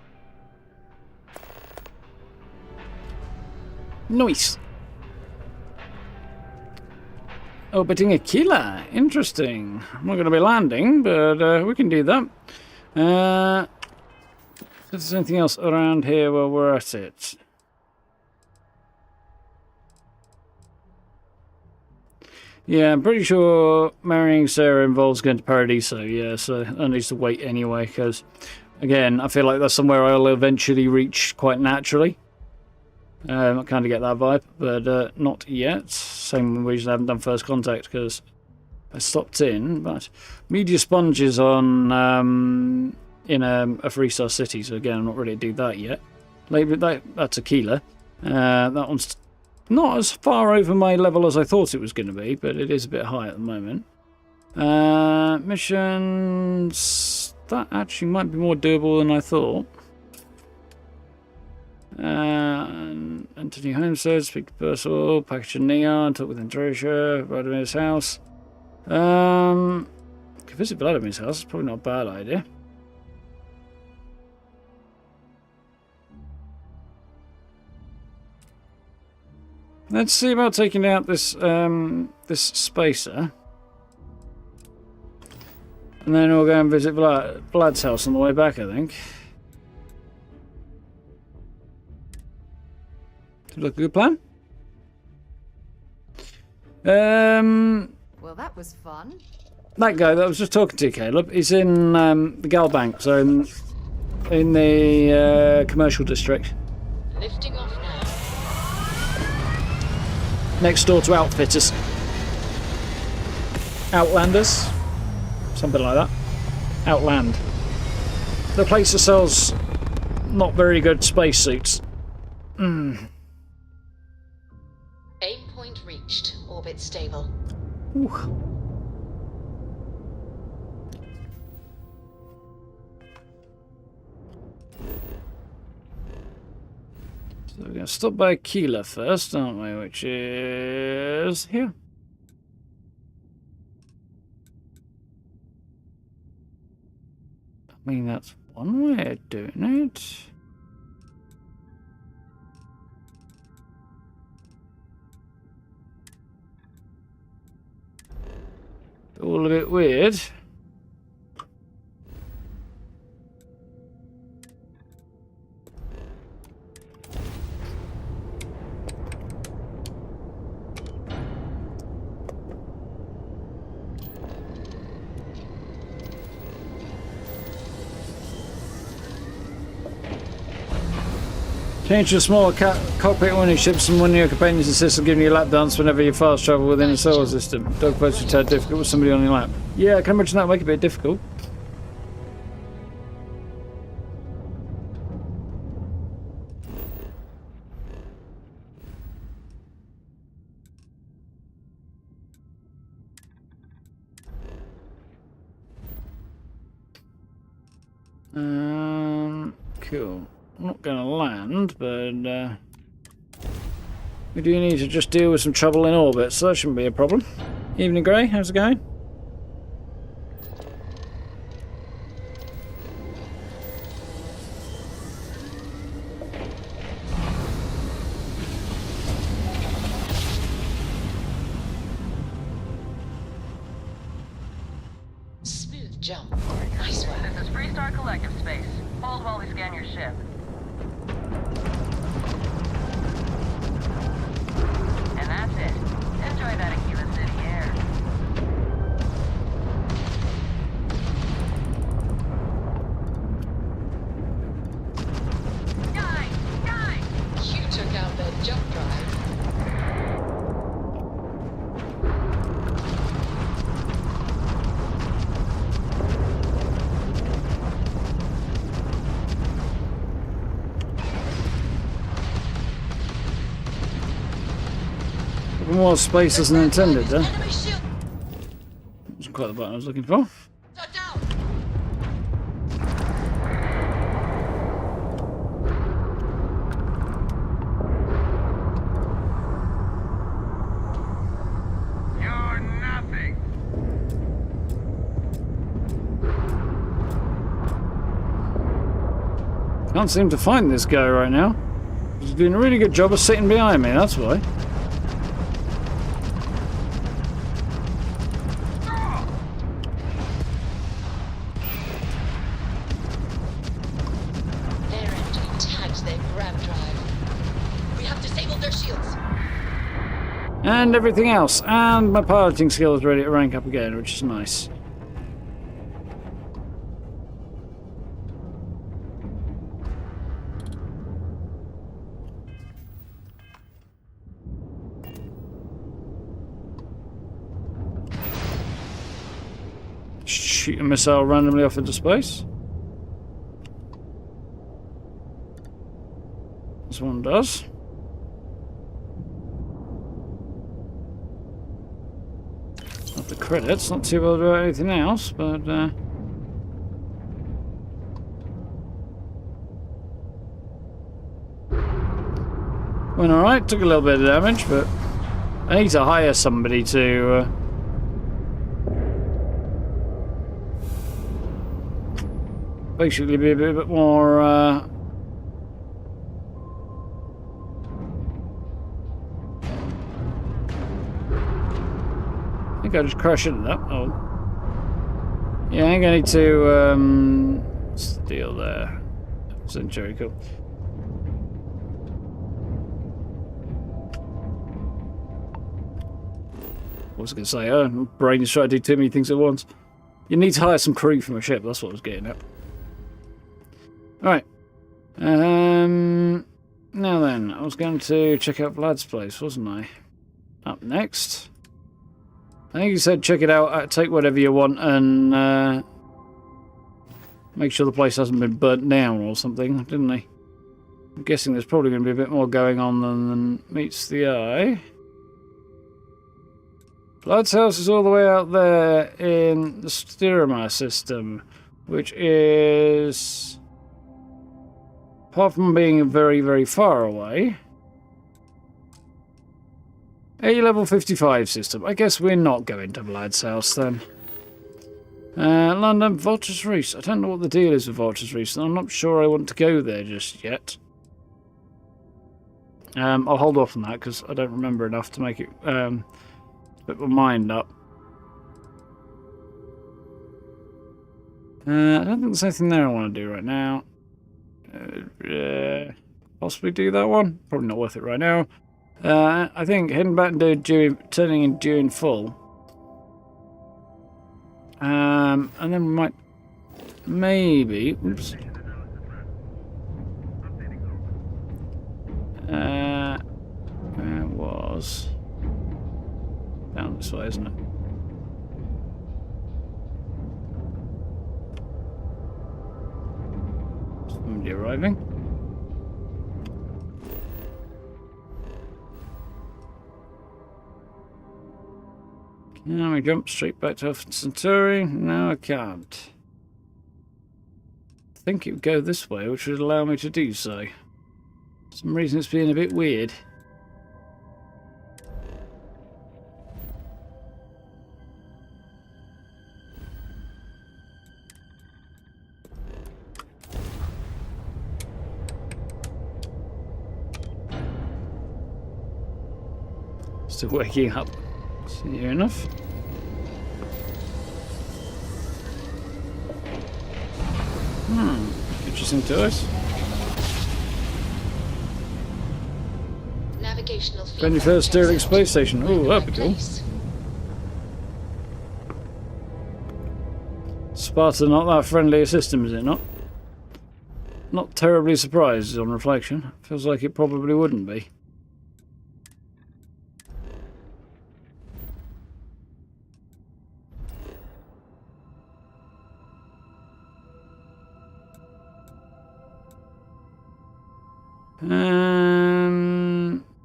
Nice. Orbiting a killer. Interesting. I'm not going to be landing, but we can do that. If there's anything else around here while we're at it. Yeah, I'm pretty sure marrying Sarah involves going to Paradiso, yeah, so that needs to wait anyway, because, again, I feel like that's somewhere I'll eventually reach quite naturally. I kind of get that vibe, but not yet. Same reason I haven't done First Contact, because I stopped in, but Media Sponge is on in a 3-star city, so again, I'm not ready to do that yet. That's a keeler. That one's not as far over my level as I thought it was going to be, but it is a bit high at the moment. Missions... That actually might be more doable than I thought. Anthony Homestead, speak to Percival, package of neon, talk with Andresia, Vladimir's house. Could visit Vladimir's house, it's probably not a bad idea. Let's see about taking out this this spacer. And then we'll go and visit Vlad's house on the way back, I think. Does it look a good plan? Well, that was fun. That guy that I was just talking to, Caleb, is in the Galbank, so in the commercial district. Lifting off now. Next door to Outfitters. Outlanders. Something like that. Outland. The place that sells not very good spacesuits. Aim point reached. Orbit stable. Ooh. So we're going to stop by Keeler first, aren't we? Which is here. I mean, that's one way of doing it. All a bit weird. Change to a smaller cockpit when it ships and one of your companions insists on giving you a lap dance whenever you fast travel within a solar system. Dogfights are tad difficult with somebody on your lap. Yeah, I can imagine that would make it a bit difficult. Cool. I'm not going to land, but we do need to just deal with some trouble in orbit, so that shouldn't be a problem. Evening Grey, how's it going? Smooth jump. Nice one. This is Freestar Collective Space. Hold while we scan your ship. And that's it. Enjoy that Aquila City air. Guys! You took out the jump drive. More space than intended, huh? Wasn't quite the button I was looking for. You're nothing. Can't seem to find this guy right now. He's doing a really good job of sitting behind me, that's why. And everything else. And my piloting skill is ready to rank up again, which is nice. Shoot a missile randomly off into space. This one does. Not the credits, not too bothered about anything else, but went alright, took a little bit of damage, but I need to hire somebody to basically be a bit more I think I just crashed into that. Oh. Yeah, I think I need to steal there. Century, cool. What was I going to say? Oh, my brain is trying to do too many things at once. You need to hire some crew from a ship, that's what I was getting at. Alright. Now then, I was going to check out Vlad's place, wasn't I? Up next. I think he said check it out, take whatever you want, and make sure the place hasn't been burnt down or something, didn't he? I'm guessing there's probably going to be a bit more going on than meets the eye. Vlad's house is all the way out there in the Styramar system, which is, apart from being very, very far away, a level 55 system. I guess we're not going to Vlad's house then. London, Vulture's Roost. I don't know what the deal is with Vulture's Roost, and I'm not sure I want to go there just yet. I'll hold off on that because I don't remember enough to make it put my mind up. I don't think there's anything there I want to do right now. Possibly do that one. Probably not worth it right now. I think heading back and turning in Dune full. And then we might maybe. Oops. Where it was down this way, isn't it? Somebody arriving. Can we jump straight back to Alpha Centauri? No, I can't. think it would go this way, which would allow me to do so. For some reason it's being a bit weird. Still waking up. Near enough. Interesting choice. Navigational 21st Sterling Space Station. Oh, that'd be cool. Sparta not that friendly a system, is it not? Not terribly surprised on reflection. Feels like it probably wouldn't be.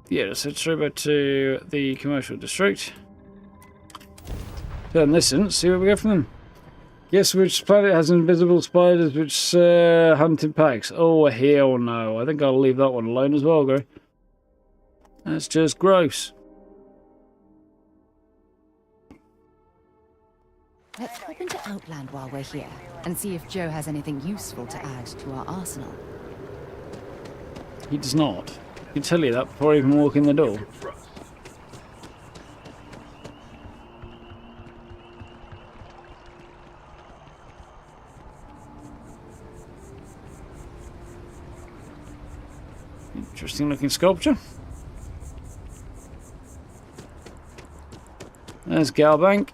Yeah, let's head straight back to the commercial district. Turn this in, see where we go from them. Guess which planet has invisible spiders which hunt in packs? Oh, hell no. I think I'll leave that one alone as well, Gray. That's just gross. Let's hop into Outland while we're here and see if Joe has anything useful to add to our arsenal. He does not. I can tell you that before I even walk in the door. Interesting looking sculpture. There's Galbank.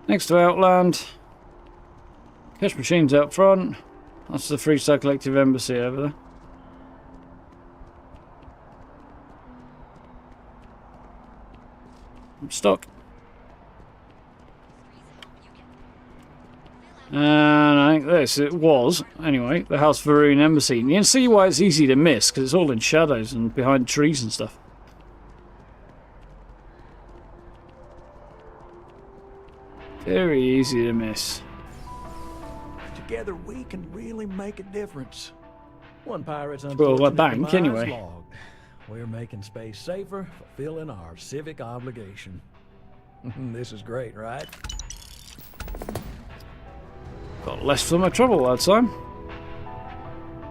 Next to Outland. Cash machines out front. That's the Freestar Collective Embassy over there. I'm stuck. And I think it was, anyway, the House Varun Embassy. And you can see why it's easy to miss, because it's all in shadows and behind trees and stuff. Very easy to miss. Together we can really make a difference. One pirate's Well, a bank, anyway. Logged. We're making space safer, fulfilling our civic obligation. This is great, right? Got less for my trouble that time.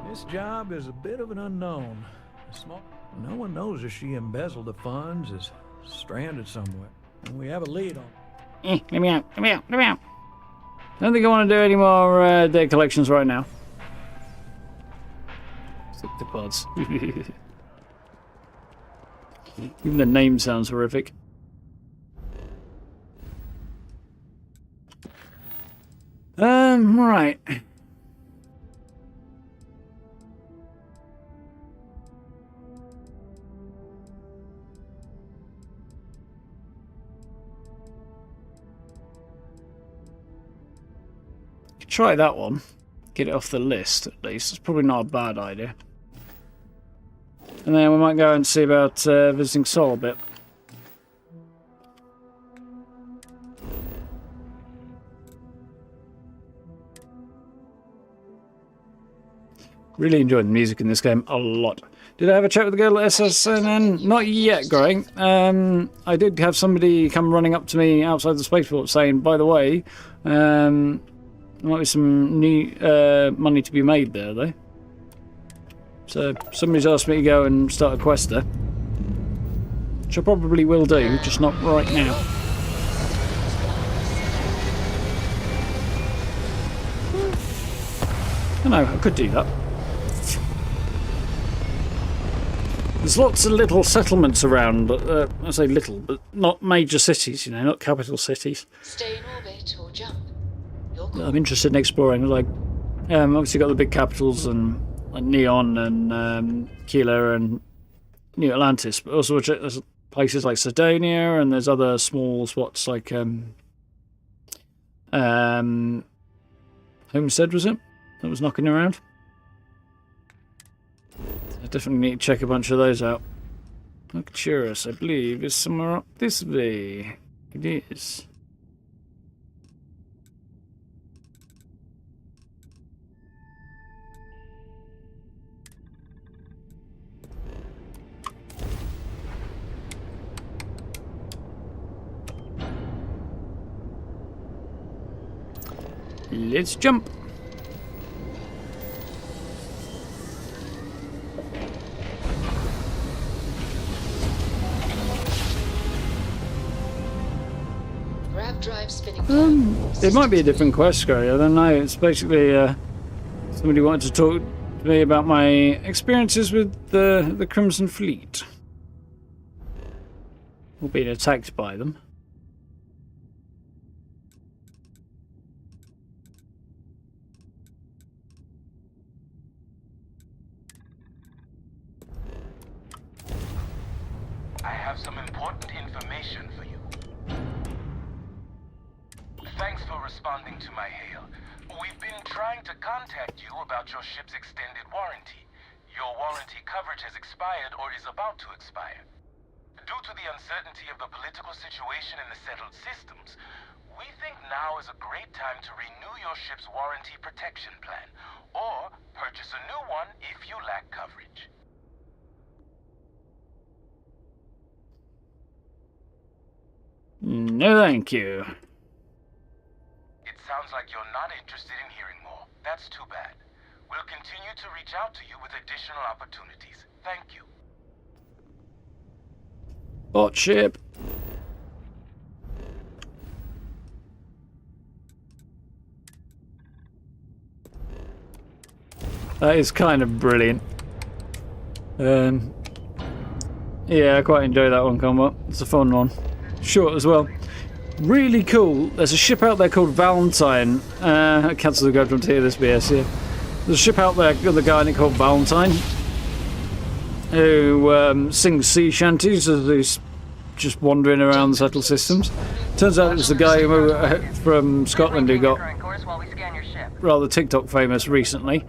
This job is a bit of an unknown. No one knows if she embezzled the funds, is stranded somewhere. And we have a lead on. Let me out, let me out, let me out. Don't think I want to do any more debt collections right now. Stick to pods. Even the name sounds horrific. Right. Try that one. Get it off the list, at least. It's probably not a bad idea. And then we might go and see about visiting Sol a bit. Really enjoyed the music in this game a lot. Did I have a chat with the girl at SSNN? Not yet, Growing. I did have somebody come running up to me outside the spaceport saying, by the way, there might be some new money to be made there, though. So somebody's asked me to go and start a quest there. Which I probably will do, just not right now. I know, I could do that. There's lots of little settlements around, I say little, but not major cities, you know, not capital cities. Stay in orbit or jump. I'm interested in exploring, like, obviously got the big capitals and like Neon and Kila and New Atlantis, but also there's places like Sardonia, and there's other small spots like Homestead, was it? That was knocking around. I definitely need to check a bunch of those out. Arcturus, I believe, is somewhere up this way. It is. Let's jump. Grav drive spinning. It might be a different quest, Scary. I don't know. It's basically somebody wanted to talk to me about my experiences with the Crimson Fleet. Or being attacked by them. I have some important information for you. Thanks for responding to my hail. We've been trying to contact you about your ship's extended warranty. Your warranty coverage has expired or is about to expire. Due to the uncertainty of the political situation in the settled systems, we think now is a great time to renew your ship's warranty protection plan, or purchase a new one if you lack coverage. No, thank you. It sounds like you're not interested in hearing more. That's too bad. We'll continue to reach out to you with additional opportunities. Thank you. Bot ship. That is kind of brilliant. Yeah, I quite enjoy that one, Combat. It's a fun one. Short as well. Really cool. There's a ship out there called Valentine. I cancel the judgment to hear this BS here. There's a ship out there with a guy in it called Valentine who sings sea shanties as he's just wandering around the settled systems. Turns out it was the guy who, from Scotland who got rather TikTok famous recently,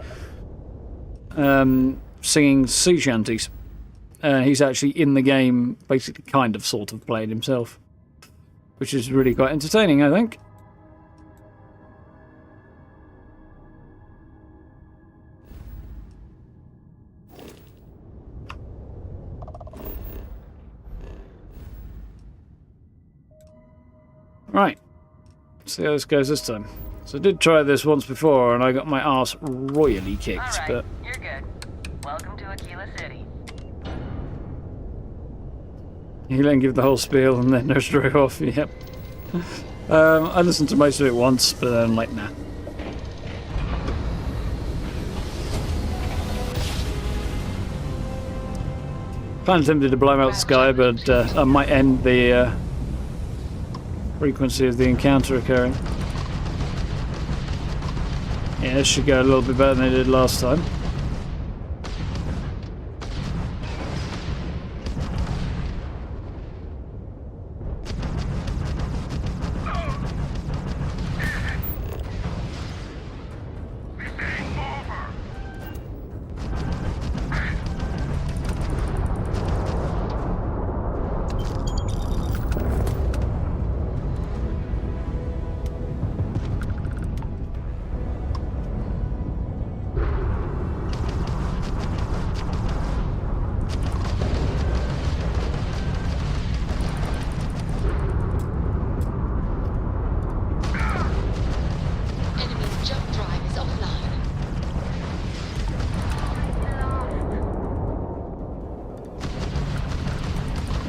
singing sea shanties. He's actually in the game, basically kind of sort of playing himself, which is really quite entertaining, I think. Right, let's see how this goes this time. So I did try this once before and I got my arse royally kicked. All right, but you're good. Welcome to Aquila City. you then give the whole spiel and then just drove off. Yep. I listened to most of it once, but then I'm like, nah. Kind of tempted to blow him out the sky, but I might end the frequency of the encounter occurring. Yeah, this should go a little bit better than it did last time.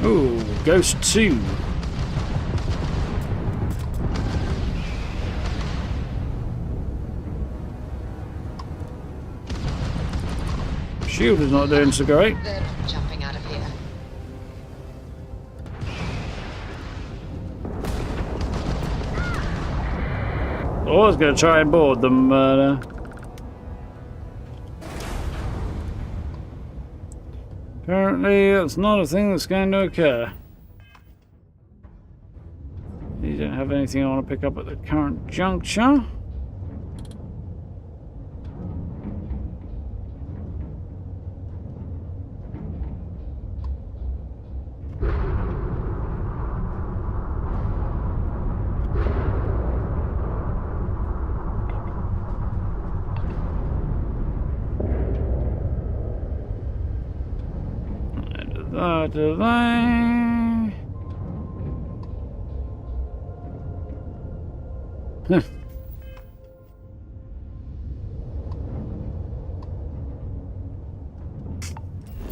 Ooh, Ghost 2. Shield is not doing so great. They're not jumping out of here. I was going to try and board them, but apparently that's not a thing that's going to occur. You don't have anything I want to pick up at the current juncture.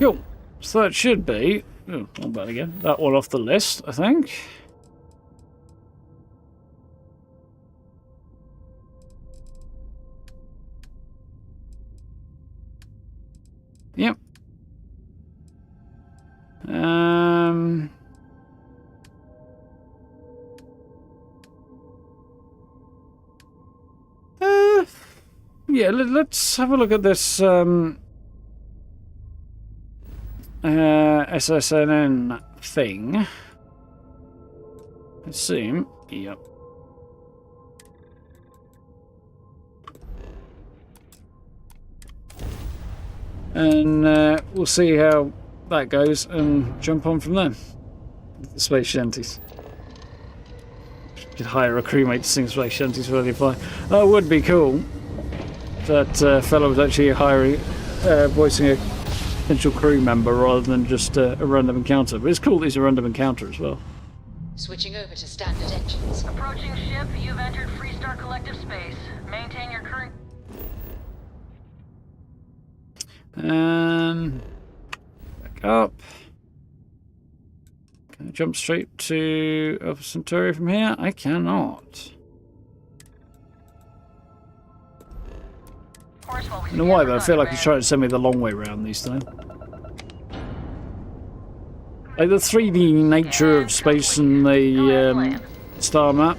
Cool. So that should be... Oh, not bad again. That one off the list, I think. Yep. Yeah, let's have a look at this SSNN thing. Assume, yep. And we'll see how that goes and jump on from there. The space shanties. Could hire a crewmate to sing space shanties while you fly. That would be cool. That fellow was actually voicing a potential crew member rather than just a random encounter. But it's cool that he's a random encounter as well. Switching over to standard engines. Approaching ship, you've entered Freestar Collective space. Maintain your current... Back up. Can I jump straight to Alpha Centauri from here? I cannot. I don't know why, but I feel like he's trying to send me the long way round this time. Like the 3D nature of space and the star map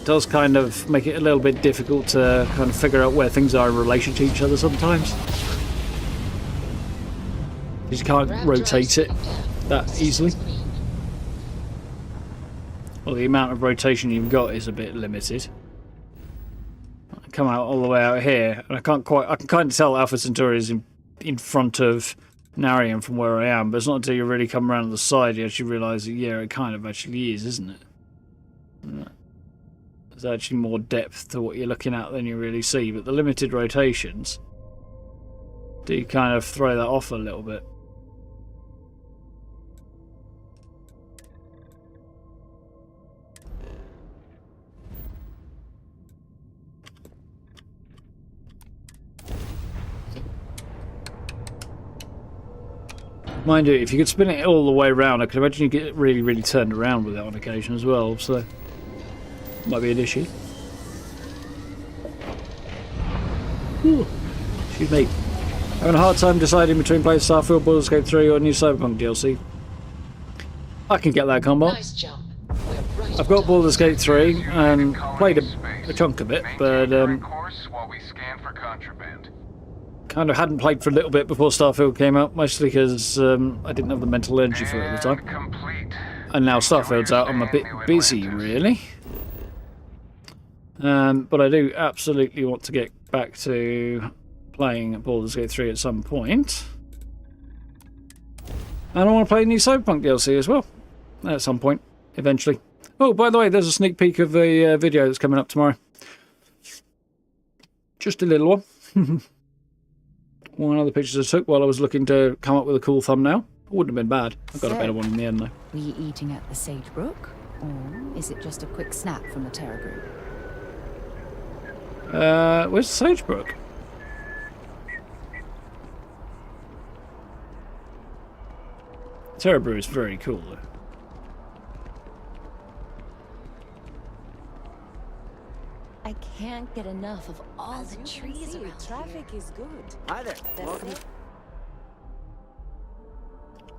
does kind of make it a little bit difficult to kind of figure out where things are in relation to each other sometimes. You can't rotate it that easily. Well, the amount of rotation you've got is a bit limited. Come out all the way out here, and I can kind of tell Alpha Centauri is in front of Narian from where I am, but it's not until you really come around to the side you actually realise that, yeah, it kind of actually is, isn't it? There's actually more depth to what you're looking at than you really see, but the limited rotations do kind of throw that off a little bit. Mind you, if you could spin it all the way around, I could imagine you get really, really turned around with it on occasion as well, so might be an issue. Ooh, excuse me. Having a hard time deciding between playing Starfield, Baldur's Gate 3 or new Cyberpunk DLC. I can get that combo. Nice jump. I've got Baldur's Gate 3 and played a chunk of it, but kind of hadn't played for a little bit before Starfield came out, mostly because I didn't have the mental energy for it at the time. And now Starfield's out, I'm a bit busy, really. But I do absolutely want to get back to playing Baldur's Gate 3 at some point. And I want to play new Cyberpunk DLC as well, at some point, eventually. Oh, by the way, there's a sneak peek of the video that's coming up tomorrow. Just a little one. One of the pictures I took while I was looking to come up with a cool thumbnail. It wouldn't have been bad. I got a better one in the end, though. Were you eating at the Sagebrook? Or is it just a quick snap from the Terra Group? Where's Sagebrook? Terra Brew is very cool, though. I can't get enough of all the trees around. Traffic is good. Hi there. Welcome.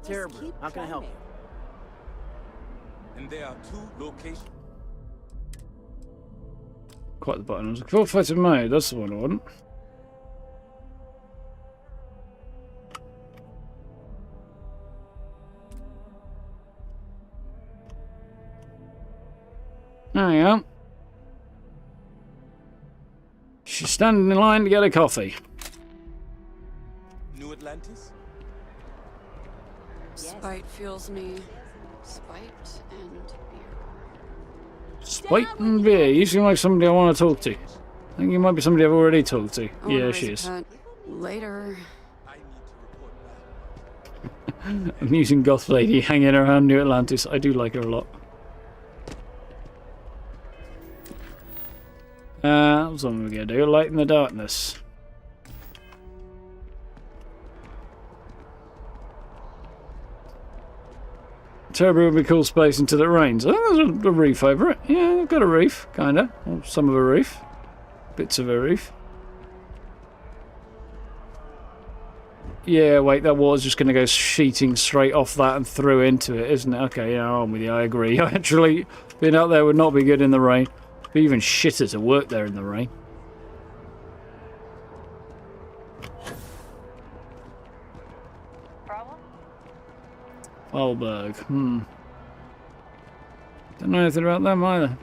Terrible. How can I help you? And there are 2 locations. Quite the button. I was like, full fighting mode. That's the one I want. There you go. She's standing in line to get a coffee. New Atlantis? Spite fuels me. Spite and beer. Spite and beer. You seem like somebody I want to talk to. I think you might be somebody I've already talked to. Yeah, she is. Later. Amusing goth lady hanging around New Atlantis. I do like her a lot. What's what we're going to do? Light in the darkness. Terrible would be cool space until it rains. Oh, there's a reef over it. Yeah, I've got a reef, kinda. Or some of a reef. Bits of a reef. Yeah, wait, that water's just going to go sheeting straight off that and through into it, isn't it? Okay, yeah, I'm with you, I agree. Actually, being out there would not be good in the rain. It'd be even shitter to work there in the rain. Problem? Falberg, Don't know anything about them either.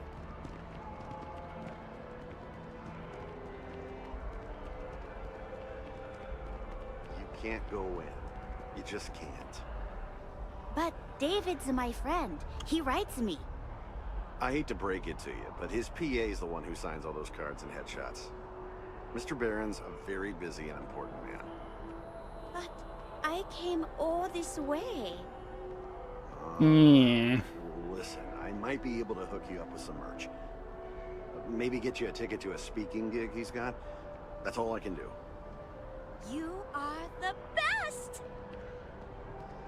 Can't go in. You just can't. But David's my friend. He writes me. I hate to break it to you, but his PA is the one who signs all those cards and headshots. Mr. Barron's a very busy and important man. But I came all this way. Yeah. Listen, I might be able to hook you up with some merch. Maybe get you a ticket to a speaking gig he's got. That's all I can do. You are the best!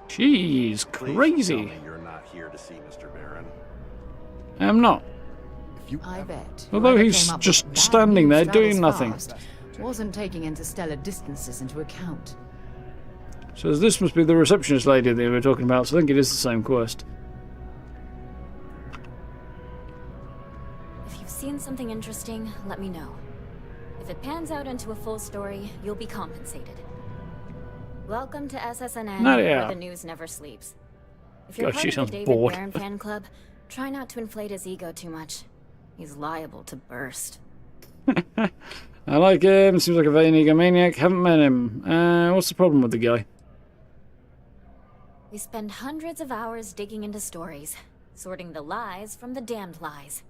She's Please crazy. tell me you're not here to see Mr. Barron. I'm not. I bet. Although whoever he's came up with just that standing news there travels doing nothing. fast wasn't taking interstellar distances into account. So this must be the receptionist lady that we were talking about, so I think it is the same quest. If you've seen something interesting, let me know. If it pans out into a full story, you'll be compensated. Welcome to SSNN, where the news never sleeps. If you're God, she part of the sounds David bored. Barron fan club, try not to inflate his ego too much. He's liable to burst. I like him, seems like a vain egomaniac, haven't met him. What's the problem with the guy? We spend hundreds of hours digging into stories, sorting the lies from the damned lies.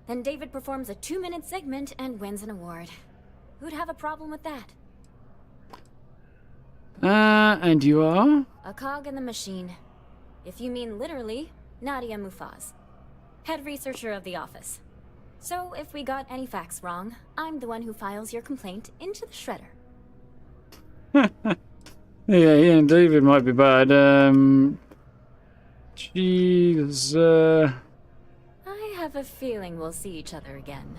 Then David performs a 2-minute segment and wins an award. Who'd have a problem with that? And you are? A cog in the machine. If you mean literally, Nadia Mufaz, head researcher of the office. So if we got any facts wrong, I'm the one who files your complaint into the shredder. Yeah, he and David might be bad. Jeez, I have a feeling we'll see each other again.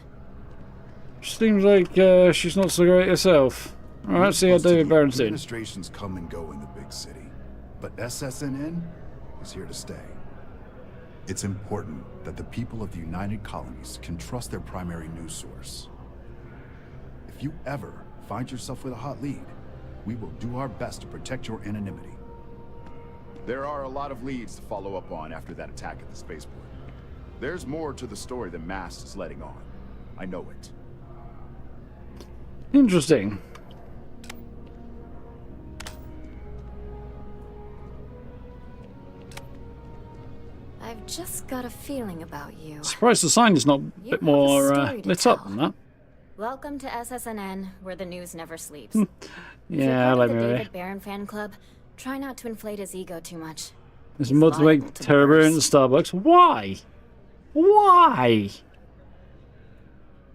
seems like she's not so great herself. Alright, let's see how David Barron's doing. Administrations come and go in the big city, but SSNN is here to stay. It's important that the people of the United Colonies can trust their primary news source. If you ever find yourself with a hot lead, we will do our best to protect your anonymity. There are a lot of leads to follow up on after that attack at the spaceport. There's more to the story than Mast is letting on. I know it. Interesting. I've just got a feeling about you. Surprised the sign is not a bit more lit up than that. Welcome to SSNN, where the news never sleeps. Yeah, I like the me. David Barron fan club, try not to inflate his ego too much. There's more to make Terror in Starbucks. Why? Why?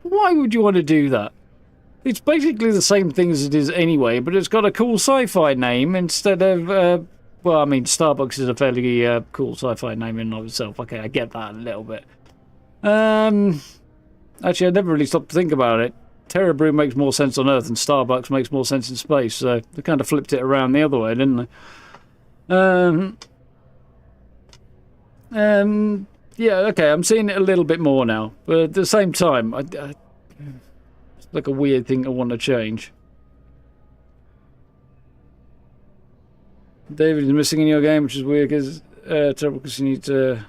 Why would you want to do that? It's basically the same thing as it is anyway, but it's got a cool sci-fi name instead of, well, I mean, Starbucks is a fairly cool sci-fi name in and of itself. Okay, I get that a little bit. Actually, I never really stopped to think about it. Terra Brew makes more sense on Earth and Starbucks makes more sense in space, so they kind of flipped it around the other way, didn't they? Yeah, okay, I'm seeing it a little bit more now, but at the same time, it's like a weird thing I want to change. David is missing in your game, which is weird because terrible because you need to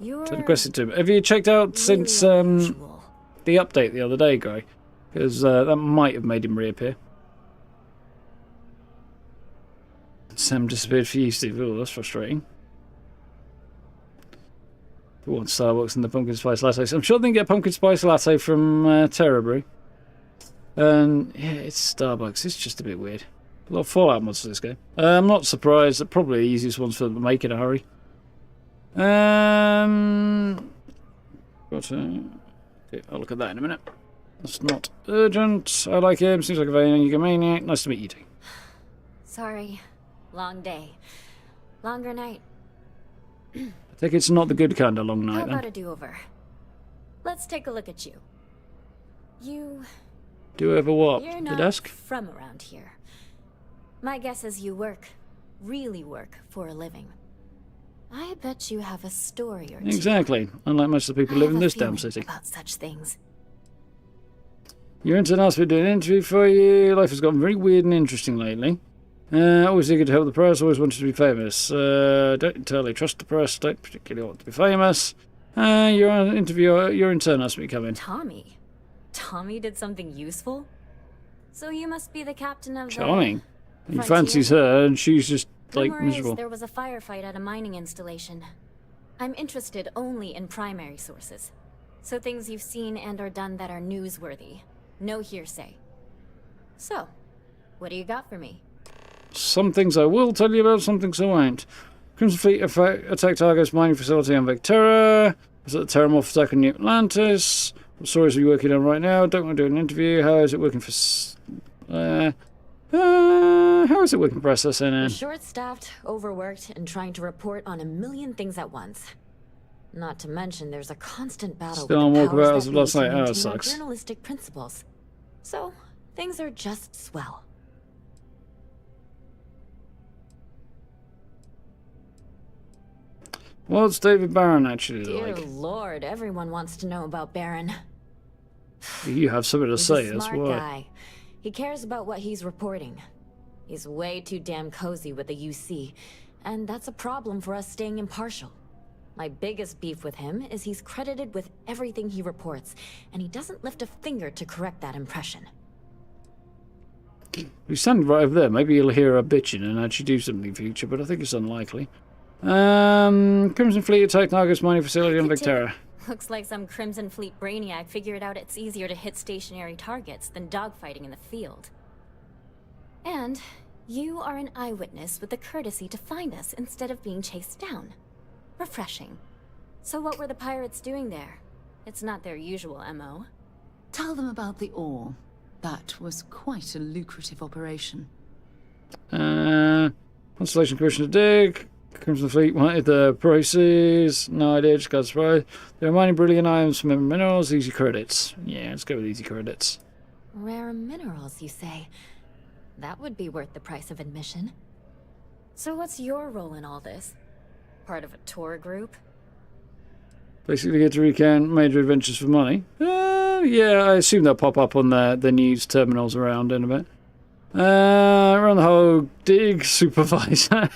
send a question to him. Have you checked out since the update the other day, Gray? Because that might have made him reappear. Sam disappeared for you, Steve. Oh, that's frustrating. Who wants Starbucks and the pumpkin spice latte? I'm sure they can get a pumpkin spice latte from Terra Brew. And yeah, it's Starbucks. It's just a bit weird. A lot of Fallout mods for this game. I'm not surprised. They're probably the easiest ones for them to make in a hurry. Okay, I'll look at that in a minute. That's not urgent. I like him. Seems like a very egomaniac. Nice to meet you too. Sorry. Long day. Longer night. I think it's not the good kind of long How night, about then. a do-over? Let's take a look at you. You... Do over what? You're The not desk? from around here. My guess is you work, really work, for a living. I bet you have a story or two. Exactly. Unlike most of the people I who live have in a this damn feeling city. about such things. Your intern asked me to do an interview for you. Life has gotten very weird and interesting lately. Always eager to help the press, always wanted to be famous. Don't entirely trust the press, don't particularly want to be famous. Your intern asked me to come in. Tommy? Tommy did something useful? So you must be the captain of Charming. the... He Frontier? fancies her and she's just, like, Rumor miserable. is there was a firefight at a mining installation. I'm interested only in primary sources. So things you've seen and or done that are newsworthy. No hearsay. So, what do you got for me? Some things I will tell you about, some things I won't. Crimson Fleet attacked Argo's mining facility on Vectera. Was at the Terramorph attack on New Atlantis. What stories are you working on right now? Don't want to do an interview. How is it working for... how is it working for SSNN? Short-staffed, overworked, and trying to report on a million things at once. Not to mention, there's a constant battle Still on with the walkabout powers as that of be last to night. Oh, it maintain our sucks. journalistic principles. So, things are just swell. What's David Barron actually Dear like? Lord, everyone wants to know about Baron. You have something to He's say, a that's smart why. guy. He cares about what he's reporting. He's way too damn cozy with the UC, and that's a problem for us staying impartial. My biggest beef with him is he's credited with everything he reports, and he doesn't lift a finger to correct that impression. He's standing right over there. Maybe you'll hear her bitching and actually do something in the future, but I think it's unlikely. Crimson Fleet attacked Argo's mining facility on Vectera. Looks like some Crimson Fleet brainiac figured out it's easier to hit stationary targets than dogfighting in the field. And you are an eyewitness with the courtesy to find us instead of being chased down. Refreshing. So what were the pirates doing there? It's not their usual MO. Tell them about the ore. That was quite a lucrative operation. Constellation Commissioner Dick. Crimson Fleet wanted the prices. No idea, just got surprised. They're mining brilliant items from minerals. Easy credits. Yeah, let's go with easy credits. Rare minerals, you say? That would be worth the price of admission. So what's your role in all this? Part of a tour group? Basically get to recount major adventures for money. Yeah, I assume they'll pop up on the news terminals around in a bit. Run the whole dig supervisor.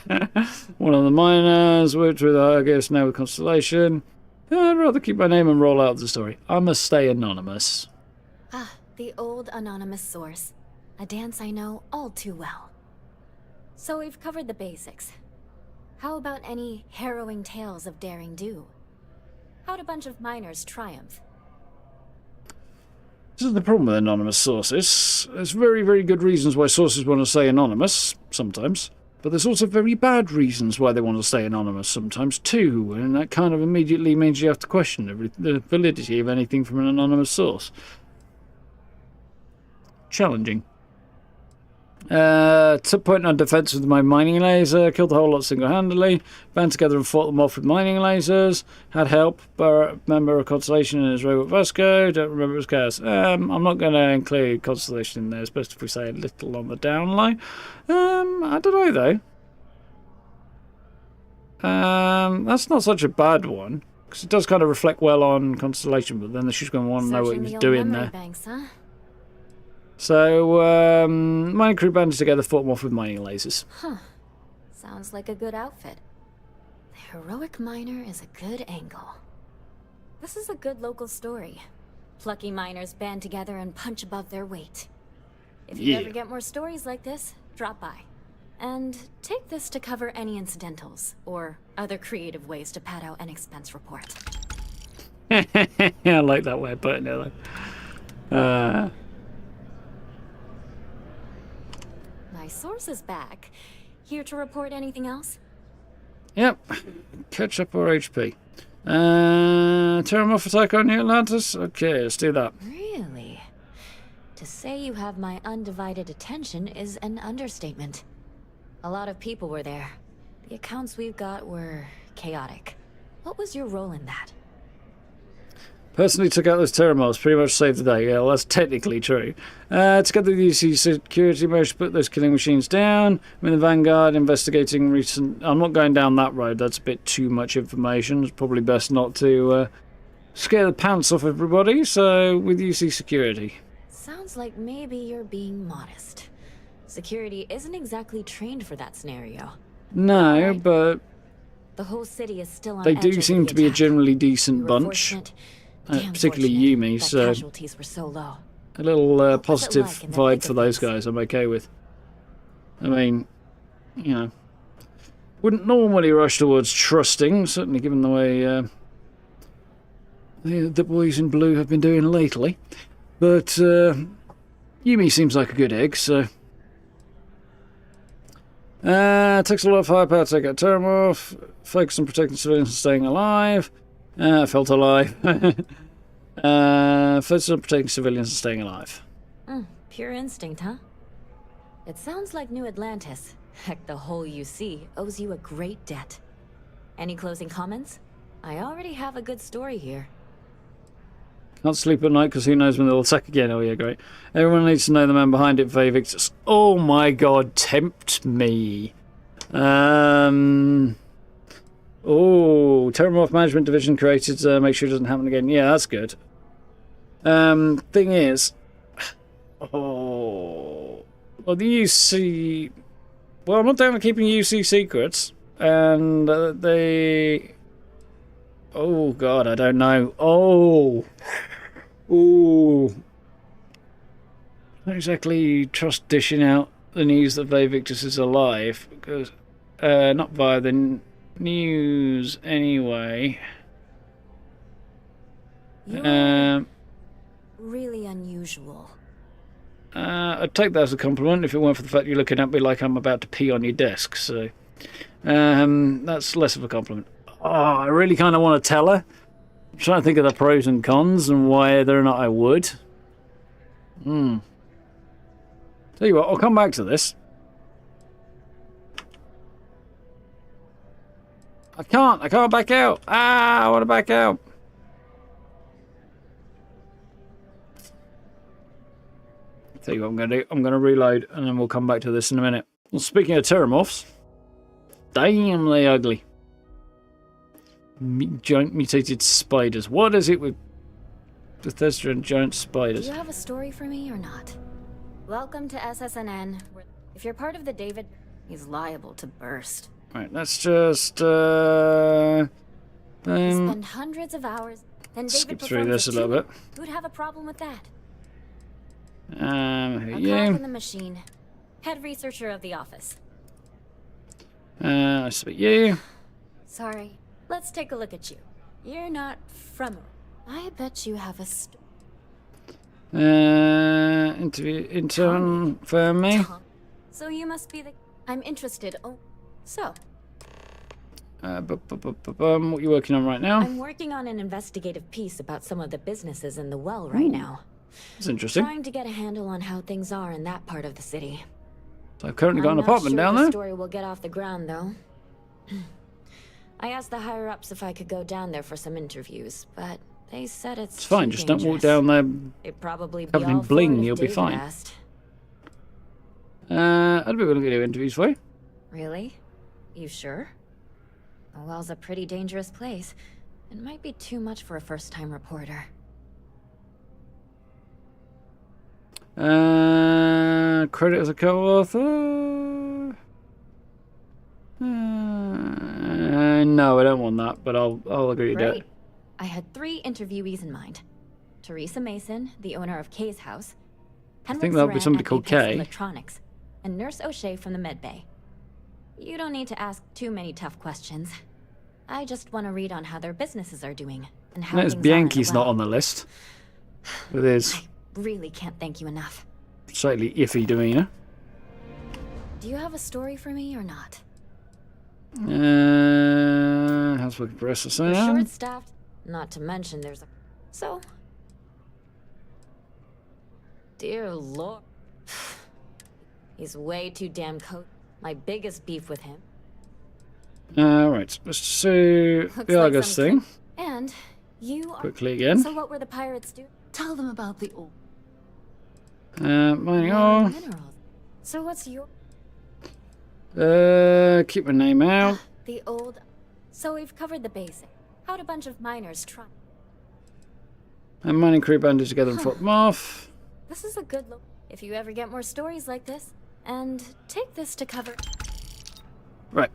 One of the miners, worked with Argus, now with Constellation. I'd rather keep my name and roll out the story. I must stay anonymous. Ah, the old anonymous source. A dance I know all too well. So we've covered the basics. How about any harrowing tales of daring do? How'd a bunch of miners triumph? This is the problem with anonymous sources. There's very, very good reasons why sources want to stay anonymous, sometimes. But there's also very bad reasons why they want to stay anonymous sometimes, too. And that kind of immediately means you have to question the validity of anything from an anonymous source. Challenging. Took point on defense with my mining laser, killed the whole lot single-handedly, band together and fought them off with mining lasers, had help, member of Constellation and his robot Vasco, don't remember his cast. I'm not going to include Constellation in there, it's best if we say a little on the down low. I don't know though. That's not such a bad one, because it does kind of reflect well on Constellation, but then she's going to want to know what he was doing there. Banks, huh? So, mining crew banded together, fought them off with mining lasers. Huh. Sounds like a good outfit. The heroic miner is a good angle. This is a good local story. Plucky miners band together and punch above their weight. If you ever get more stories like this, drop by. And take this to cover any incidentals, or other creative ways to pad out an expense report. I like that way of putting it though. My source is back. Here to report anything else? Yep. Catch up or HP. Terramorph attack on New Atlantis? Okay, let's do that. Really? To say you have my undivided attention is an understatement. A lot of people were there. The accounts we've got were chaotic. What was your role in that? Personally took out those terramorphs, pretty much saved the day. Yeah, well, that's technically true. Together with UC security, managed to put those killing machines down. I'm in the Vanguard investigating recent... I'm not going down that road, that's a bit too much information. It's probably best not to scare the pants off everybody, so with UC security. Sounds like maybe you're being modest. Security isn't exactly trained for that scenario. No, but... The whole city is still on they edge do over seem the to be a attack. generally decent We were bunch. fortunate. Damn Particularly fortunate Yumi, that so... casualties were so low. A little positive like in the vibe thick for of those things? guys I'm okay with. I mean, you know, wouldn't normally rush towards trusting, certainly given the way the boys in blue have been doing lately. But Yumi seems like a good egg, so... takes a lot of firepower to take out Terramorph. Focus on protecting civilians and staying alive. Felt alive. Focus on protecting civilians and staying alive. Pure instinct, huh? It sounds like New Atlantis, heck, the whole UC, owes you a great debt. Any closing comments? I already have a good story here. Can't sleep at night because who knows when they'll attack again. Oh yeah, great. Everyone needs to know the man behind it, Vavix. Oh my god, tempt me. Oh, Terramorph Management Division created, make sure it doesn't happen again. Yeah, that's good. Thing is... Oh... Well, the UC... Well, I'm not down to keeping UC secrets. And they... Oh god, I don't know. Oh... Ooh. Not exactly trust dishing out the news that Vavictus is alive, because not via the news anyway. You're really unusual. I'd take that as a compliment if it weren't for the fact you're looking at me like I'm about to pee on your desk, so that's less of a compliment. Oh, I really kind of want to tell her. I'm trying to think of the pros and cons and whether or not I would. Tell you what, I'll come back to this. I can't back out. I want to back out. Tell you what I'm going to do. I'm going to reload and then we'll come back to this in a minute. Well, speaking of Terramorphs, damn they ugly. Giant mutated spiders. What is it with Bethesda and giant spiders? Do you have a story for me or not? Welcome to SSNN. If you're part of the David, he's liable to burst. Right, let's just We spend hundreds of hours. Then David skip through this a little bit. Who'd have a problem with that? Who A you? cop in the machine. Head researcher of the office. I spit you. Sorry. Let's take a look at you. You're not from... I bet you have a... Interview intern for me. So you must be the... I'm interested. Oh, so... What are you working on right now? I'm working on an investigative piece about some of the businesses in the well right now. That's interesting. Trying to get a handle on how things are in that part of the city. So I've currently got an apartment down The there. story will get off the ground, though. I asked the higher-ups if I could go down there for some interviews, but they said it's fine, too just don't walk dangerous. down there They'd probably be covered in all for bling, it if you'll be David fine. asked. I'd be willing to do interviews for you. Really? You sure? The well's a pretty dangerous place. It might be too much for a first-time reporter. Credit as a co-author? No, I don't want that, but I'll agree to do it. Great. I had 3 interviewees in mind. Teresa Mason, the owner of Kay's house. I think that'll be somebody called Kay. Electronics, and Nurse O'Shea from the Med Bay. You don't need to ask too many tough questions. I just want to read on how their businesses are doing and how Notice things are in the Bianchi's well. not on the list. With his Really can't thank you enough. slightly iffy demeanor. Do you have a story for me or not? How's looking for We're SSN? short-staffed. Not to mention there's a... So... Dear Lord. He's way too damn My biggest beef with him. Right, let's do the Argos thing. And you are... Quickly again. So what were the pirates do? Tell them about the ore. Mining ore. Minerals. So what's your... Keep my name out. The old... So we've covered the basic. How'd a bunch of miners try? And mining crew banded together and fought them off. This is a good look. If you ever get more stories like this, and take this to cover... Right.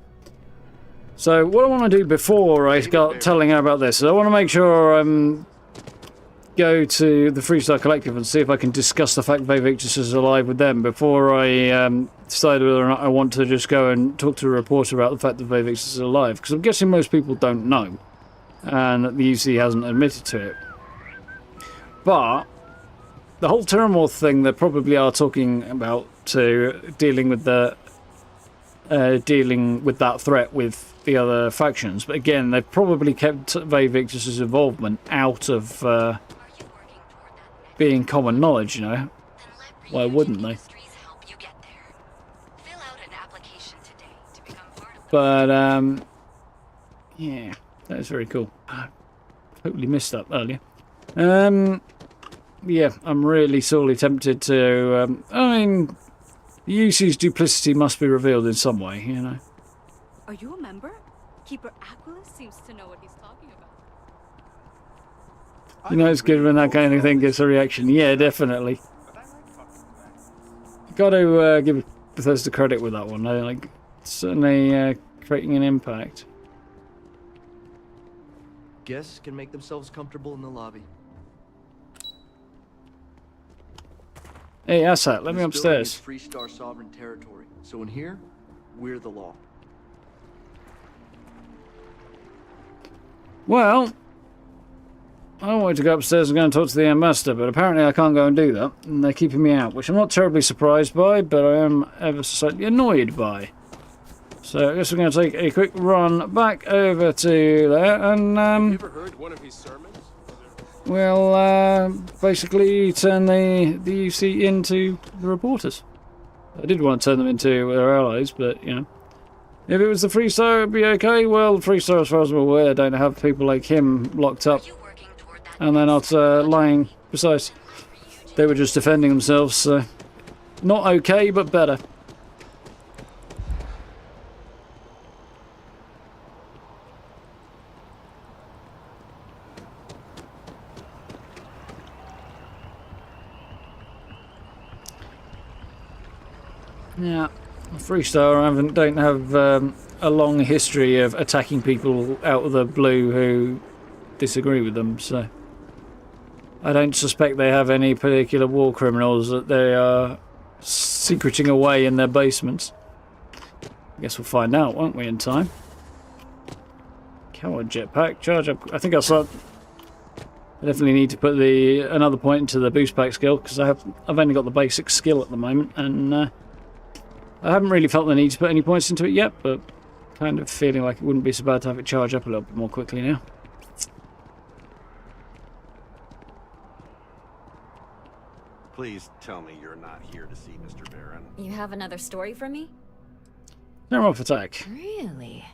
So what I want to do before I start telling her about this is I want to make sure go to the Freestar Collective and see if I can discuss the fact Victus is alive with them before I decide whether or not I want to just go and talk to a reporter about the fact that Victus is alive. Because I'm guessing most people don't know. And that the UC hasn't admitted to it. But the whole Terramorph thing, they probably are talking about dealing with that threat with the other factions. But again, they've probably kept Victus's involvement out of being common knowledge, you know. Why wouldn't they? But yeah, that is very cool. I totally missed that earlier. Yeah, I'm really sorely tempted to... I mean, the UC's duplicity must be revealed in some way, you know. Are you a member? Keeper Aquilus seems to know what he's talking about. You know, it's good when that kind of thing gets a reaction. Yeah, definitely. Got to give Bethesda credit with that one. Like, certainly creating an impact. Guests can make themselves comfortable in the lobby. Hey, Asshat, let me upstairs. This building is Freestar sovereign territory, so in here, we're the law. Well, I wanted to go upstairs and go and talk to the ambassador, but apparently I can't go and do that, and they're keeping me out, which I'm not terribly surprised by, but I am ever so slightly annoyed by. So I guess we're going to take a quick run back over to there, and Have you ever heard one of his sermons? we'll basically turn the UC into the reporters. I did want to turn them into their allies, but, you know. If it was the Freestar, it'd be okay. Well, the Freestar, as far as I'm aware, don't have people like him locked up. And they're not lying precise. They were just defending themselves, so... Not okay, but better. Yeah, Freestar don't have a long history of attacking people out of the blue who disagree with them, so I don't suspect they have any particular war criminals that they are secreting away in their basements. I guess we'll find out, won't we, in time? Come on, jetpack, charge up. I think I'll start. I definitely need to put another point into the boost pack skill because I've only got the basic skill at the moment, and I haven't really felt the need to put any points into it yet, but kind of feeling like it wouldn't be so bad to have it charge up a little bit more quickly now. Please tell me you're not here to see Mr. Baron. You have another story for me? Terramorph attack. Really?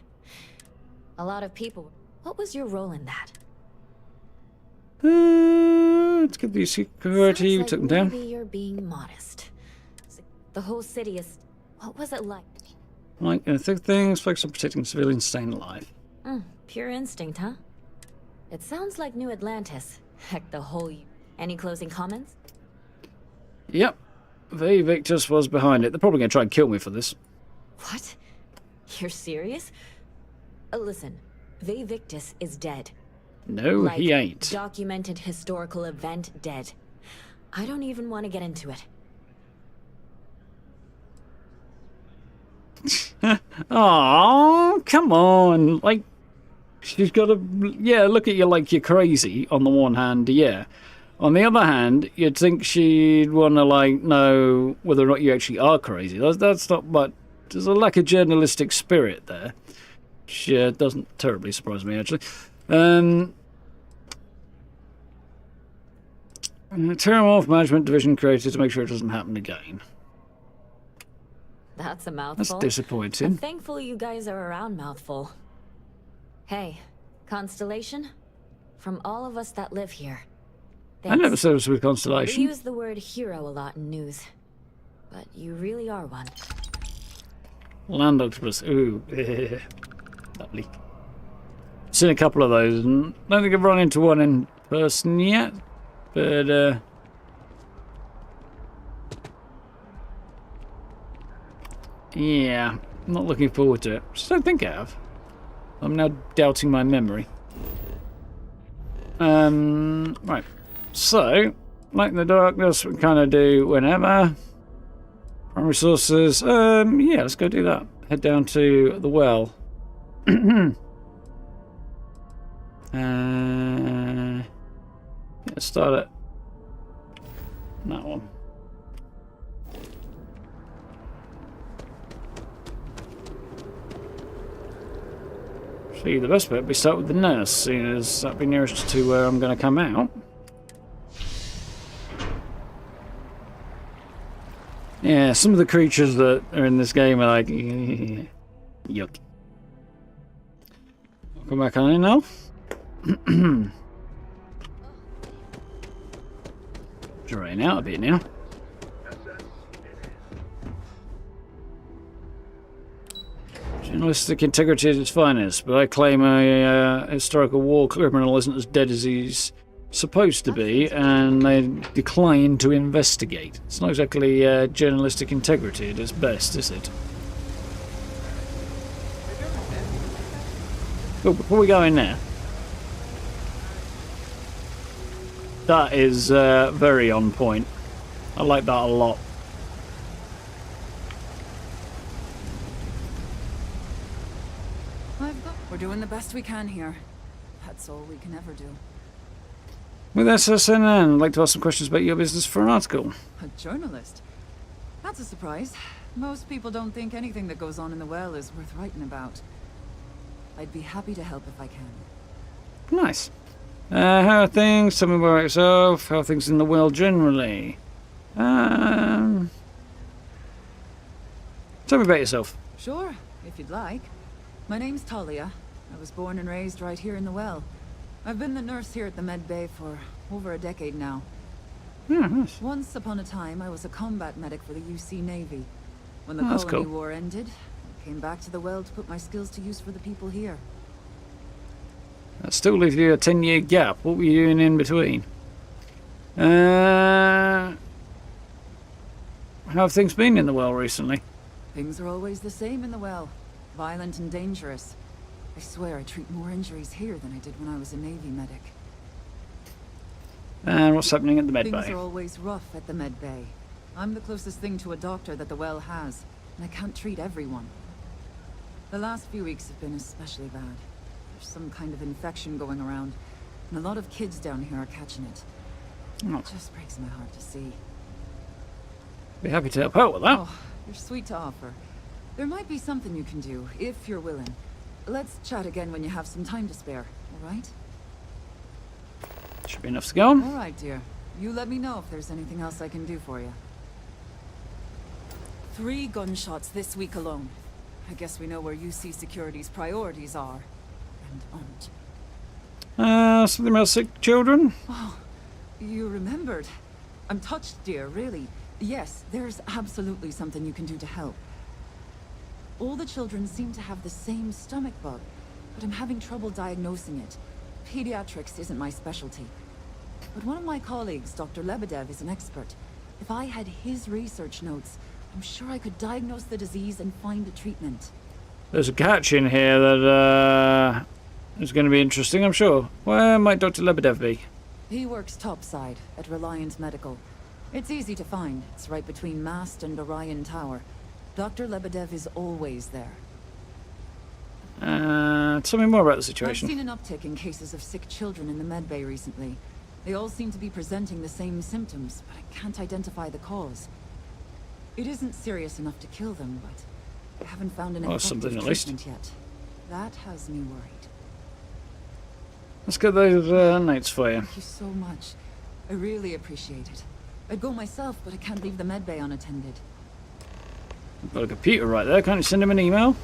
A lot of people... What was your role in that? Let's get the security. We took them down. Maybe you're being modest. The whole city is... What was it like? Like thick things, focus on protecting civilians staying alive. Pure instinct, huh? It sounds like New Atlantis. Heck, the whole... Any closing comments? Yep. Victus was behind it. They're probably going to try and kill me for this. What? You're serious? Listen, Victus is dead. No, like, he ain't. Documented historical event dead. I don't even want to get into it. Oh, come on. Like, she's got to... Yeah, look at you like you're crazy, on the one hand, yeah. On the other hand, you'd think she'd want to, like, know whether or not you actually are crazy. That's not much... There's a lack of journalistic spirit there. Which doesn't terribly surprise me, actually. Terramorph Management Division created to make sure it doesn't happen again. That's a mouthful. That's disappointing. Thankfully you guys are around, mouthful. Hey, Constellation? From all of us that live here. I never Thanks. said it was with Constellation. We use the word hero a lot in news. But you really are one. Land octopus. Ooh. Lovely. Seen a couple of those. And I don't think I've run into one in person yet. But, yeah. I'm not looking forward to it. Just don't think I have. I'm now doubting my memory. Right. So, Light in the Darkness, we kind of do whenever. Primary sources. Yeah, let's go do that. Head down to the well. Yeah, start at that one. See, the best bit, we start with the nurse, seeing as that'd be nearest to where I'm going to come out. Yeah, some of the creatures that are in this game are like, yuck. I'll come back on in now. Drying out a bit now. Journalistic integrity at its finest, but I claim a historical war criminal isn't as dead as he's supposed to be, and they decline to investigate. It's not exactly journalistic integrity at its best, is it? Oh, before we go in there, that is very on point. I like that a lot. We're doing the best we can here. That's all we can ever do. With SSNN, I'd like to ask some questions about your business for an article. A journalist? That's a surprise. Most people don't think anything that goes on in the well is worth writing about. I'd be happy to help if I can. Nice. How are things? Tell me about yourself. How are things in the world generally? Tell me about yourself. Sure, if you'd like. My name's Talia. I was born and raised right here in the well. I've been the nurse here at the med bay for over a decade now. Yeah, nice. Once upon a time, I was a combat medic for the UC Navy. When the that's colony cool. war ended, I came back to the well to put my skills to use for the people here. That still leaves you a 10-year gap. What were you doing in between? How have things been in the well recently? Things are always the same in the well. Violent and dangerous. I swear I treat more injuries here than I did when I was a Navy medic. And what's happening at the med Things bay? are always rough at the med bay. I'm the closest thing to a doctor that the well has, and I can't treat everyone. The last few weeks have been especially bad. There's some kind of infection going around, and a lot of kids down here are catching it. Oh. It just breaks my heart to see. Be happy to help out with that. Oh, you're sweet to offer. There might be something you can do, if you're willing. Let's chat again when you have some time to spare, all right? Should be enough to go on. All right, dear. You let me know if there's anything else I can do for you. 3 gunshots this week alone. I guess we know where UC Security's priorities are. And aren't. Something about sick children? Oh, you remembered. I'm touched, dear, really. Yes, there's absolutely something you can do to help. All the children seem to have the same stomach bug, but I'm having trouble diagnosing it. Pediatrics isn't my specialty. But one of my colleagues, Dr. Lebedev, is an expert. If I had his research notes, I'm sure I could diagnose the disease and find a treatment. There's a catch in here that is going to be interesting, I'm sure. Where might Dr. Lebedev be? He works topside at Reliant Medical. It's easy to find. It's right between Mast and Orion Tower. Dr. Lebedev is always there. Tell me more about the situation. I've seen an uptick in cases of sick children in the medbay recently. They all seem to be presenting the same symptoms, but I can't identify the cause. It isn't serious enough to kill them, but I haven't found an effective treatment yet. That has me worried. Let's get those notes for you. Thank you so much. I really appreciate it. I'd go myself, but I can't leave the medbay unattended. Got a computer right there. Can't you send him an email?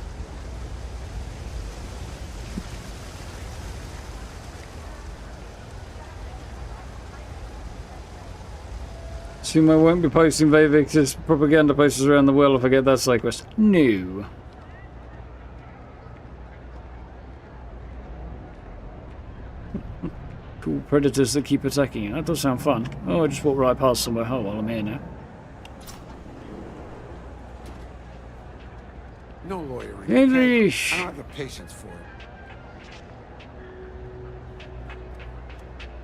Assume I won't be posting Vavix's propaganda posters around the world if I get that side quest. No. Cool predators that keep attacking you. That does sound fun. Oh, I just walked right past somewhere. Oh, well, I'm here now. No lawyering. English. I don't have the patience for it.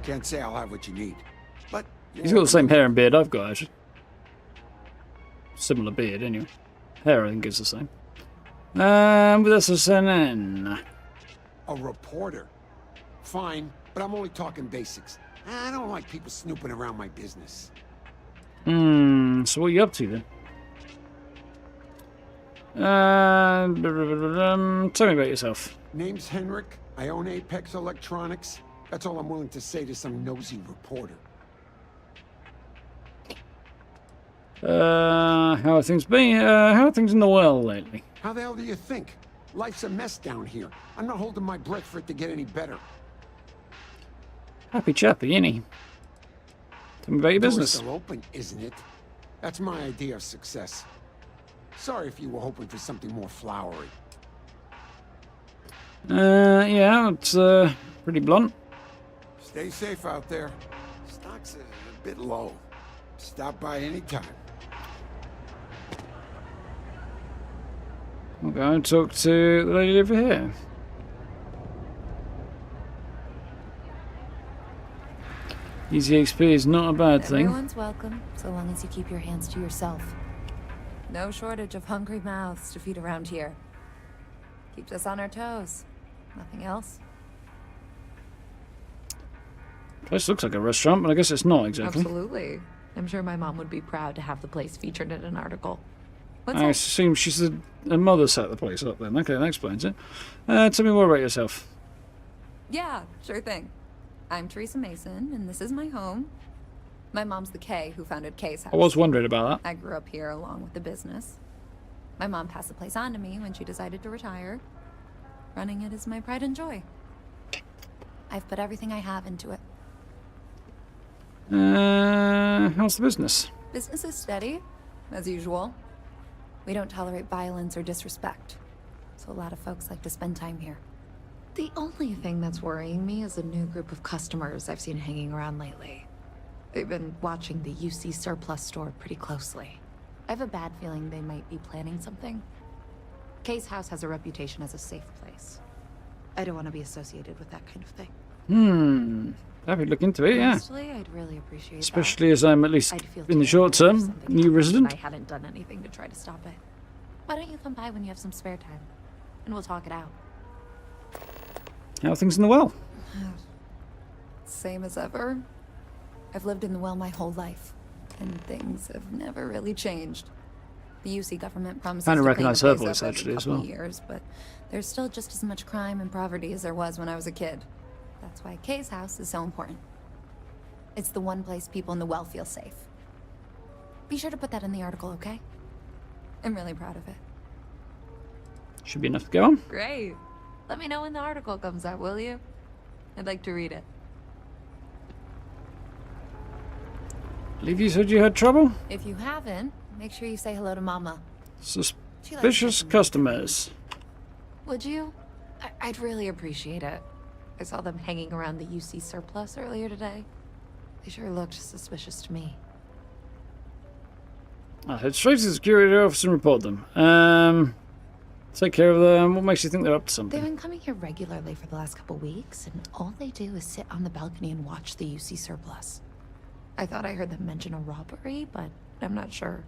Can't say I'll have what you need, but He's got the same hair and beard I've got, actually. Similar beard, anyway. Hair, I think, is the same. But that's a CNN. A reporter. Fine, but I'm only talking basics. I don't like people snooping around my business. So what are you up to, then? Tell me about yourself. Name's Henrik. I own Apex Electronics. That's all I'm willing to say to some nosy reporter. How are things been? How are things in the world lately? How the hell do you think? Life's a mess down here. I'm not holding my breath for it to get any better. Happy chappy, ain't he? Tell me about your Door's business. still open, isn't it? That's my idea of success. Sorry if you were hoping for something more flowery. Yeah, it's pretty blunt. Stay safe out there. Stock's a bit low. Stop by anytime. We'll go and talk to the lady over here. Easy XP is not a bad thing. Everyone's welcome, so long as you keep your hands to yourself. No shortage of hungry mouths to feed around here. Keeps us on our toes. Nothing else? Place looks like a restaurant, but I guess it's not exactly. Absolutely. I'm sure my mom would be proud to have the place featured in an article. What's I up? assume she's a mother set the place up then. Okay, that explains it. Tell me more about yourself. Yeah, sure thing. I'm Teresa Mason, and this is my home. My mom's the Kay who founded Kay's house. I was wondering about that. I grew up here along with the business. My mom passed the place on to me when she decided to retire. Running it is my pride and joy. I've put everything I have into it. How's the business? Business is steady, as usual. We don't tolerate violence or disrespect, so a lot of folks like to spend time here. The only thing that's worrying me is a new group of customers I've seen hanging around lately. They've been watching the UC surplus store pretty closely. I have a bad feeling they might be planning something. Kay's house has a reputation as a safe place. I don't want to be associated with that kind of thing. Happy to look into it, yeah. Honestly, I'd really appreciate Especially as I'm at least, in the short term, new resident. I hadn't done anything to try to stop it. Why don't you come by when you have some spare time? And we'll talk it out. How are things in the well? Same as ever. I've lived in the well my whole life, and things have never really changed. The UC government promises Kind of to recognise clean her the place voice up every actually as couple well. years, but there's still just as much crime and poverty as there was when I was a kid. That's why Kay's house is so important. It's the one place people in the well feel safe. Be sure to put that in the article, okay? I'm really proud of it. Should be enough to go on. Great. Let me know when the article comes out, will you? I'd like to read it. Believe you said you had trouble? If you haven't, make sure you say hello to Mama. Suspicious customers. Would you? I'd really appreciate it. I saw them hanging around the UC surplus earlier today. They sure looked suspicious to me. I'll head straight to the security office and report them. Take care of them. What makes you think they're up to something? They've been coming here regularly for the last couple weeks, and all they do is sit on the balcony and watch the UC surplus. I thought I heard them mention a robbery, but I'm not sure.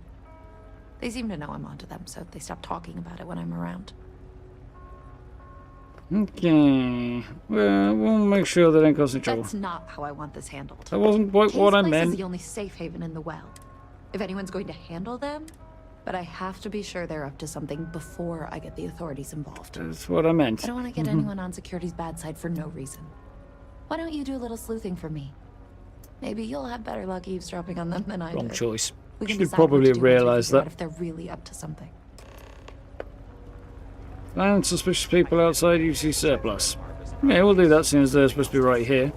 They seem to know I'm onto them, so they stop talking about it when I'm around. Okay. Well, we'll make sure they don't cause any trouble. That's not how I want this handled. That wasn't quite what I Kay's place meant. is the only safe haven in the well. If anyone's going to handle them, but I have to be sure they're up to something before I get the authorities involved. That's what I meant. I don't want to get anyone on security's bad side for no reason. Why don't you do a little sleuthing for me? Maybe you'll have better luck eavesdropping on them than I Wrong did. choice. We can Should decide what probably to have do once we realised figure out that. if they're really up to something. Found suspicious people outside UC surplus. Yeah, we'll do that since they're supposed to be right here.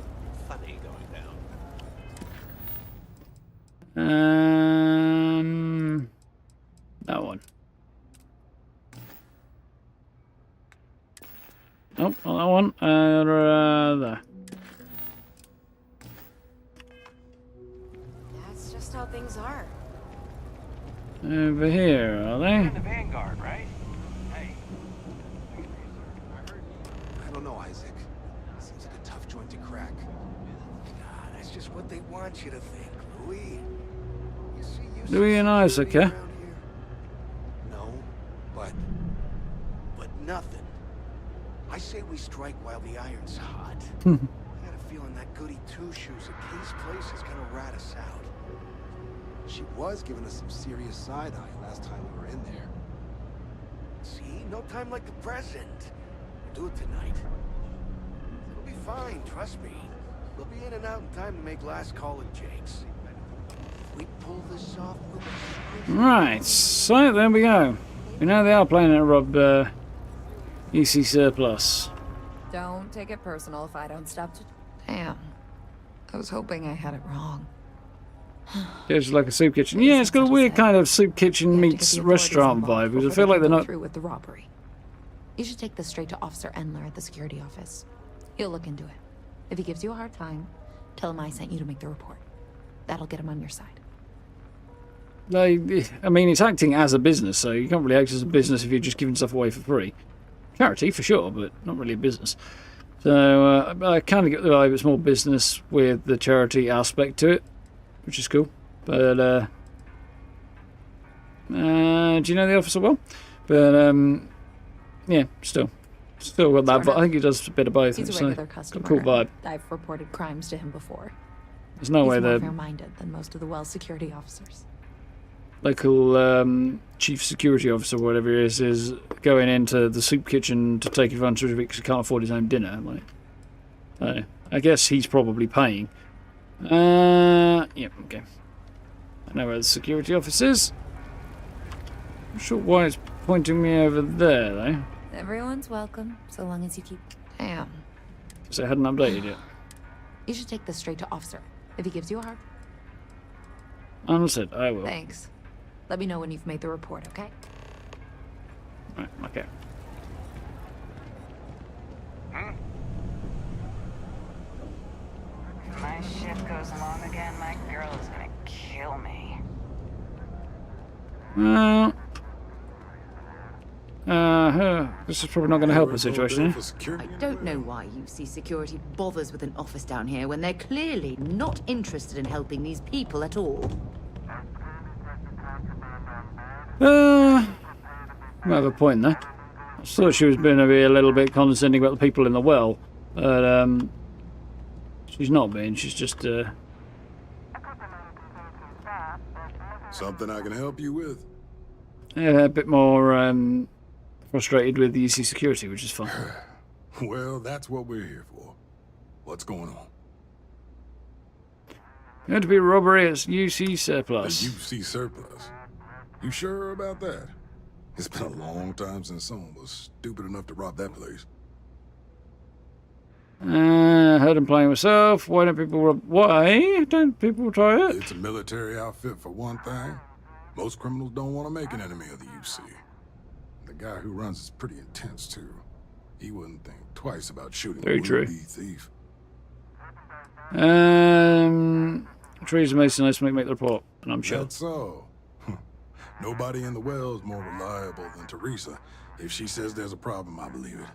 That one. Oh, not that one. There. That's just how things are. Over here, are they? The Vanguard, right? Hey. I don't know, Isaac. Seems like a tough joint to crack. God, that's just what they want you to think, Louis. Louis and Isaac, yeah? No, but nothing. I say we strike while the iron's hot. I got a feeling that goody two-shoes at Kay's place is gonna rat us out. She was giving us some serious side-eye last time we were in there. See, no time like the present. We'll do it tonight. It'll be fine, trust me. We'll be in and out in time to make last call at Jake's. We pull this off with a... Right, so there we go. We know they are planning to rob EC surplus. Don't take it personal if I don't stop to... Damn. I was hoping I had it wrong. It's like a soup kitchen. Yeah, it's got a weird kind of soup kitchen meets restaurant vibe, because I feel like they're not... through with the robbery. You should take this straight to Officer Endler at the security office. He'll look into it. If he gives you a hard time, tell him I sent you to make the report. That'll get him on your side. I mean, it's acting as a business, so you can't really act as a business if you're just giving stuff away for free. Charity, for sure, but not really a business. So I kind of get the vibe it's more business with the charity aspect to it, which is cool. But, do you know the officer well? But, yeah, still got that, but I think he does a bit of both. He's a regular customer. Cool vibe. I've reported crimes to him before. There's no way He's more they're... fair-minded than most of the Wells security officers. Local chief security officer, whatever he is going into the soup kitchen to take advantage of it because he can't afford his own dinner. Like, I guess he's probably paying. Yeah, okay. I know where the security office is. I'm not sure why it's pointing me over there, though. Everyone's welcome, so long as you keep... Damn. Because it hadn't updated yet. You should take this straight to Officer. If he gives you a hard... Understood, I will. Thanks. Let me know when you've made the report, okay? Right, okay. If my ship goes long again, my girl is gonna kill me. Well... this is probably not going to help the situation, eh? I don't know why UC Security bothers with an office down here when they're clearly not interested in helping these people at all. I have a point there. I thought she was going to be a little bit condescending about the people in the well, but she's not being. She's just Something I can help you with? Yeah, a bit more frustrated with the UC security, which is fun. Well, that's what we're here for. What's going on? Going to be a robbery at UC surplus. The UC surplus? You sure about that? It's been a long time since someone was stupid enough to rob that place. Heard him playing myself. Why don't people rob... Why don't people try it? It's a military outfit for one thing. Most criminals don't want to make an enemy of the UC. The guy who runs is pretty intense, too. He wouldn't think twice about shooting a would-be thief. Teresa Mason, nice to make the report, and I'm sure. That's so. Nobody in the Wells more reliable than Teresa. If she says there's a problem, I believe it.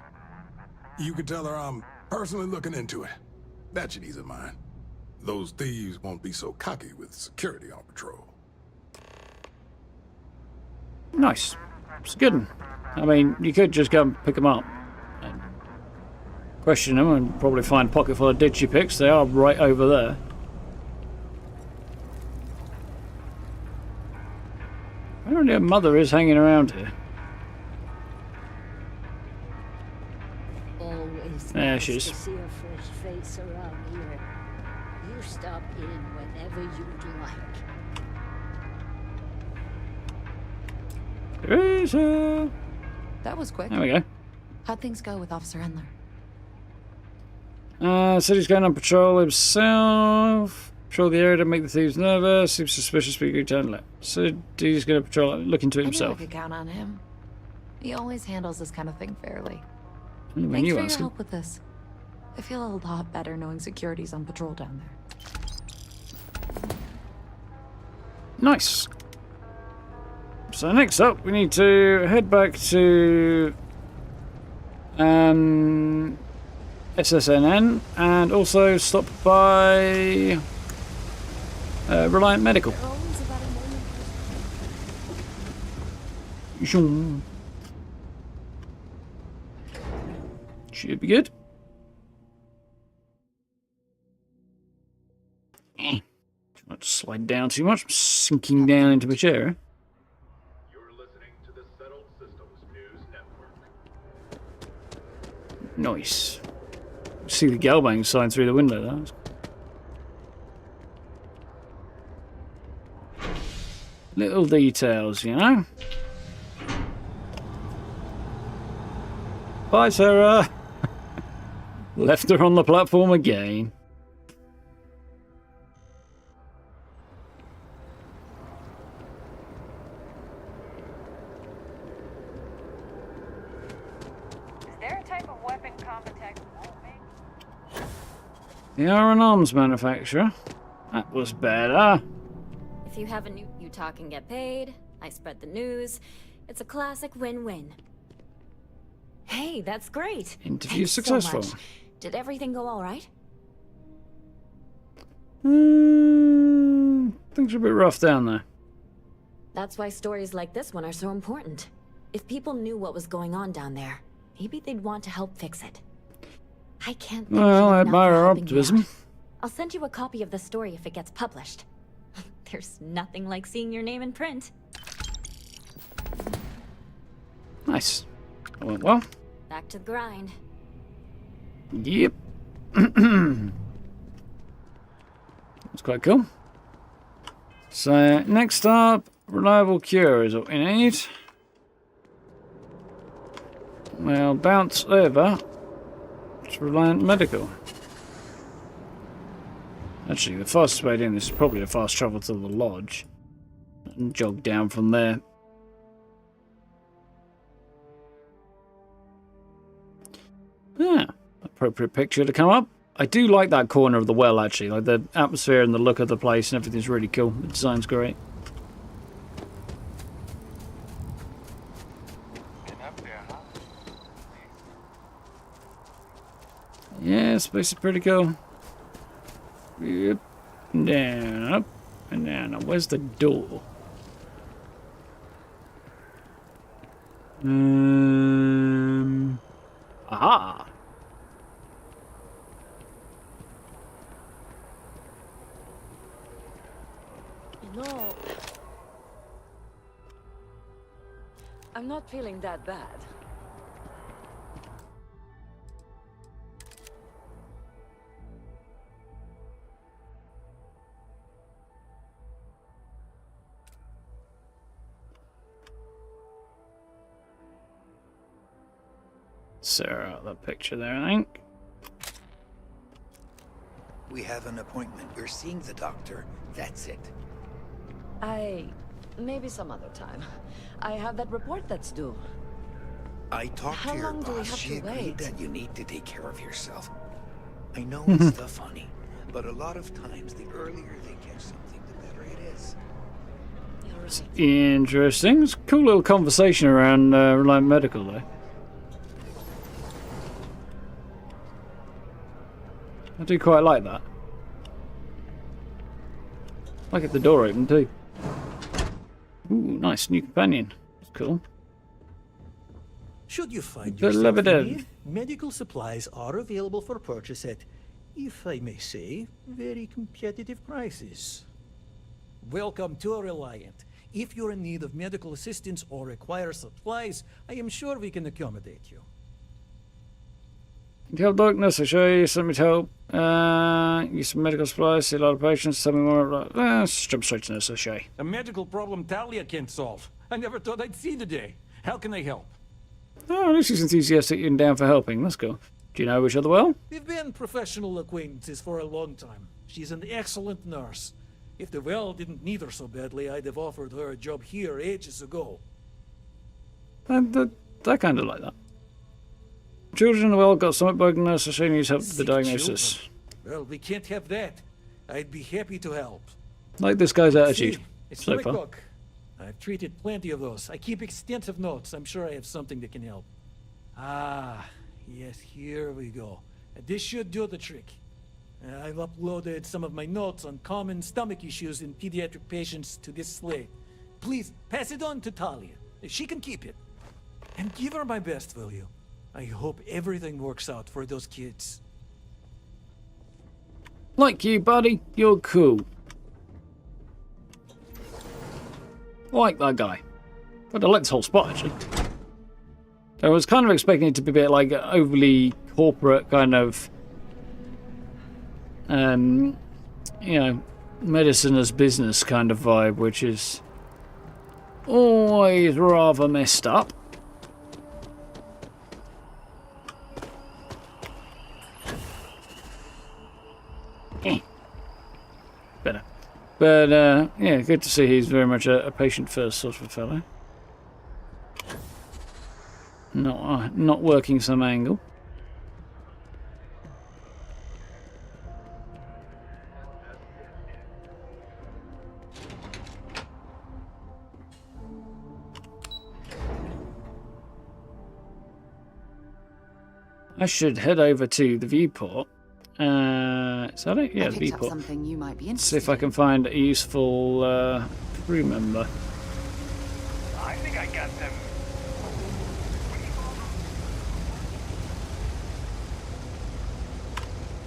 You can tell her I'm personally looking into it. That should ease her mind. Those thieves won't be so cocky with security on patrol. Nice. It's a good one. I mean, you could just go and pick them up and question them and probably find a pocket full of digipicks. They are right over there. Apparently her mother is hanging around here. Always there nice she is. to see a fresh face around here. You stop in whenever you'd like. Teresa! That was quick. There we go. How'd things go with Officer Endler? Said he's going on patrol himself. Patrol the area to make the thieves nervous. Seems suspicious, but you can handle it. Said he's going to patrol, look into it himself. I knew I could count on him. He always handles this kind of thing fairly. When Thanks you for ask your him. help with this. I feel a lot better knowing security's on patrol down there. Nice. So next up, we need to head back to SSNN and also stop by Reliant Medical. Xion. Should be good. Try not to slide down too much. I'm sinking down into my chair. Nice. See the Galbang sign through the window, though. Little details, you know? Bye, Sarah! Left her on the platform again. They are an arms manufacturer. That was better. If you have a new, you talk and get paid. I spread the news. It's a classic win-win. Hey, that's great. Interview Thanks successful. So much. Did everything go all right? Things are a bit rough down there. That's why stories like this one are so important. If people knew what was going on down there, maybe they'd want to help fix it. I can't thank Well, you I enough admire for her helping me optimism. out. I'll send you a copy of the story if it gets published. There's nothing like seeing your name in print. Nice. That went well. Back to the grind. Yep. That's quite cool. So, next up, reliable cure is what we need. We'll bounce over to Reliant Medical. Actually, the fastest way in this is probably a fast travel to the lodge. And jog down from there. Yeah, appropriate picture to come up. I do like that corner of the well, actually. Like the atmosphere and the look of the place and everything's really cool. The design's great. Yeah, space is pretty cool. Yep. Down, up, and down. Now, where's the door? Aha! You know, I'm not feeling that bad. Sarah, that picture there, I think. We have an appointment. You're seeing the doctor. That's it. Maybe some other time. I have that report that's due. I talked How to your long do we boss. have She to agreed wait? that you need to take care of yourself. I know it's the funny, but a lot of times the earlier they catch something, the better it is. You're right. Interesting. It's a cool little conversation around Reliant Medical, though. I do quite like that. I like it the door open too. Ooh, nice new companion. That's cool. Should you find The yourself in Lebedev. need, medical supplies are available for purchase at, if I may say, very competitive prices. Welcome to Reliant. If you're in need of medical assistance or require supplies, I am sure we can accommodate you. Help darkness, I show you something to help. Use some medical supplies, see a lot of patients, tell me more about let's just jump straight to this, Shay. A medical problem Talia can't solve. I never thought I'd see the day. How can I help? Oh, at least he's enthusiastic and down for helping. That's cool. Do you know which other well? We've been professional acquaintances for a long time. She's an excellent nurse. If the well didn't need her so badly, I'd have offered her a job here ages ago. I kind of like that. Children in the well got stomach bug, nurse so needs help with the diagnosis. Children. Well, we can't have that. I'd be happy to help. Like this guy's attitude It's so my far. book. I've treated plenty of those. I keep extensive notes. I'm sure I have something that can help. Ah, yes, here we go. This should do the trick. I've uploaded some of my notes on common stomach issues in pediatric patients to this slate. Please, pass it on to Talia. She can keep it. And give her my best, will you? I hope everything works out for those kids. Like you, buddy. You're cool. Like that guy. But I like this whole spot, actually. I was kind of expecting it to be a bit like overly corporate kind of, you know, medicine as business kind of vibe, which is always rather messed up. Better. But, yeah, good to see he's very much a patient-first sort of fellow. Not working some angle. I should head over to the viewport. Is that it? Yeah, the viewport. Something you might be interested See if I can find a useful crew member. I think I got them.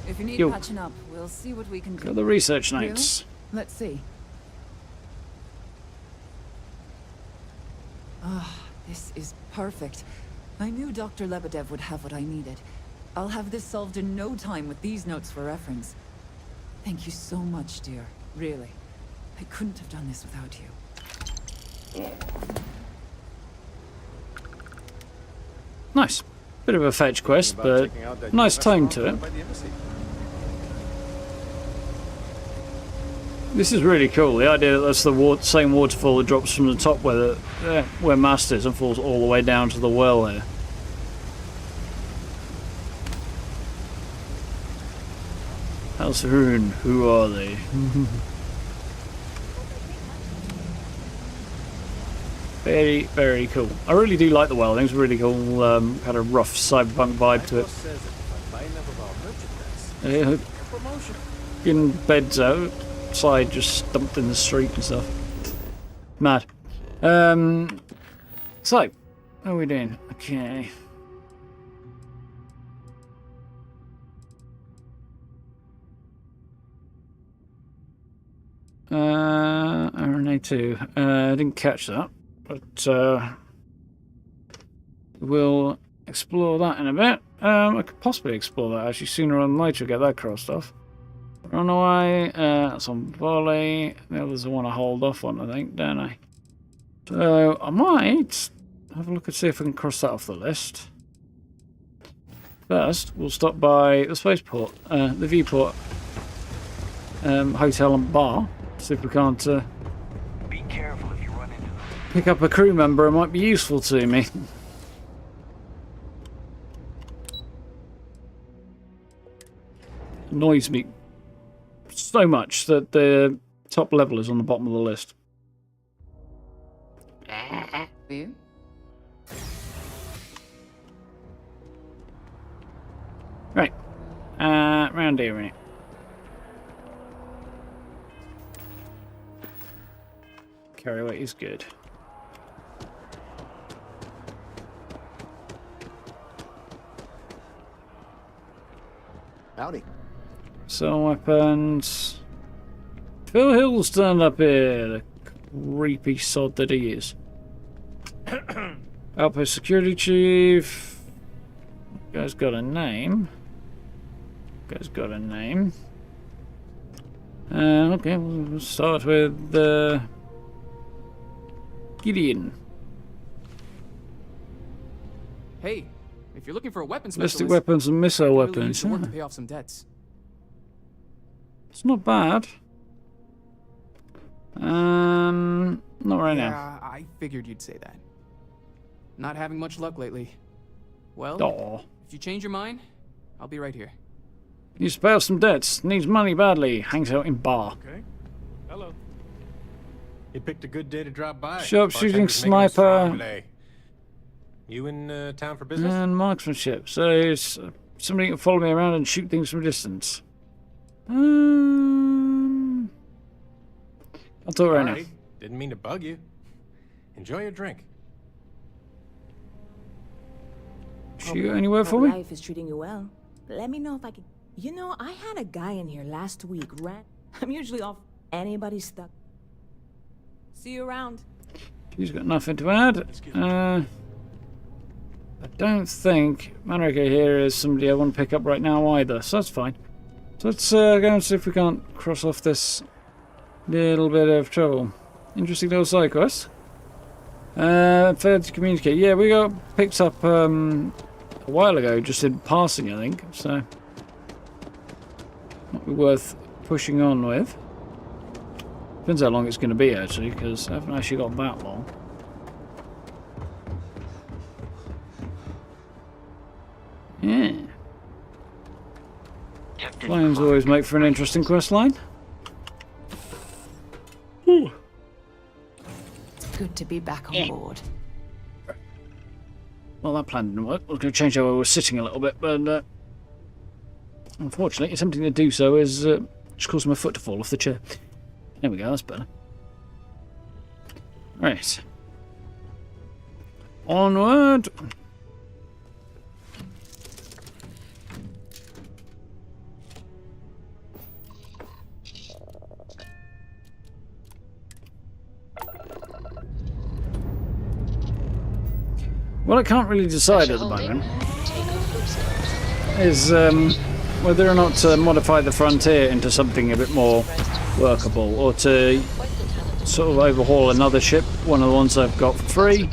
If you need Yo. patching up, we'll see what we can do. Got the research You? notes. Let's see. Ah, this is perfect. I knew Dr. Lebedev would have what I needed. I'll have this solved in no time with these notes for reference. Thank you so much, dear. Really. I couldn't have done this without you. Nice. Bit of a fetch quest, but nice tone to it. This is really cool. The idea that that's the same waterfall that drops from the top where Mast is and falls all the way down to the well here. House Rune, who are they? Very, very cool. I really do like the well. I think it's a really cool, kind of rough cyberpunk vibe to it. Yeah, getting beds outside, just dumped in the street and stuff. Mad. So, what are we doing? Okay. RNA2. I didn't catch that, but we'll explore that in a bit. I could possibly explore that actually sooner or later, get that crossed off. Run away, that's on volley. The others I want to hold off on, I think, don't I? So I might have a look and see if I can cross that off the list. First, we'll stop by the spaceport, the viewport hotel and bar. See if we can't Be careful if you run into them. pick up a crew member. It might be useful to me. Annoys me so much that the top level is on the bottom of the list. You? Right. Round here, right? Carry weight is good. Howdy. So weapons. Phil Hill's turned up here, the creepy sod that he is. Outpost security chief. Guy's got a name. Guy's got a name. Okay, we'll start with Gideon. Hey, if you're looking for a weapon Ballistic specialist, weapons and missile really weapons. use the work Huh. to pay off some debts. It's not bad. Not right now. Yeah, I figured you'd say that. Not having much luck lately. Well, Aw. if you change your mind, I'll be right here. Needs to pay off some debts. Needs money badly. Hangs out in bar. Okay. Hello. You picked a good day to drop by. Sharpshooting, Bartender's making us strong sniper. today. You in town for business? And marksmanship. So it's, somebody can follow me around and shoot things from a distance. I'll talk right now. Alrighty. Didn't mean to bug you. Enjoy your drink. Shoot anywhere for me? Life is treating you well. Let me know if I can. You know, I had a guy in here last week. I'm usually off anybody stuck. See you around. She's got nothing to add. I don't think Manrique here is somebody I want to pick up right now either, so that's fine. So let's go and see if we can't cross off this little bit of trouble. Interesting little side quest. Failed to communicate. Yeah, we got picked up a while ago, just in passing, I think. So might be worth pushing on with. Depends how long it's going to be actually, because I haven't actually got that long. Yeah. Flyings always make for an interesting quest line. Ooh. It's good to be back on board. Well, that plan didn't work. I was going to change how I was sitting a little bit, but unfortunately, attempting to do so is just causing my foot to fall off the chair. There we go, that's better. Right. Onward! What I can't really decide at the moment is whether or not to modify the Frontier into something a bit more workable, or to sort of overhaul another ship, one of the ones I've got for free,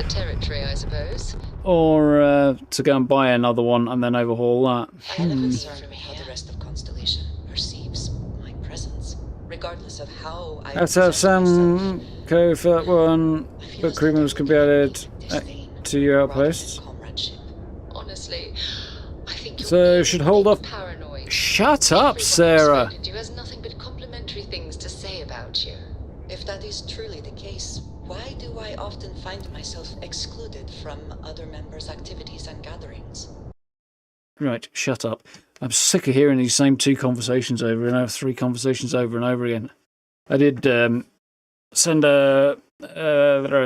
or to go and buy another one and then overhaul that. How the rest of Constellation perceives my presence, regardless of how I Let's have some code for that one, but crew members can be added to your outposts. Honestly, I think So should hold off. paranoid. Shut up, Sarah. You has nothing but complimentary things to say about you. If that is truly the case, why do I often find myself excluded from other members' activities and gatherings? Right, shut up. I'm sick of hearing these same two conversations over and over, three conversations over and over again. I did send a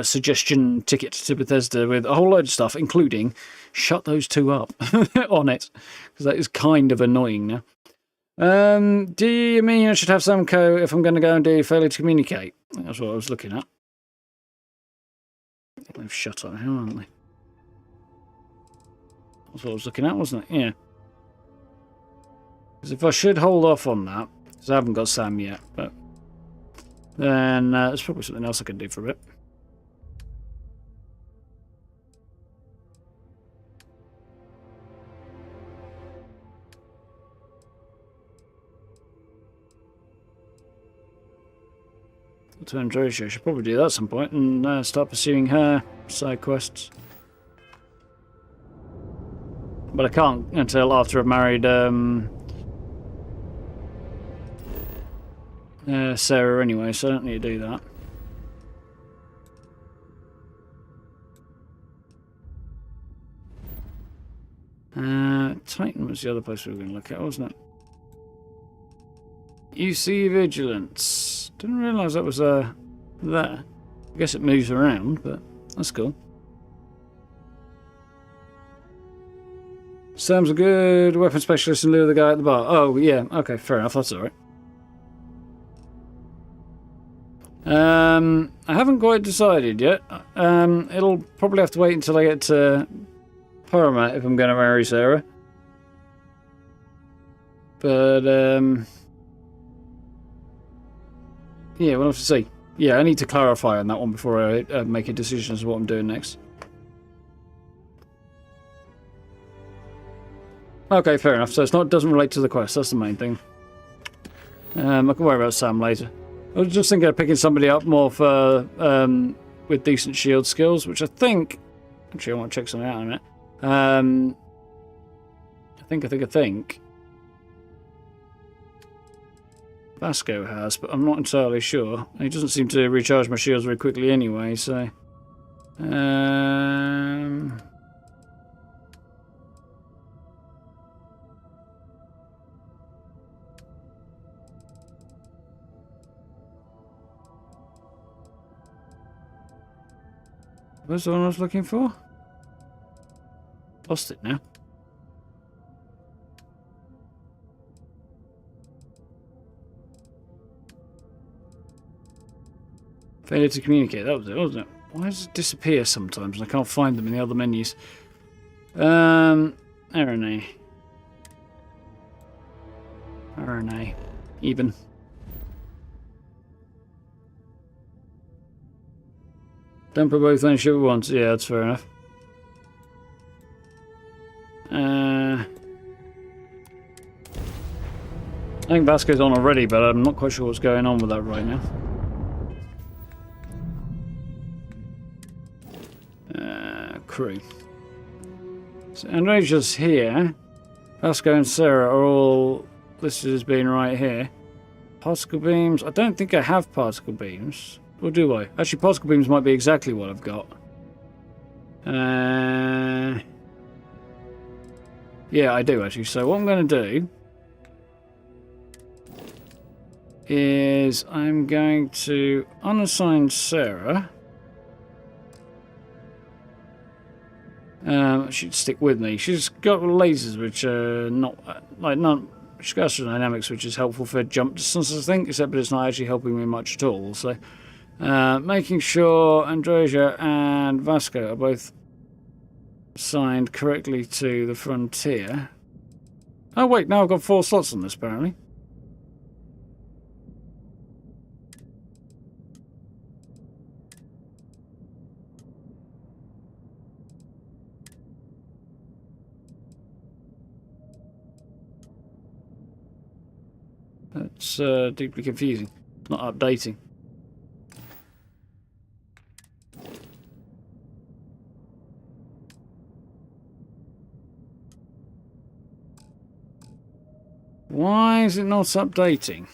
suggestion ticket to Bethesda with a whole load of stuff, including shut those two up on it, because that is kind of annoying now. Do you mean I should have some code if I'm going to go and do failure to communicate? That's what I was looking at. They've shut up now, aren't they? That's what I was looking at, wasn't it? Yeah. Because if I should hold off on that, because I haven't got Sam yet, but then there's probably something else I can do for a bit. To Androsia, I should probably do that at some point and start pursuing her side quests. But I can't until after I've married Sarah anyway, so I don't need to do that. Titan was the other place we were going to look at, wasn't it? UC Vigilance. Didn't realise that was there. I guess it moves around, but that's cool. Sam's a good weapon specialist in lieu of the guy at the bar. Oh, yeah. Okay, fair enough. That's alright. I haven't quite decided yet. It'll probably have to wait until I get to Paramat if I'm going to marry Sarah. But, yeah, we'll have to see. Yeah, I need to clarify on that one before I make a decision as to what I'm doing next. Okay, fair enough. So it's not doesn't relate to the quest. That's the main thing. I can worry about Sam later. I was just thinking of picking somebody up more for with decent shield skills, which I think. Actually, I want to check something out in a minute. I think. Vasco has, but I'm not entirely sure. He doesn't seem to recharge my shields very quickly anyway, so... Where's the one I was looking for? Lost it now. Failure to communicate, that was it, wasn't it? Why does it disappear sometimes and I can't find them in the other menus? RNA. Even. Don't put both on ship at once. Yeah, that's fair enough. I think Vasco's on already, but I'm not quite sure what's going on with that right now. Crew. So Andresia's here. Vasco and Sarah are all listed as being right here. Particle beams. I don't think I have particle beams. Or do I? Actually, particle beams might be exactly what I've got. Yeah, I do actually. So what I'm going to do is I'm going to unassign Sarah. She'd stick with me. She's got lasers which are not she's got astrodynamics which is helpful for jump distance, I think, except that it's not actually helping me much at all. So making sure Andresia and Vasco are both assigned correctly to the frontier. Oh wait, now I've got 4 slots on this apparently. That's deeply confusing. Not updating. Why is it not updating?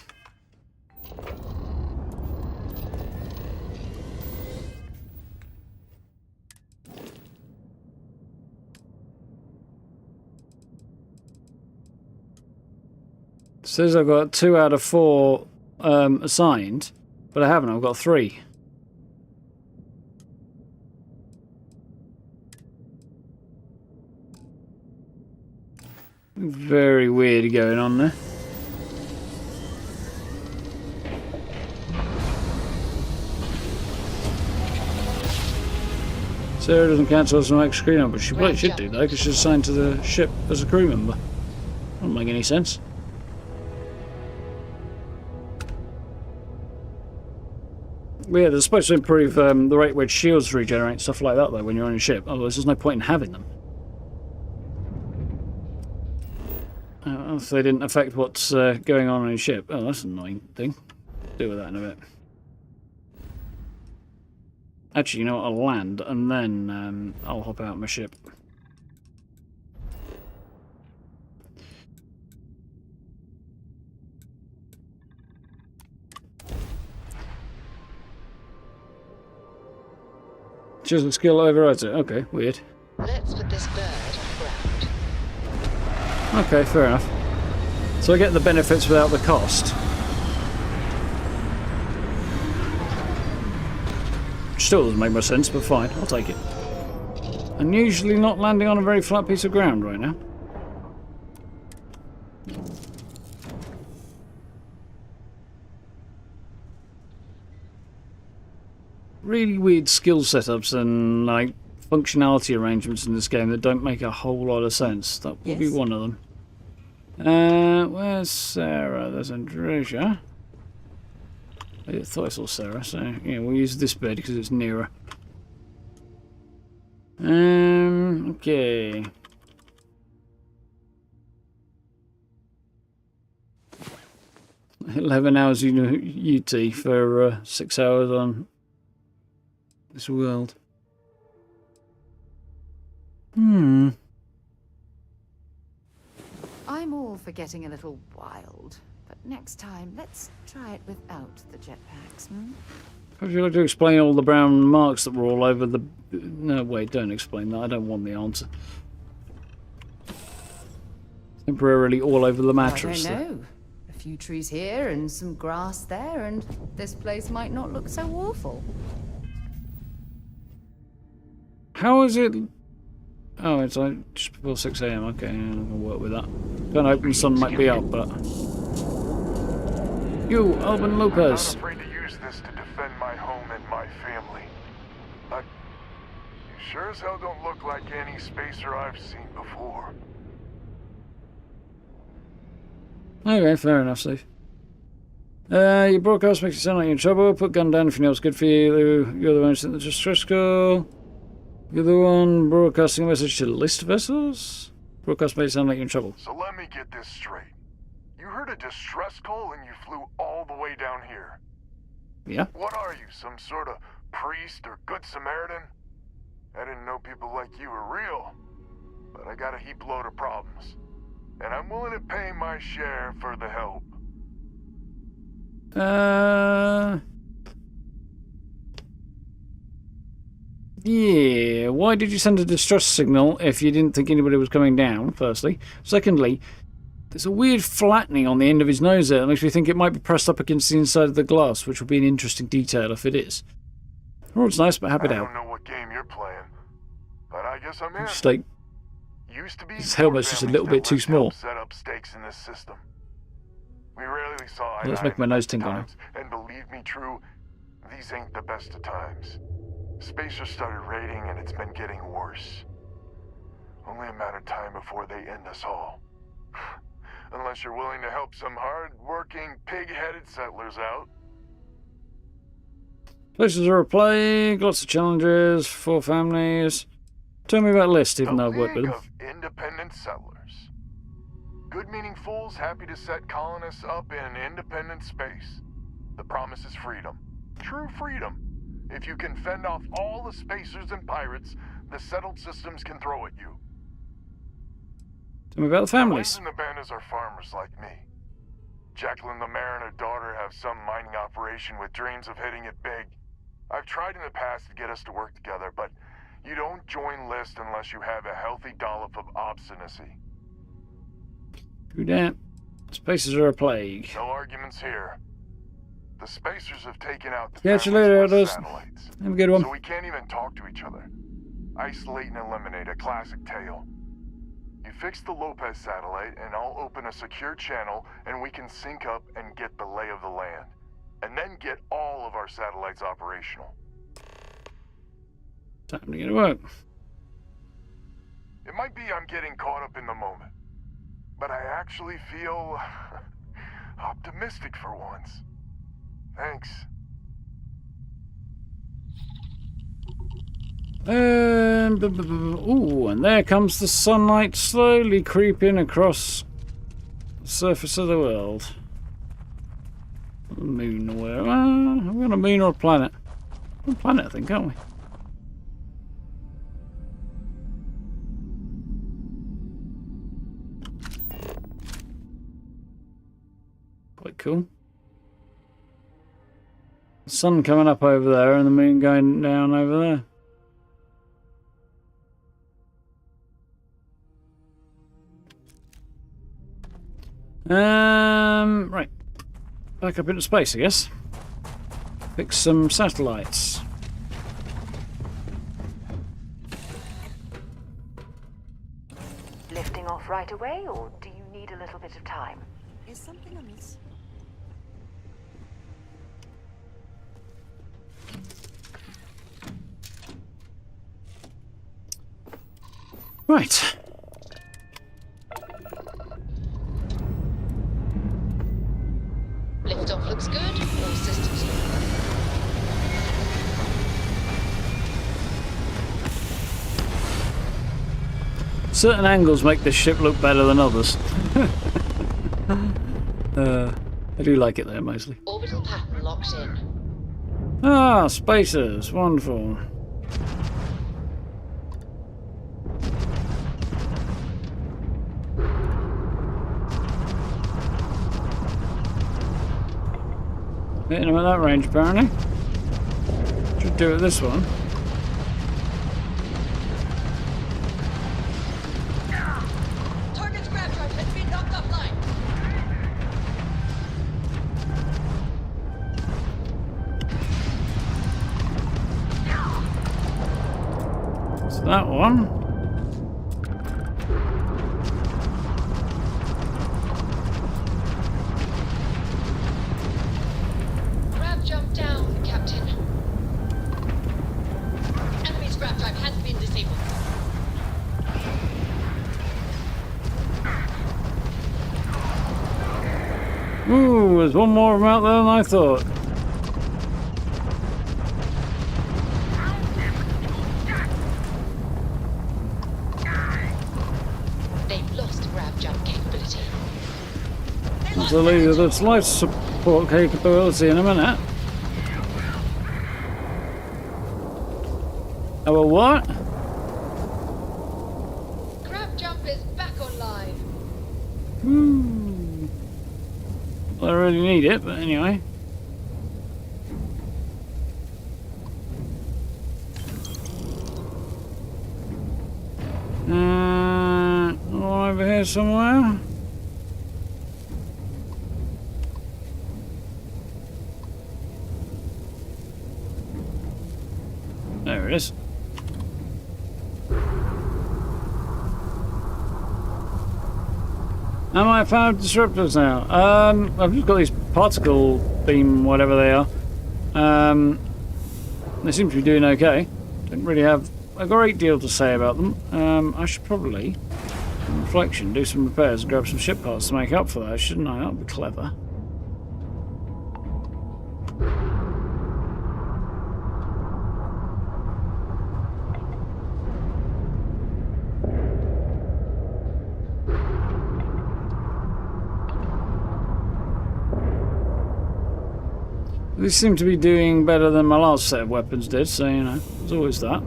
It says I've got 2 out of 4 assigned, but I haven't. I've got 3. Very weird going on there. Sarah doesn't cancel as an extra crew member. She probably should do though, because she's assigned to the ship as a crew member. Doesn't make any sense. Yeah, they're supposed to improve the rate at which shields regenerate, stuff like that though, when you're on a ship. Otherwise there's no point in having them. If they didn't affect what's going on your ship. Oh, that's an annoying thing. Deal with that in a bit. Actually, you know what? I'll land and then I'll hop out my ship. Choose a skill overrides it. Okay, weird. Let's put this bird on the ground. Okay, fair enough. So I get the benefits without the cost. Which still doesn't make much sense, but fine, I'll take it. I'm usually not landing on a very flat piece of ground right now. Really weird skill setups and like functionality arrangements in this game that don't make a whole lot of sense. That would be one of them. Where's Sarah? There's Andresia. I thought I saw Sarah, so yeah, we'll use this bed because it's nearer. Okay. 11 hours UT for 6 hours on this world. I'm all for getting a little wild, but next time, let's try it without the jetpacks, Would you like to explain all the brown marks that were all over the... No, wait, don't explain that. I don't want the answer. Temporarily all over the mattress. I don't know. A few trees here and some grass there, and this place might not look so awful. How is it... Oh, it's like just before 6 AM. Okay, I'm gonna work with that. Don't hope the sun might be up, but... You, Alban Lopez. I'm not afraid to use this to defend my home and my family. But you sure as hell don't look like any spacer I've seen before. Okay, fair enough, Steve. Your broadcast makes it sound like you're in trouble. Put gun down if you know it's good for you. You're the one who sent the distress call. You're the one broadcasting a message to list vessels? Broadcast makes it sound like you're in trouble. So let me get this straight. You heard a distress call and you flew all the way down here. Yeah. What are you, some sort of priest or good Samaritan? I didn't know people like you were real. But I got a heap load of problems. And I'm willing to pay my share for the help. Yeah, why did you send a distress signal if you didn't think anybody was coming down, firstly? Secondly, there's a weird flattening on the end of his nose there that makes me think it might be pressed up against the inside of the glass, which would be an interesting detail if it is. Oh, it's nice, but happy to help. I don't know what game you're playing, but I guess I'm in. Just like, his helmet's just a little bit too small. Set up stakes in this system. We rarely saw Let's make my nose tingle now. And believe me, True, these ain't the best of times. Spacers started raiding and it's been getting worse. Only a matter of time before they end us all. Unless you're willing to help some hard-working, pig-headed settlers out. Places are a plague, lots of challenges, 4 families. Tell me about List, even though I've worked with them. Independent settlers. Good-meaning fools happy to set colonists up in independent space. The promise is freedom. True freedom. If you can fend off all the spacers and pirates the settled systems can throw at you. Tell me about the families. The Bandas are farmers like me. Jacqueline the mayor and her daughter have some mining operation with dreams of hitting it big. I've tried in the past to get us to work together, but you don't join List unless you have a healthy dollop of obstinacy. True that. Spacers are a plague. No arguments here. The spacers have taken out the Catch you later, Elders. satellites. Have a good one. So we can't even talk to each other. Isolate and eliminate, a classic tale. You fix the Lopez satellite and I'll open a secure channel and we can sync up and get the lay of the land. And then get all of our satellites operational. Time to get to work. It might be I'm getting caught up in the moment, but I actually feel optimistic for once. Thanks. Ooh, and there comes the sunlight slowly creeping across the surface of the world. The moon, where? We've got a moon or a planet. A planet, I think, aren't we? Quite cool. The sun coming up over there and the moon going down over there. Right. Back up into space, I guess. Fix some satellites. Lifting off right away, or do you need a little bit of time? Is something amiss? Right. Liftoff looks good. All systems look good. Certain angles make this ship look better than others. I do like it there, mostly. Orbital pattern locked in. Ah, spacers. Wonderful. Hitting him at that range, apparently. Should do it this one. Target's grab drive has been knocked offline. So that one. Grab jump down, Captain. Enemy's grab drive has been disabled. Ooh, there's one more of them out there than I thought. They've lost grab jump capability. So there's life support capability in a minute. Oh, well, what? Grab jump is back online. Ooh. Well, I really need it, but anyway. Over here somewhere. There it is. Am I found disruptors now? I've just got these particle beam, whatever they are. They seem to be doing okay. Don't really have a great deal to say about them. I should probably, on reflection, do some repairs and grab some ship parts to make up for that, shouldn't I? That would be clever. These seem to be doing better than my last set of weapons did, so you know, there's always that.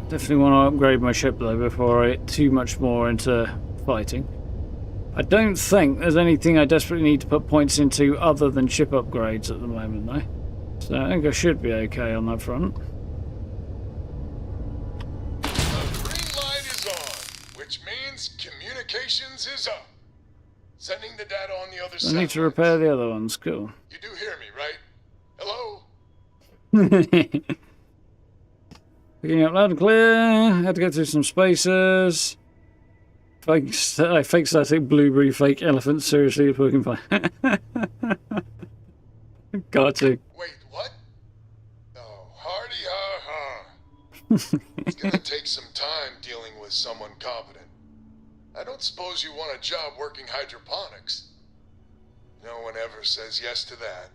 Definitely want to upgrade my ship though before I get too much more into fighting. I don't think there's anything I desperately need to put points into other than ship upgrades at the moment though. So I think I should be okay on that front. Which means communications is up. Sending the data on the other side. I need to repair the other ones. Cool. You do hear me, right? Hello? Picking up loud and clear. Had to go through some spacers. Fake static blueberry, fake elephant. Seriously, it's working fine. Got to. Wait, what? Oh, hardy ha ha. It's gonna take some time dealing with someone competent. I don't suppose you want a job working hydroponics. No one ever says yes to that.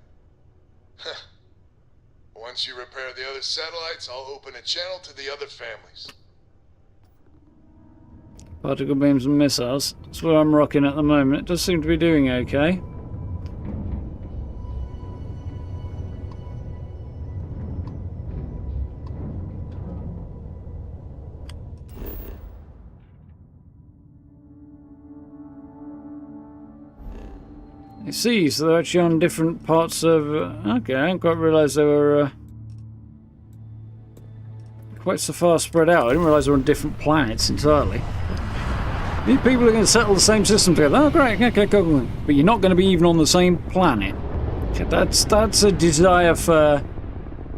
Once you repair the other satellites, I'll open a channel to the other families. Particle beams and missiles. That's what I'm rocking at the moment. It does seem to be doing okay. I see, so they're actually on different parts of... okay, I didn't quite realise they were quite so far spread out. I didn't realise they were on different planets entirely. These people are going to settle the same system together. Oh, great, okay, cool. But you're not going to be even on the same planet. That's a desire for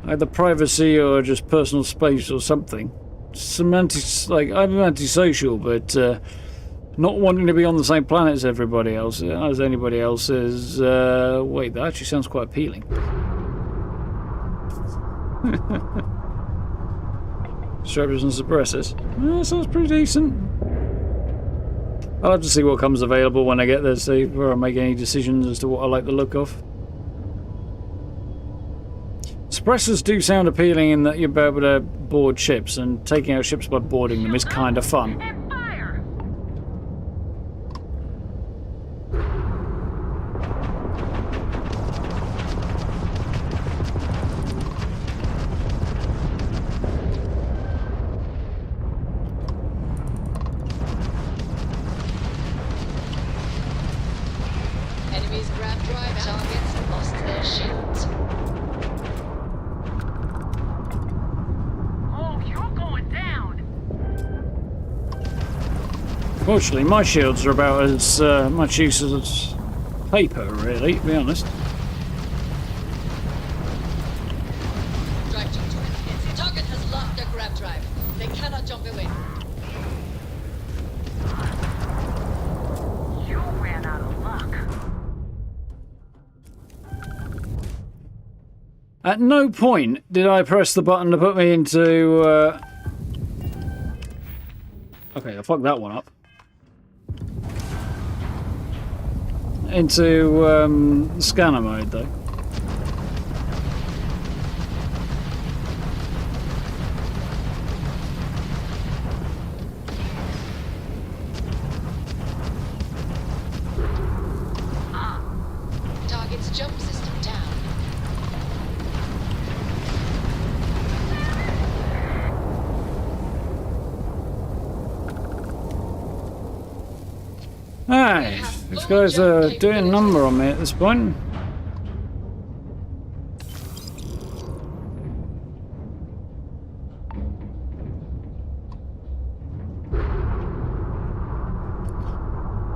either privacy or just personal space or something. Some I'm antisocial, but... not wanting to be on the same planet as everybody else, as anybody else is. Wait, that actually sounds quite appealing. Disruptors and suppressors. Sounds pretty decent. I'll have to see what comes available when I get there, see before I make any decisions as to what I like the look of. Suppressors do sound appealing in that you'll be able to board ships, and taking out ships by boarding them is kind of fun. Enemies grab drive targets and lost their shields. Oh, you're going down. Fortunately, my shields are about as much use as paper, really, to be honest. Drive to it. Target has locked their grab drive. They cannot jump away. You ran out of luck. At no point did I press the button to put me into... Okay, I fucked that one up. Into scanner mode, though. Target's jump system down. Hey, these guys are doing a number on me at this point.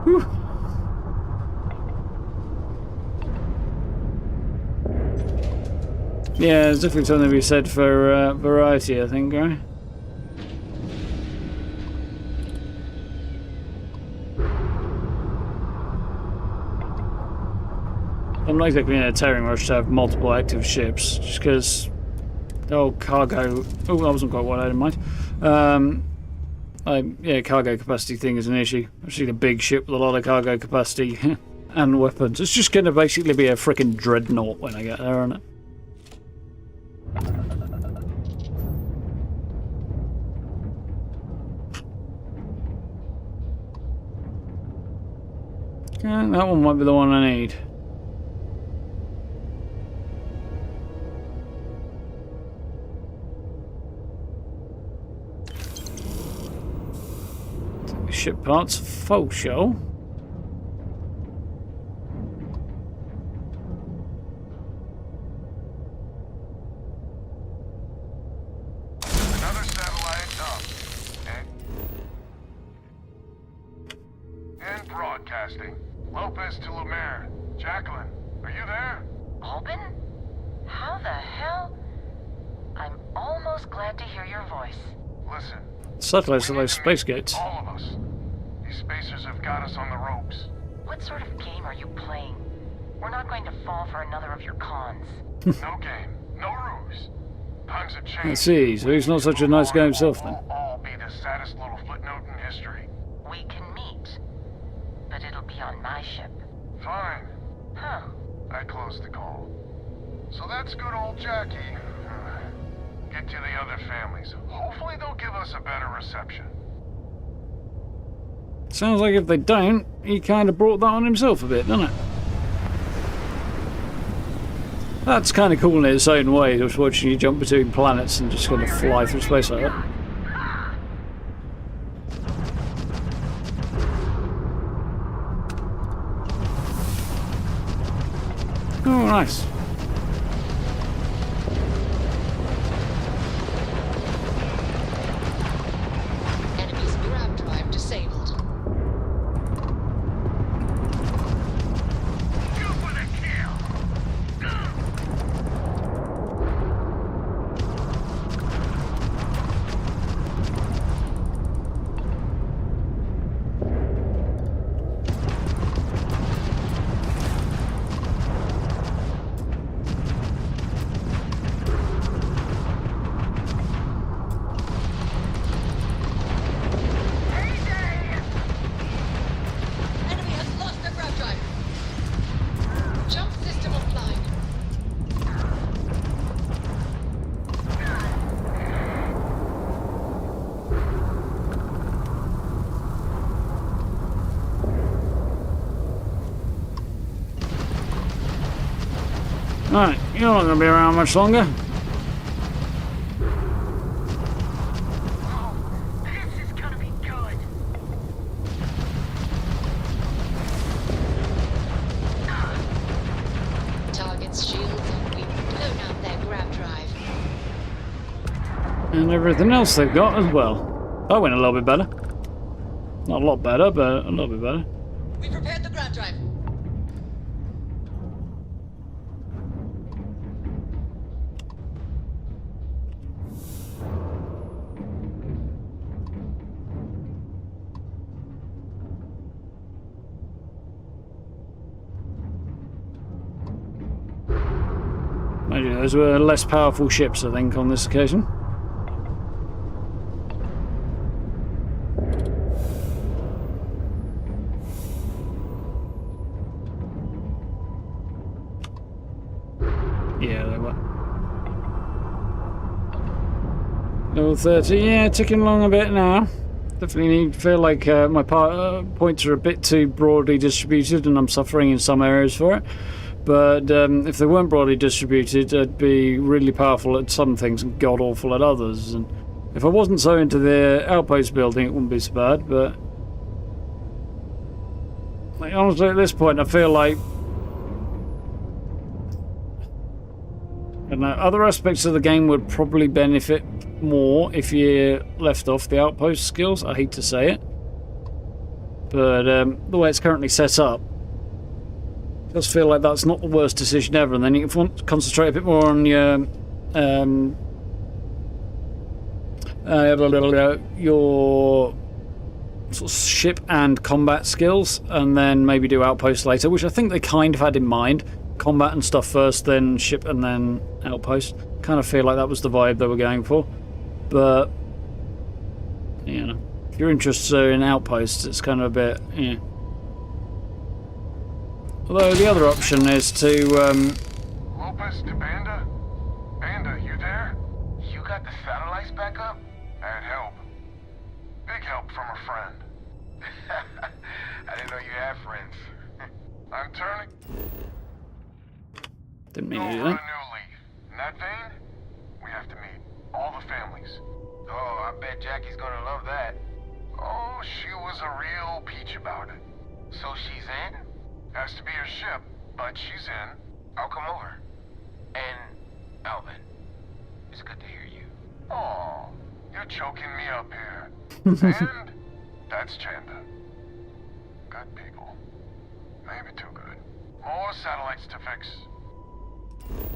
Whew. Yeah, there's definitely something to be said for variety, I think, right? I'm not exactly in a tearing rush to have multiple active ships, just because the whole cargo... Oh, that wasn't quite what I had in mind. Yeah, cargo capacity thing is an issue. I've seen a big ship with a lot of cargo capacity and weapons. It's just going to basically be a frickin' dreadnought when I get there, isn't it? Yeah, that one might be the one I need. Ship parts, full show. Another satellite up. And broadcasting. Lopez to Lumiere. Jacqueline, are you there? Albin? How the hell? I'm almost glad to hear your voice. Listen. Satellites are those space gates. All of us. These spacers have got us on the ropes. What sort of game are you playing? We're not going to fall for another of your cons. No game. No ruse. Times have changed. I see, so he's not such a nice guy himself then. We'll all be the saddest little footnote in history. We can meet, but it'll be on my ship. Fine. Huh. I closed the call. So that's good old Jackie. Get to the other families. Hopefully they'll give us a better reception. Sounds like if they don't, he kind of brought that on himself a bit, doesn't it? That's kind of cool in its own way, just watching you jump between planets and just kind of fly through space like that. Oh, nice. Enemy's grab drive disabled. Alright, you're not going to be around much longer. This is gonna be good. Target's shields and we've blown out their grab drive. And everything else they've got as well. That went a little bit better. Not a lot better, but a little bit better. We prepared the grab drive. Mind you, those were less powerful ships, I think, on this occasion. Yeah, they were. Level 30, yeah, ticking along a bit now. Definitely feel like my points are a bit too broadly distributed and I'm suffering in some areas for it. But if they weren't broadly distributed, I'd be really powerful at some things and god-awful at others. And if I wasn't so into the outpost building, it wouldn't be so bad, but... like, honestly, at this point, I feel like... I don't know, other aspects of the game would probably benefit more if you left off the outpost skills. I hate to say it. But the way it's currently set up, it does feel like that's not the worst decision ever. And then you can concentrate a bit more on your sort of ship and combat skills, and then maybe do outposts later, which I think they kind of had in mind. Combat and stuff first, then ship, and then outpost. Kind of feel like that was the vibe they were going for. But, you know, if you're interested in outposts, it's kind of a bit, yeah. Although the other option is to, Lopez to Banda? Banda, you there? You got the satellites back up? I'd help. Big help from a friend. I didn't know you had friends. I'm turning... didn't mean to do over a that. new leaf. In that vein, we have to meet all the families. Oh, I bet Jackie's gonna love that. Oh, she was a real peach about it. So she's in? Has to be her ship, but she's in. I'll come over. And Alvin, it's good to hear you. Oh, you're choking me up here. And that's Chanda. Good people. Maybe too good. More satellites to fix.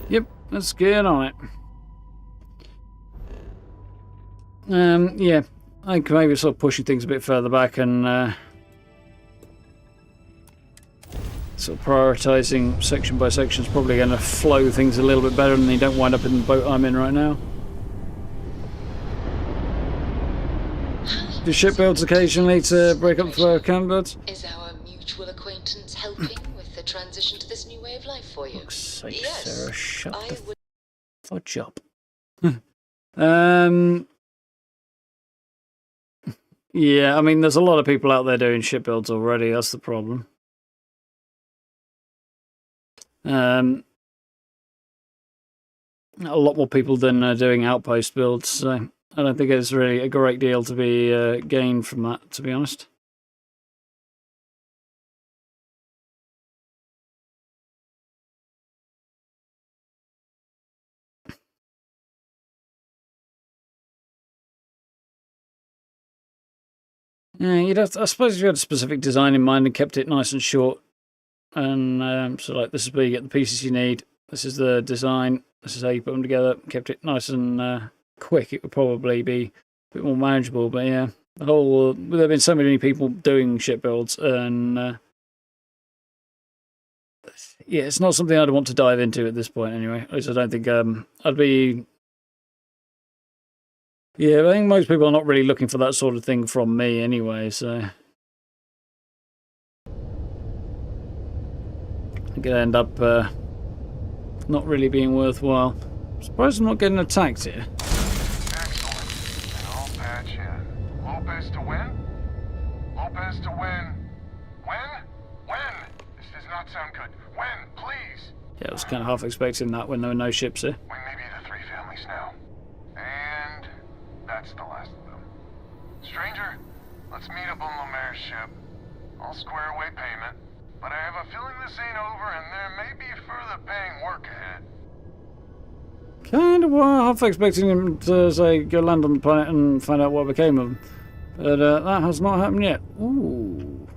Yep, let's get on it. Yeah, I think maybe sort of pushing things a bit further back and sort of prioritising section by section is probably going to flow things a little bit better and they don't wind up in the boat I'm in right now. Do ship builds occasionally to break up the flow of camp builds? Is our mutual acquaintance helping with the transition to this new way of life for you? Fuck's sake, Yes, Sarah, shut I the would. fudge up. Yeah, I mean, there's a lot of people out there doing ship builds already. That's the problem. A lot more people than doing outpost builds, so I don't think there's really a great deal to be gained from that, to be honest. Yeah, you'd have to, I suppose if you had a specific design in mind and kept it nice and short, and so like this is where you get the pieces you need, this is the design, this is how you put them together, kept it nice and quick, it would probably be a bit more manageable. But yeah, the whole there have been so many people doing ship builds, and yeah, it's not something I'd want to dive into at this point anyway. At least I don't think I'd be. Yeah, I think most people are not really looking for that sort of thing from me anyway, so I'm gonna end up not really being worthwhile. I'm surprised I'm not getting attacked here. Excellent. And I'll patch in. Lopez to win? Lopez to win. When? When? This does not sound good. When? Please. Yeah, I was kind of half expecting that when there were no ships here. We may be the 3 families now. And that's the last of them. Stranger, let's meet up on Lemaire's ship. I'll square away payment, but I have a feeling this ain't over and there may be further paying work ahead. Kind of half expecting him to say go land on the planet and find out what became of him. But that has not happened yet. Ooh.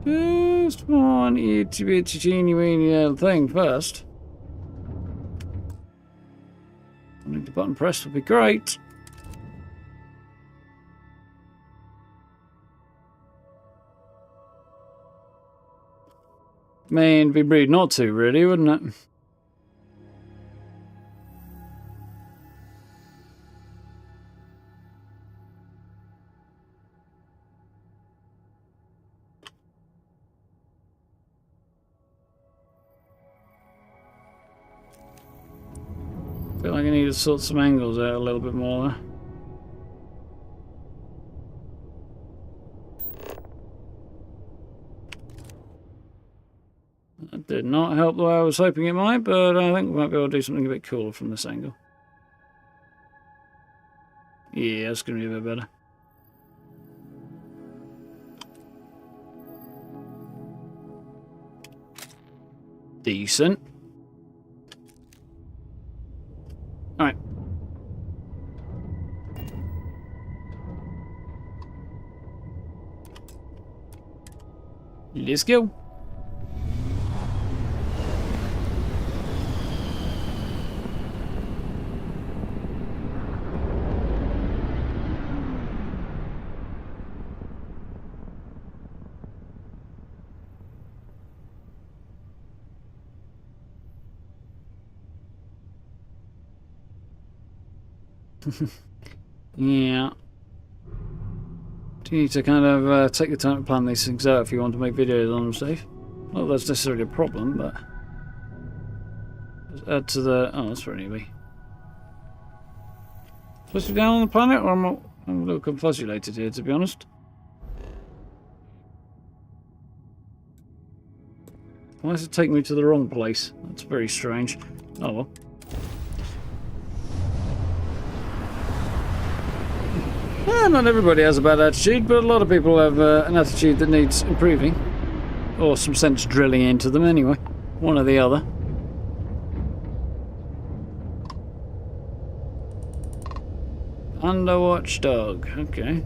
Just one itty bitty teeny weeny little thing first. I think the button press would be great. I mean, it'd be rude not to, really, wouldn't it? I feel like I need to sort some angles out a little bit more there. That did not help the way I was hoping it might, but I think we might be able to do something a bit cooler from this angle. Yeah, that's going to be a bit better. Decent. Alright. Let's go. Yeah. Do you need to kind of take the time to plan these things out if you want to make videos on them, Steve? Not that that's necessarily a problem, but just add to the... Oh, that's very nearly. Supposed to be down on the planet, or I'm a little confusulated here, to be honest. Why does it take me to the wrong place? That's very strange. Oh well. Yeah, not everybody has a bad attitude, but a lot of people have an attitude that needs improving. Or some sense drilling into them anyway. One or the other. Underwatch dog, okay.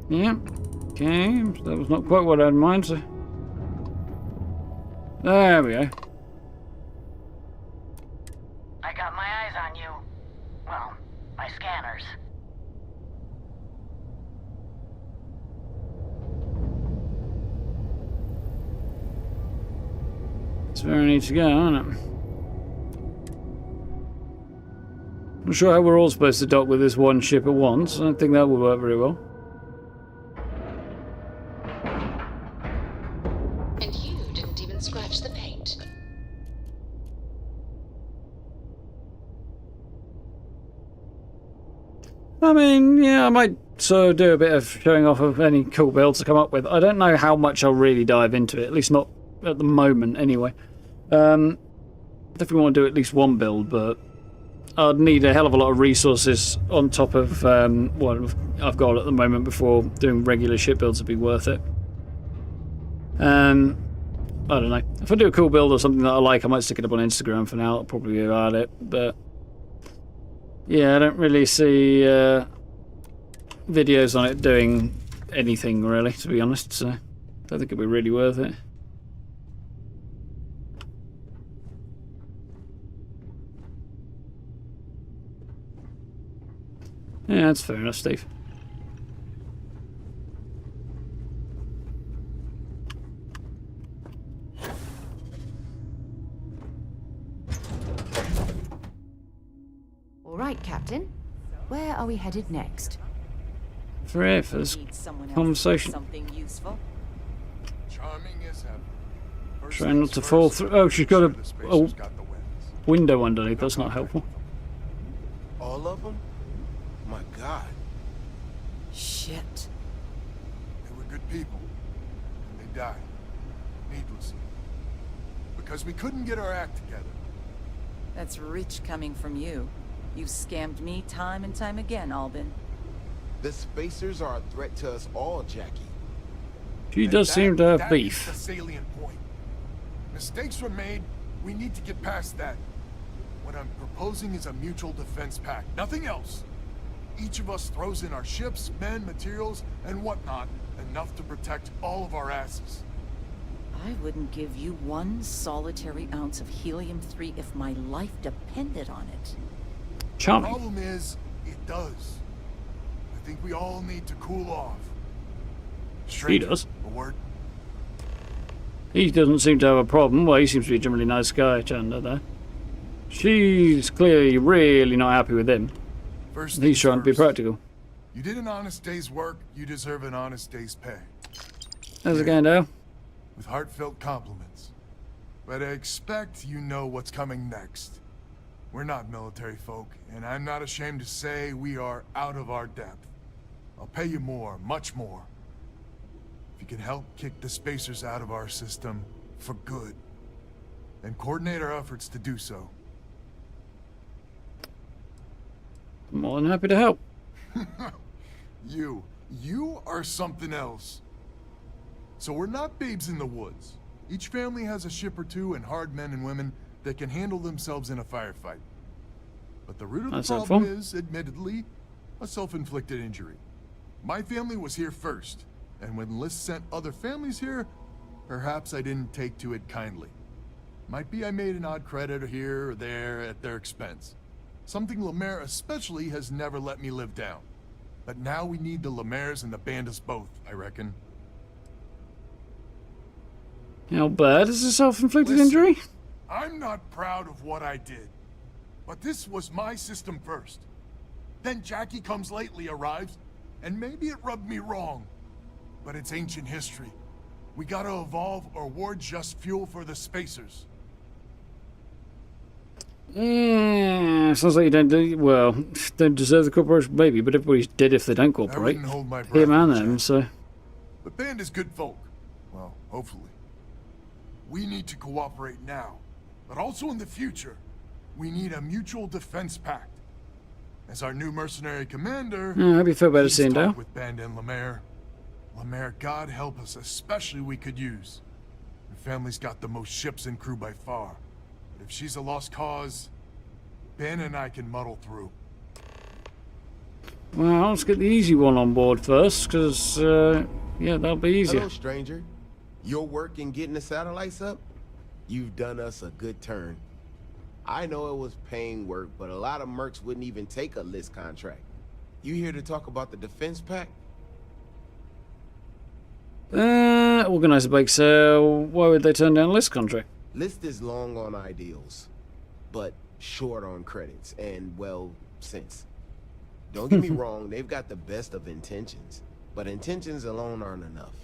Yeah, okay, that was not quite what I had in mind, so... There we go. I got my eyes on you. Well, my scanners. It's where I need to go, isn't it? I'm not sure how we're all supposed to dock with this one ship at once. I don't think that will work very well. And you didn't even scratch the paint. I mean, yeah, I might sort of do a bit of showing off of any cool builds to come up with. I don't know how much I'll really dive into it, at least not at the moment anyway. Definitely want to do at least one build, but I'd need a hell of a lot of resources on top of what I've got at the moment before doing regular ship builds would be worth it. I don't know. If I do a cool build or something that I like, I might stick it up on Instagram for now. That'll probably be about it. But yeah, I don't really see videos on it doing anything really, to be honest. So I don't think it'd be really worth it. Yeah, that's fair enough, Steve. All right, Captain. Where are we headed next? forever for this conversation. Something useful. Charming as ever. Trying not to fall through. Oh, she's got a window underneath. That's not helpful. All of them? My God. Shit. They were good people, and they died needlessly because we couldn't get our act together. That's rich coming from you. You've scammed me time and time again, Albin. The Spacers are a threat to us all, Jackie. She does seem to have beef. That's the salient point. Mistakes were made. We need to get past that. What I'm proposing is a mutual defense pact. Nothing else. Each of us throws in our ships, men, materials, and whatnot, enough to protect all of our asses. I wouldn't give you one solitary ounce of helium-3 if my life depended on it. Charming. The problem is, it does. I think we all need to cool off. He does. A word? He doesn't seem to have a problem. Well, he seems to be a generally nice guy, Chandler, there. She's clearly really not happy with him. He's trying to be practical. You did an honest day's work, you deserve an honest day's pay. How's it going, Dale? With heartfelt compliments. But I expect you know what's coming next. We're not military folk, and I'm not ashamed to say we are out of our depth. I'll pay you more, much more. If you can help kick the Spacers out of our system for good, and coordinate our efforts to do so. More than happy to help. You are something else. So we're not babes in the woods. Each family has a ship or two and hard men and women that can handle themselves in a firefight. But the root of the problem is, admittedly, a self-inflicted injury. My family was here first, and when Liz sent other families here, perhaps I didn't take to it kindly. Might be I made an odd credit here or there at their expense. Something Lemaire especially has never let me live down. But now we need the Lemaires and the Bandits both, I reckon. How bad is a self-inflicted injury? I'm not proud of what I did. But this was my system first. Then Jackie Comes Lately arrives, and maybe it rubbed me wrong. But it's ancient history. We gotta evolve or war just fuel for the Spacers. Yeah, sounds like you don't do well. Don't deserve the cooperation, maybe, but everybody's dead if they don't cooperate. Him and them, so. The band is good folk. Well, hopefully. We need to cooperate now, but also in the future. We need a mutual defense pact. As our new mercenary commander, I hope you feel better seeing Dale. With Band and Lemaire. Lemaire, God help us, especially we could use. Her family's got the most ships and crew by far. But if she's a lost cause, Ben and I can muddle through. Well, let's get the easy one on board first, because, yeah, that'll be easier. Hello, stranger. Your work in getting the satellites up? You've done us a good turn. I know it was paying work, but a lot of mercs wouldn't even take a list contract. You here to talk about the defense pact? Organize a bake sale. Why would they turn down a list contract? List is long on ideals, but short on credits and, well, sense. Don't get me wrong, they've got the best of intentions, but intentions alone aren't enough.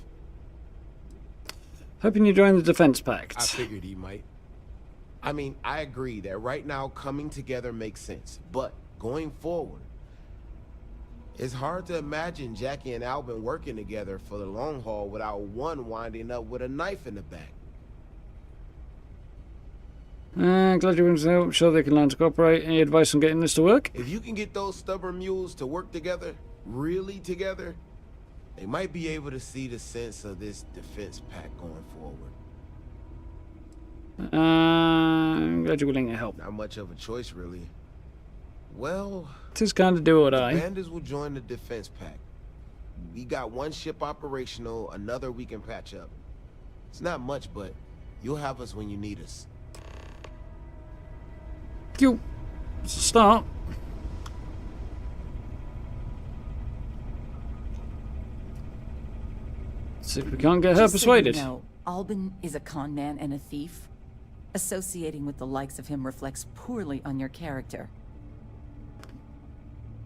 Hoping you join the defense pact. I figured he might. I mean, I agree that right now coming together makes sense, but going forward, it's hard to imagine Jackie and Albin working together for the long haul without one winding up with a knife in the back. Glad you're willing to help. Sure they can learn to cooperate. Any advice on getting this to work? If you can get those stubborn mules to work together, really together, they might be able to see the sense of this defense pact going forward. I'm glad you're willing to help. Not much of a choice, really. Well, just kind of do what I. The bandits will join the defense pact. We got one ship operational, another we can patch up. It's not much, but you'll have us when you need us. You start. See if we can't get her persuaded. So you know, Albin is a con man and a thief. Associating with the likes of him reflects poorly on your character.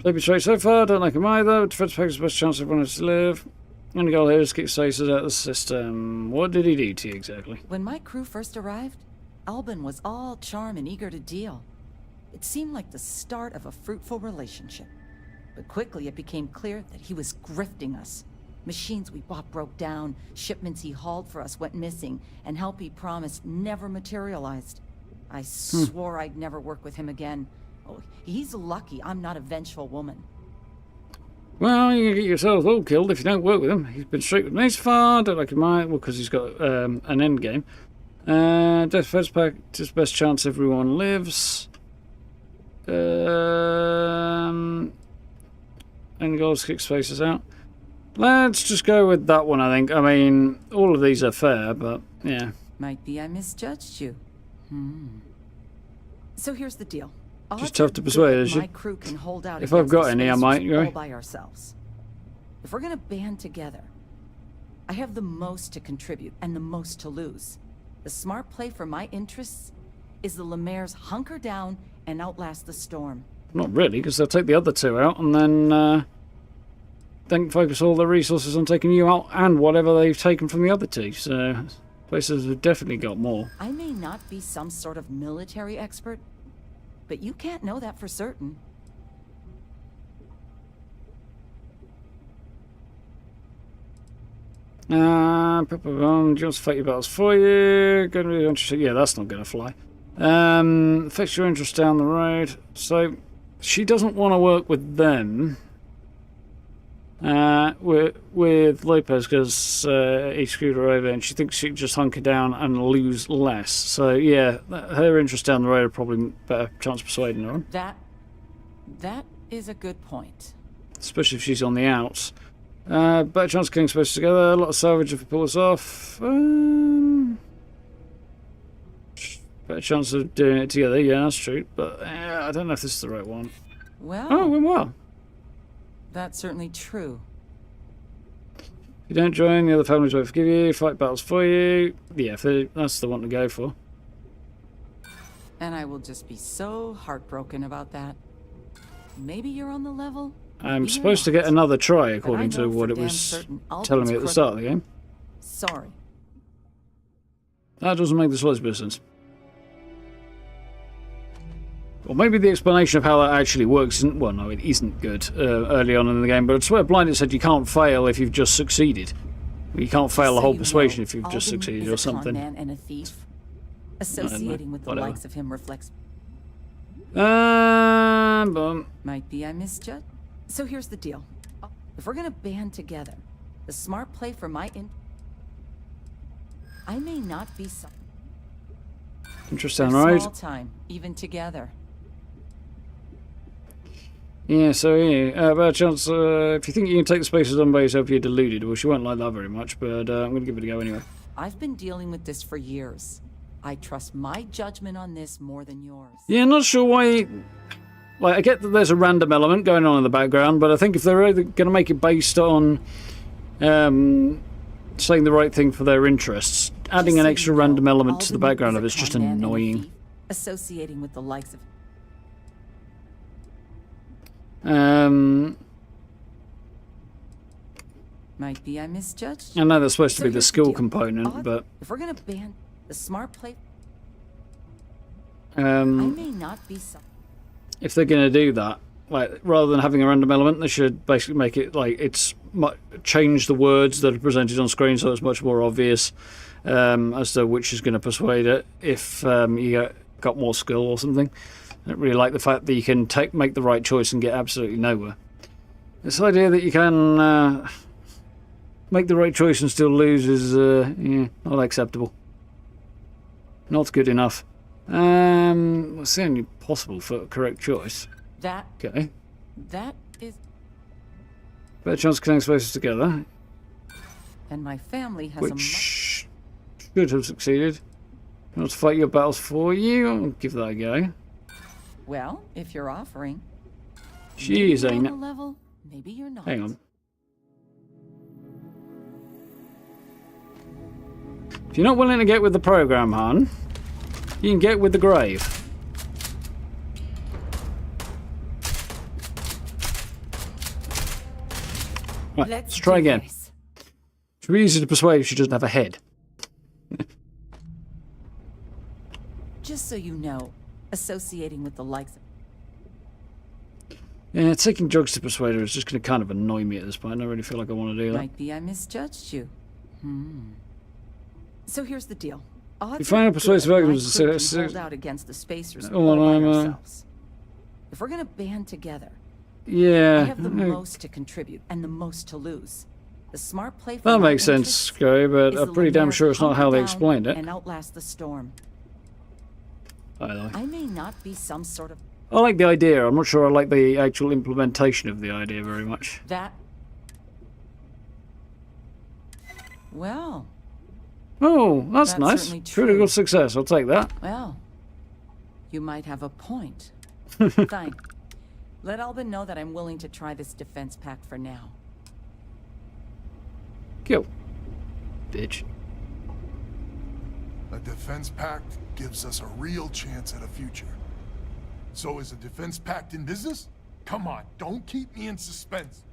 They betrayed so far, don't like him either. Defense pack is the best chance everyone has to live. Only goal here is to keep stasis out of the system. What did he do to you exactly? When my crew first arrived, Albin was all charm and eager to deal. It seemed like the start of a fruitful relationship. But quickly it became clear that he was grifting us. Machines we bought broke down, shipments he hauled for us went missing, and help he promised never materialized. I swore I'd never work with him again. Oh, he's lucky I'm not a vengeful woman. Well, you can get yourself all killed if you don't work with him. He's been straight with me so far. Don't like him either. Well, because he's got an end game. Defense pack is best chance everyone lives. And goals kick spaces out. Let's just go with that one, I think. I mean, all of these are fair, but yeah. Might be I misjudged you. So here's the deal. Just tough to persuade, is My she? crew can hold out If I've got any, I might. all by ourselves. If we're gonna band together, I have the most to contribute and the most to lose. The smart play for my interests is the Lemaire's hunker down and outlast the storm. Not really, because they'll take the other two out and then focus all their resources on taking you out and whatever they've taken from the other two. So places have definitely got more. I may not be some sort of military expert, but you can't know that for certain. Just fight your battles for you. Going to be interesting. Yeah, that's not going to fly. Fix your interest down the road. So she doesn't want to work with them. With Lopez because he screwed her over, and she thinks she can just hunker down and lose less. So yeah, her interest down the road are probably better chance of persuading her on. That is a good point. Especially if she's on the outs. Better chance of getting spaces together. A lot of salvage if we pull this off. Better chance of doing it together. Yeah, that's true. But I don't know if this is the right one. Well. Oh, it went well. That's certainly true. If you don't join, the other families won't forgive you. Fight battles for you. Yeah, that's the one to go for. And I will just be so heartbroken about that. Maybe you're on the level. I'm supposed to get another try, according to what it was telling me at the start of the game. Sorry. That doesn't make the slightest bit of sense. Or maybe the explanation of how that actually works isn't... Well, no, it isn't good early on in the game, but I swear Blind it said you can't fail if you've just succeeded. You can't fail the whole persuasion if you've just succeeded or something. Man and a thief. Associating with the likes of him reflects... Might be I misjudged. So here's the deal. If we're gonna band together, the smart play for my I may not be some... Interesting, right? Small time, even together. Yeah, so yeah, bad chance. If you think you can take the spaces on by yourself, you're deluded. Well, she won't like that very much, but I'm going to give it a go anyway. I've been dealing with this for years. I trust my judgment on this more than yours. Yeah, not sure why... Like, I get that there's a random element going on in the background, but I think if they're either going to make it based on saying the right thing for their interests, adding an extra random element to the background of it's just annoying. Associating with the likes of... Might be I misjudged. I know that's supposed to be the skill component, but... If we're going to ban the smart play... I may not be some... If they're going to do that, like, rather than having a random element, they should basically make it like it's... change the words that are presented on screen so it's much more obvious as to which is going to persuade it if you got more skill or something. I don't really like the fact that you can make the right choice and get absolutely nowhere. This idea that you can make the right choice and still lose is yeah, not acceptable. Not good enough. What's the only possible for correct choice? Okay. That is... Better chance of connecting spaces together. And my family has which should have succeeded. I want to fight your battles for you. I'll give that a go. Well, if you're offering. Jeez, ain't it? Level, maybe you're not. Hang on. If you're not willing to get with the program, hon, you can get with the grave. Right, let's try again. Should be easy to persuade if she doesn't have a head. Just so you know, associating with the likes of... Yeah, taking drugs to persuade her is just going to kind of annoy me at this point. I don't really feel like I want to do that. Might be I misjudged you. So here's the deal. You find a persuasive argument to hold out against the spacers all by ourselves. If we're gonna band together, yeah, I have the most to contribute and the most to lose. The smart play. That makes sense, Scary, but I'm pretty damn sure it's not how they explained it. And outlast the storm. I may not be some sort of. I like the idea. I'm not sure I like the actual implementation of the idea very much. That. Well. Oh, that's nice. Pretty good success. I'll take that. Well, you might have a point. Fine. Let Albin know that I'm willing to try this defense pact for now. Kill. Bitch. A defense pact gives us a real chance at a future. So is a defense pact in business? Come on, don't keep me in suspense.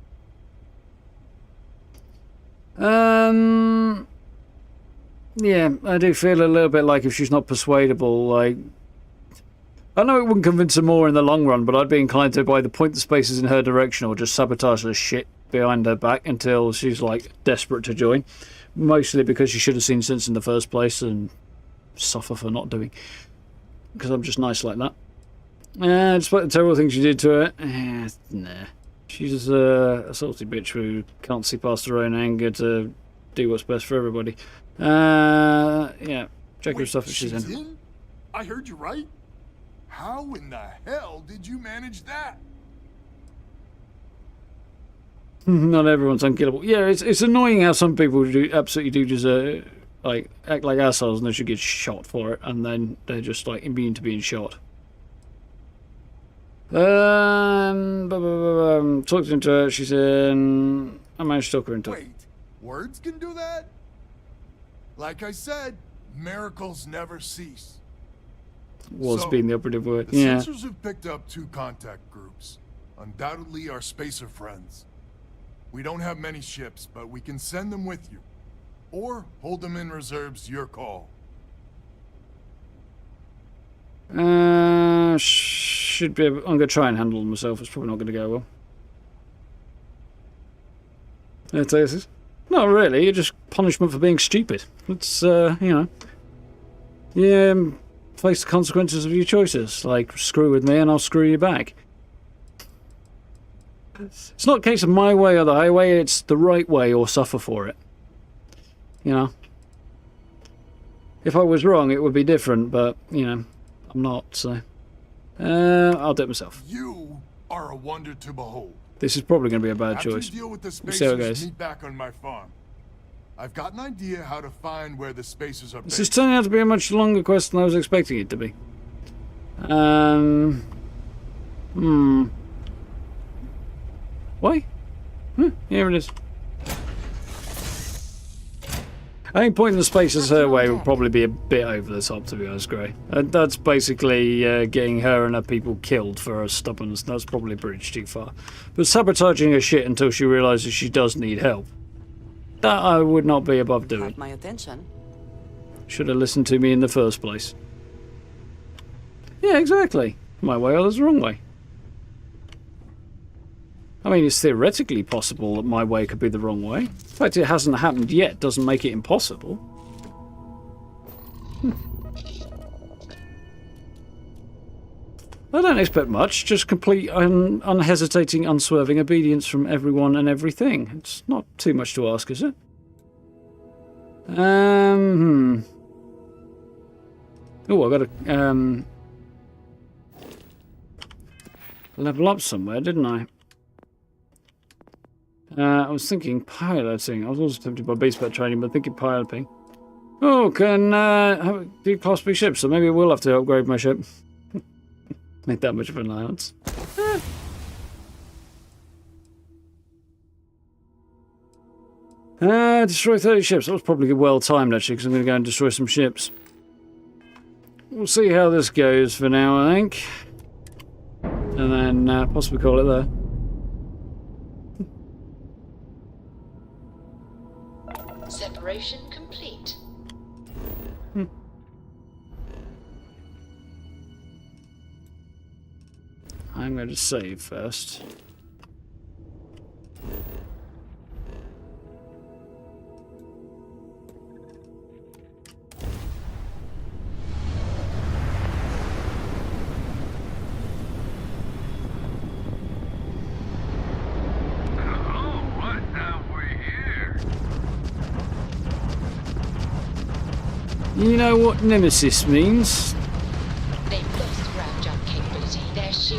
Yeah, I do feel a little bit like if she's not persuadable, like... I know it wouldn't convince her more in the long run, but I'd be inclined to either point the spaces in her direction or just sabotage her shit behind her back until she's, like, desperate to join. Mostly because she should have seen sense in the first place and suffer for not doing. Because I'm just nice like that. Despite the terrible things she did to her, nah. She's a salty bitch who can't see past her own anger to do what's best for everybody. Yeah, check her stuff if she's in. I heard you right. How in the hell did you manage that? Not everyone's unkillable. Yeah, it's annoying how some people absolutely do deserve, like, act like assholes and they should get shot for it, and then they're just like immune to being shot. Talked into her. She's in. I managed to talk her into it. Wait, words can do that? Like I said, miracles never cease. Was being the operative word. The Yeah. sensors have picked up 2 contact groups. Undoubtedly our spacer friends. We don't have many ships, but we can send them with you. Or hold them in reserves, your call. Should be able, I'm going to try and handle them myself. It's probably not going to go well. Not really. You're just punishment for being stupid. It's, you know. Yeah, face the consequences of your choices. Like, screw with me and I'll screw you back. It's not a case of my way or the highway. It's the right way or suffer for it. You know. If I was wrong, it would be different, but, you know, I'm not, so... I'll do it myself. You are a wonder to behold. This is probably going to be a bad choice. Deal with the We'll see how it spacers, goes. meet back on my farm. I've got an idea how to find where the spacers are This based. is turning out to be a much longer quest than I was expecting it to be. Why? Here it is. I think pointing the spacers her way would probably be a bit over the top, to be honest, Gray. That's basically getting her and her people killed for her stubbornness. That's probably a bridge too far. But sabotaging her shit until she realises she does need help, that I would not be above doing. Got my attention. Should have listened to me in the first place. Yeah, exactly. My way or the wrong way. I mean, it's theoretically possible that my way could be the wrong way. The fact it hasn't happened yet doesn't make it impossible. I don't expect much, just complete unhesitating, unswerving obedience from everyone and everything. It's not too much to ask, is it? Oh, I gotta level up somewhere, didn't I? I was thinking piloting. I was also tempted by base bat training, but thinking piloting. Oh, can have do Class B ships, so maybe I will have to upgrade my ship. Make that much of an allowance. Destroy 30 ships. That was probably well timed, actually, because I'm going to go and destroy some ships. We'll see how this goes for now, I think. And then possibly call it there. Operation complete. I'm going to save first. You know what Nemesis means?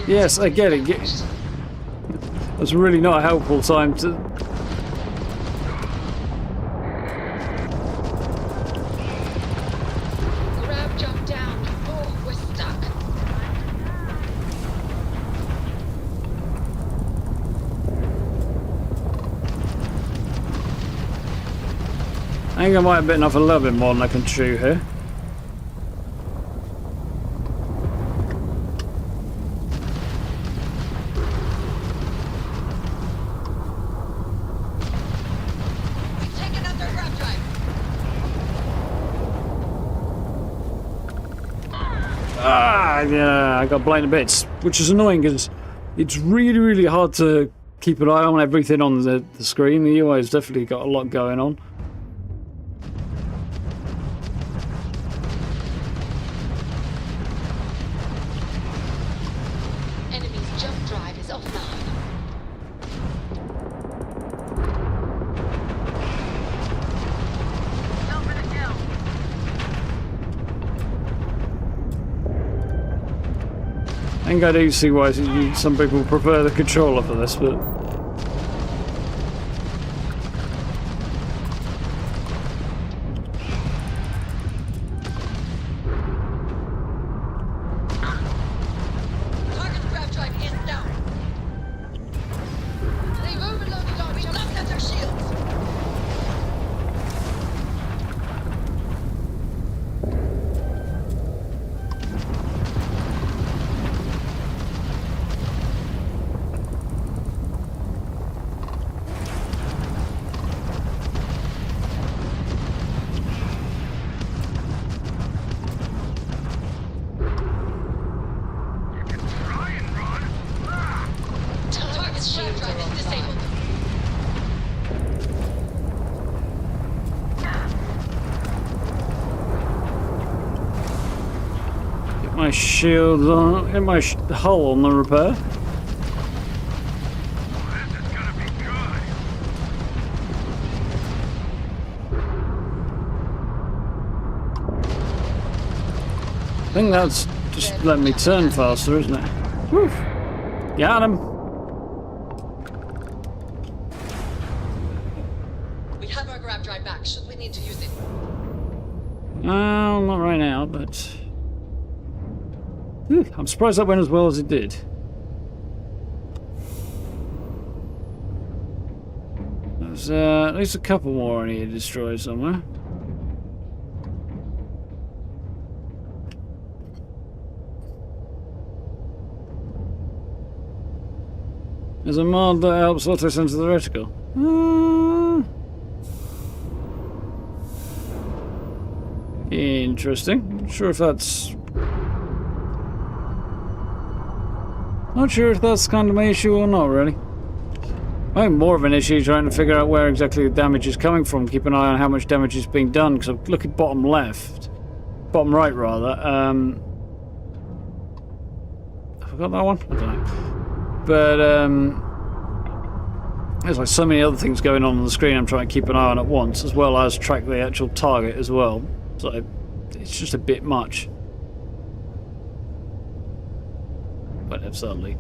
Yes, I get it. That's really not a helpful time to... Grab jump down. Oh, we're stuck. I think I might have bitten off a little bit more than I can chew here. Yeah, I got blown to bits, which is annoying because it's really, really hard to keep an eye on everything on the screen. The UI has definitely got a lot going on. Enemy's jump drive is offline. I think I do see why some people prefer the controller for this, but... Target grab drive is down. They've overloaded our jump at our shields. My shield on, get my hull on the repair. I think that's just letting me turn faster, isn't it? Whew. Got him. We have our grab drive back. Should we need to use it? Not right now, but... Whew, I'm surprised that went as well as it did. There's at least a couple more I need to destroy somewhere. There's a mod that helps auto-censor the reticle. Interesting. Not sure if that's kind of my issue or not, really. I think more of an issue trying to figure out where exactly the damage is coming from. Keep an eye on how much damage is being done, because I'm looking bottom left. Bottom right, rather. I forgot that one? I don't know. But, there's like so many other things going on the screen I'm trying to keep an eye on at once, as well as track the actual target as well. So, it's just a bit much. But absolutely.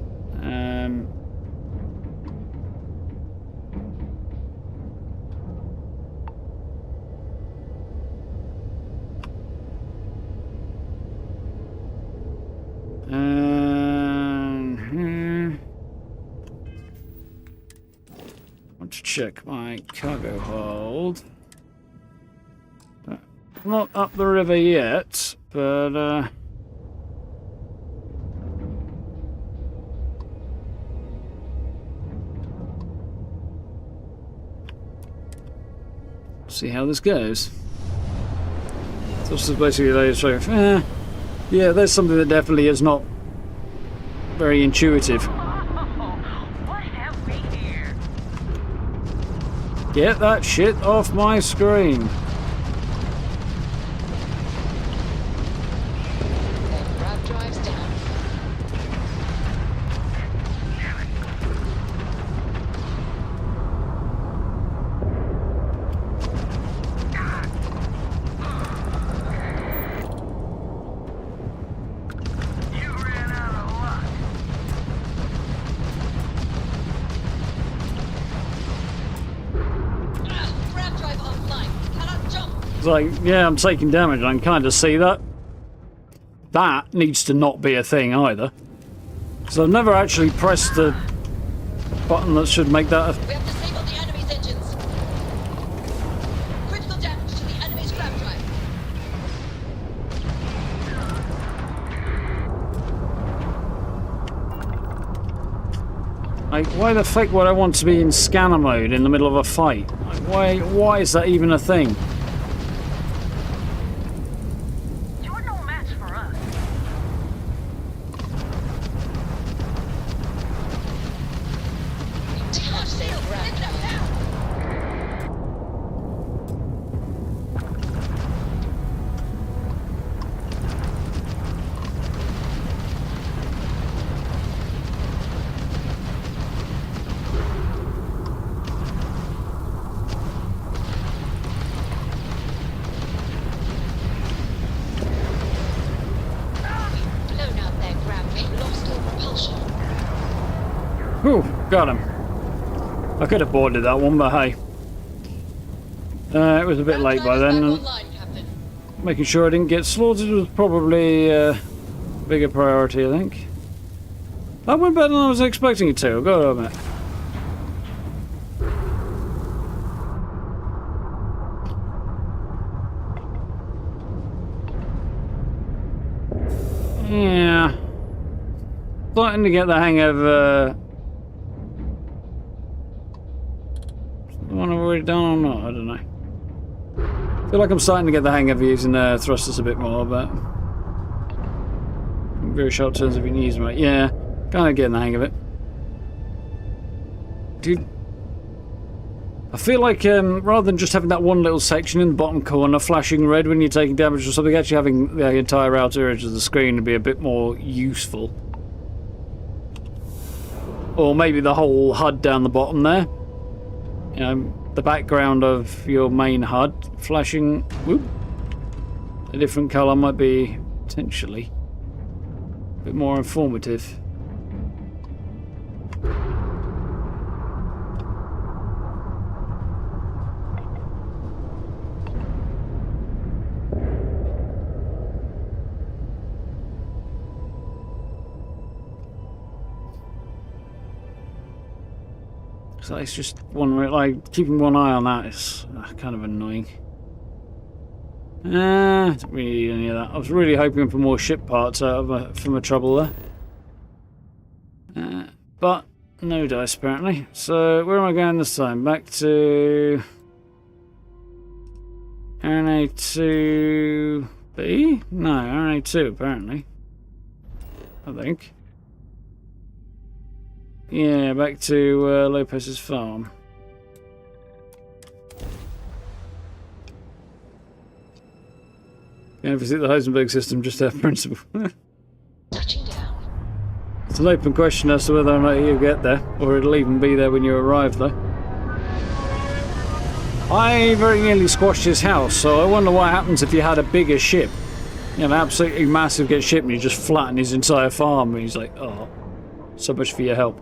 Want to check my cargo hold. Not up the river yet, but see how this goes. So this is basically like, yeah, there's something that definitely is not very intuitive. What have we here? Get that shit off my screen. Grab drives down. Grab drive offline. Cannot jump. It's like, yeah, I'm taking damage. I can kind of see that. That needs to not be a thing either. Because I've never actually pressed the button that should make that a... We have disabled the enemy's engines. Critical damage to the enemy's grab drive. Like, why the fuck would I want to be in scanner mode in the middle of a fight? Like, why is that even a thing? You're no match for us. Detach sail grab drive. Blown out their grab. Lost all propulsion. Whew, got him. I could have boarded that one, but hey. It was a bit late by then, and making sure I didn't get slaughtered was probably a bigger priority, I think. That went better than I was expecting it to, I've got to admit. Yeah. Starting to get the hang of the one I've already done or not, I don't know. I feel like I'm starting to get the hang of using thrusters a bit more, but very sharp turns if you can use them right. Yeah, kind of getting the hang of it. Dude, I feel like rather than just having that one little section in the bottom corner flashing red when you're taking damage or something, actually having the entire outer edge of the screen would be a bit more useful. Or maybe the whole HUD down the bottom there. You know, the background of your main HUD flashing, whoop, a different colour might be potentially a bit more informative. So it's just one, like, keeping one eye on that is kind of annoying. Don't really need any of that. I was really hoping for more ship parts out of from a trouble there. But no dice apparently. So where am I going this time? Back to RNA2B? No, RNA2 apparently. I think. Yeah, back to Lopez's farm. Gonna visit the Heisenberg system just out of principle. Touching down. It's an open question as to whether or not you'll get there, or it'll even be there when you arrive, though. I very nearly squashed his house, so I wonder what happens if you had a bigger ship. You know, an absolutely massive ship, and you just flatten his entire farm, and he's like, oh, so much for your help.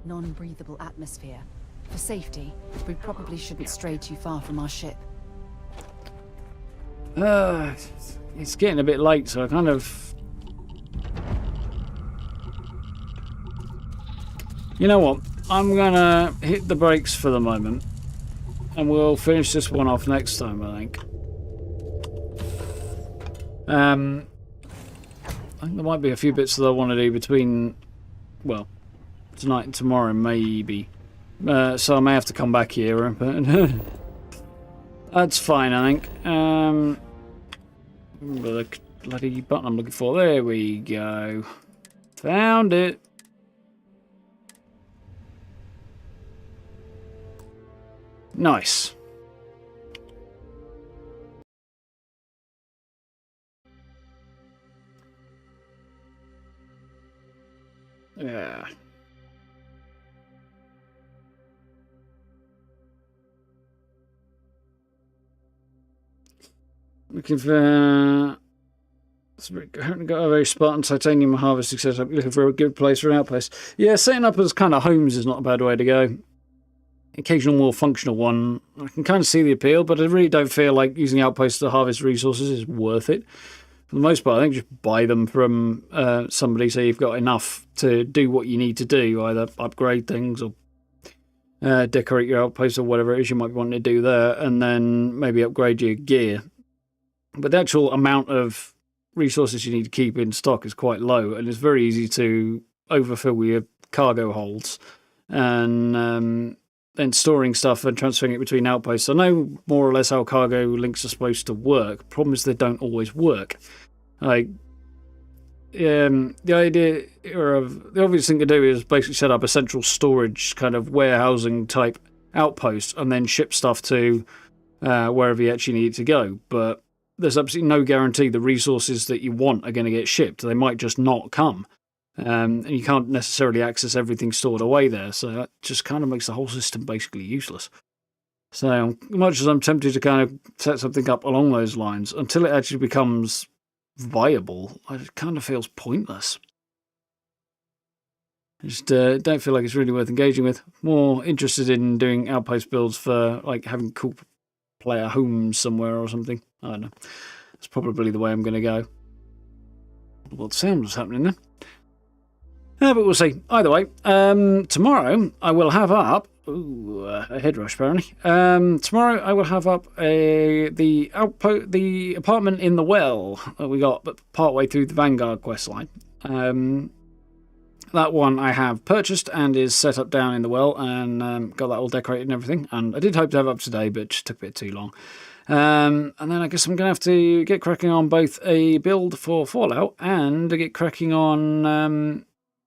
Non-breathable atmosphere. For safety, we probably shouldn't stray too far from our ship. It's getting a bit late, so I kind of... You know what? I'm gonna hit the brakes for the moment, and we'll finish this one off next time, I think. I think there might be a few bits that I want to do between, well, tonight and tomorrow, maybe. So I may have to come back here, but that's fine, I think. The bloody button I'm looking for. There we go. Found it. Nice. Yeah. Looking for... Haven't got a very Spartan titanium harvesting setup. Looking for a good place for an outpost. Yeah, setting up as kind of homes is not a bad way to go. Occasional more functional one. I can kind of see the appeal, but I really don't feel like using outposts to harvest resources is worth it. For the most part, I think just buy them from somebody so you've got enough to do what you need to do, either upgrade things or decorate your outpost or whatever it is you might be wanting to do there, and then maybe upgrade your gear. But the actual amount of resources you need to keep in stock is quite low, and it's very easy to overfill your cargo holds and then storing stuff and transferring it between outposts. I know more or less how cargo links are supposed to work. Problem is they don't always work. Like, the idea of the obvious thing to do is basically set up a central storage kind of warehousing type outpost and then ship stuff to wherever you actually need it to go. But there's absolutely no guarantee the resources that you want are going to get shipped. They might just not come. And you can't necessarily access everything stored away there, so that just kind of makes the whole system basically useless. So much as I'm tempted to kind of set something up along those lines, until it actually becomes viable, it kind of feels pointless. I just don't feel like it's really worth engaging with. More interested in doing outpost builds for like having cool player homes somewhere or something. I don't know. That's probably the way I'm going to go. What sound was happening there? But we'll see. Either way, tomorrow I will have up... Ooh, a head rush, apparently. Tomorrow I will have up the apartment in the well that we got partway through the Vanguard questline. That one I have purchased and is set up down in the well, and got that all decorated and everything. And I did hope to have it up today, but it just took a bit too long. And then I guess I'm going to have to get cracking on both a build for Fallout and get cracking on...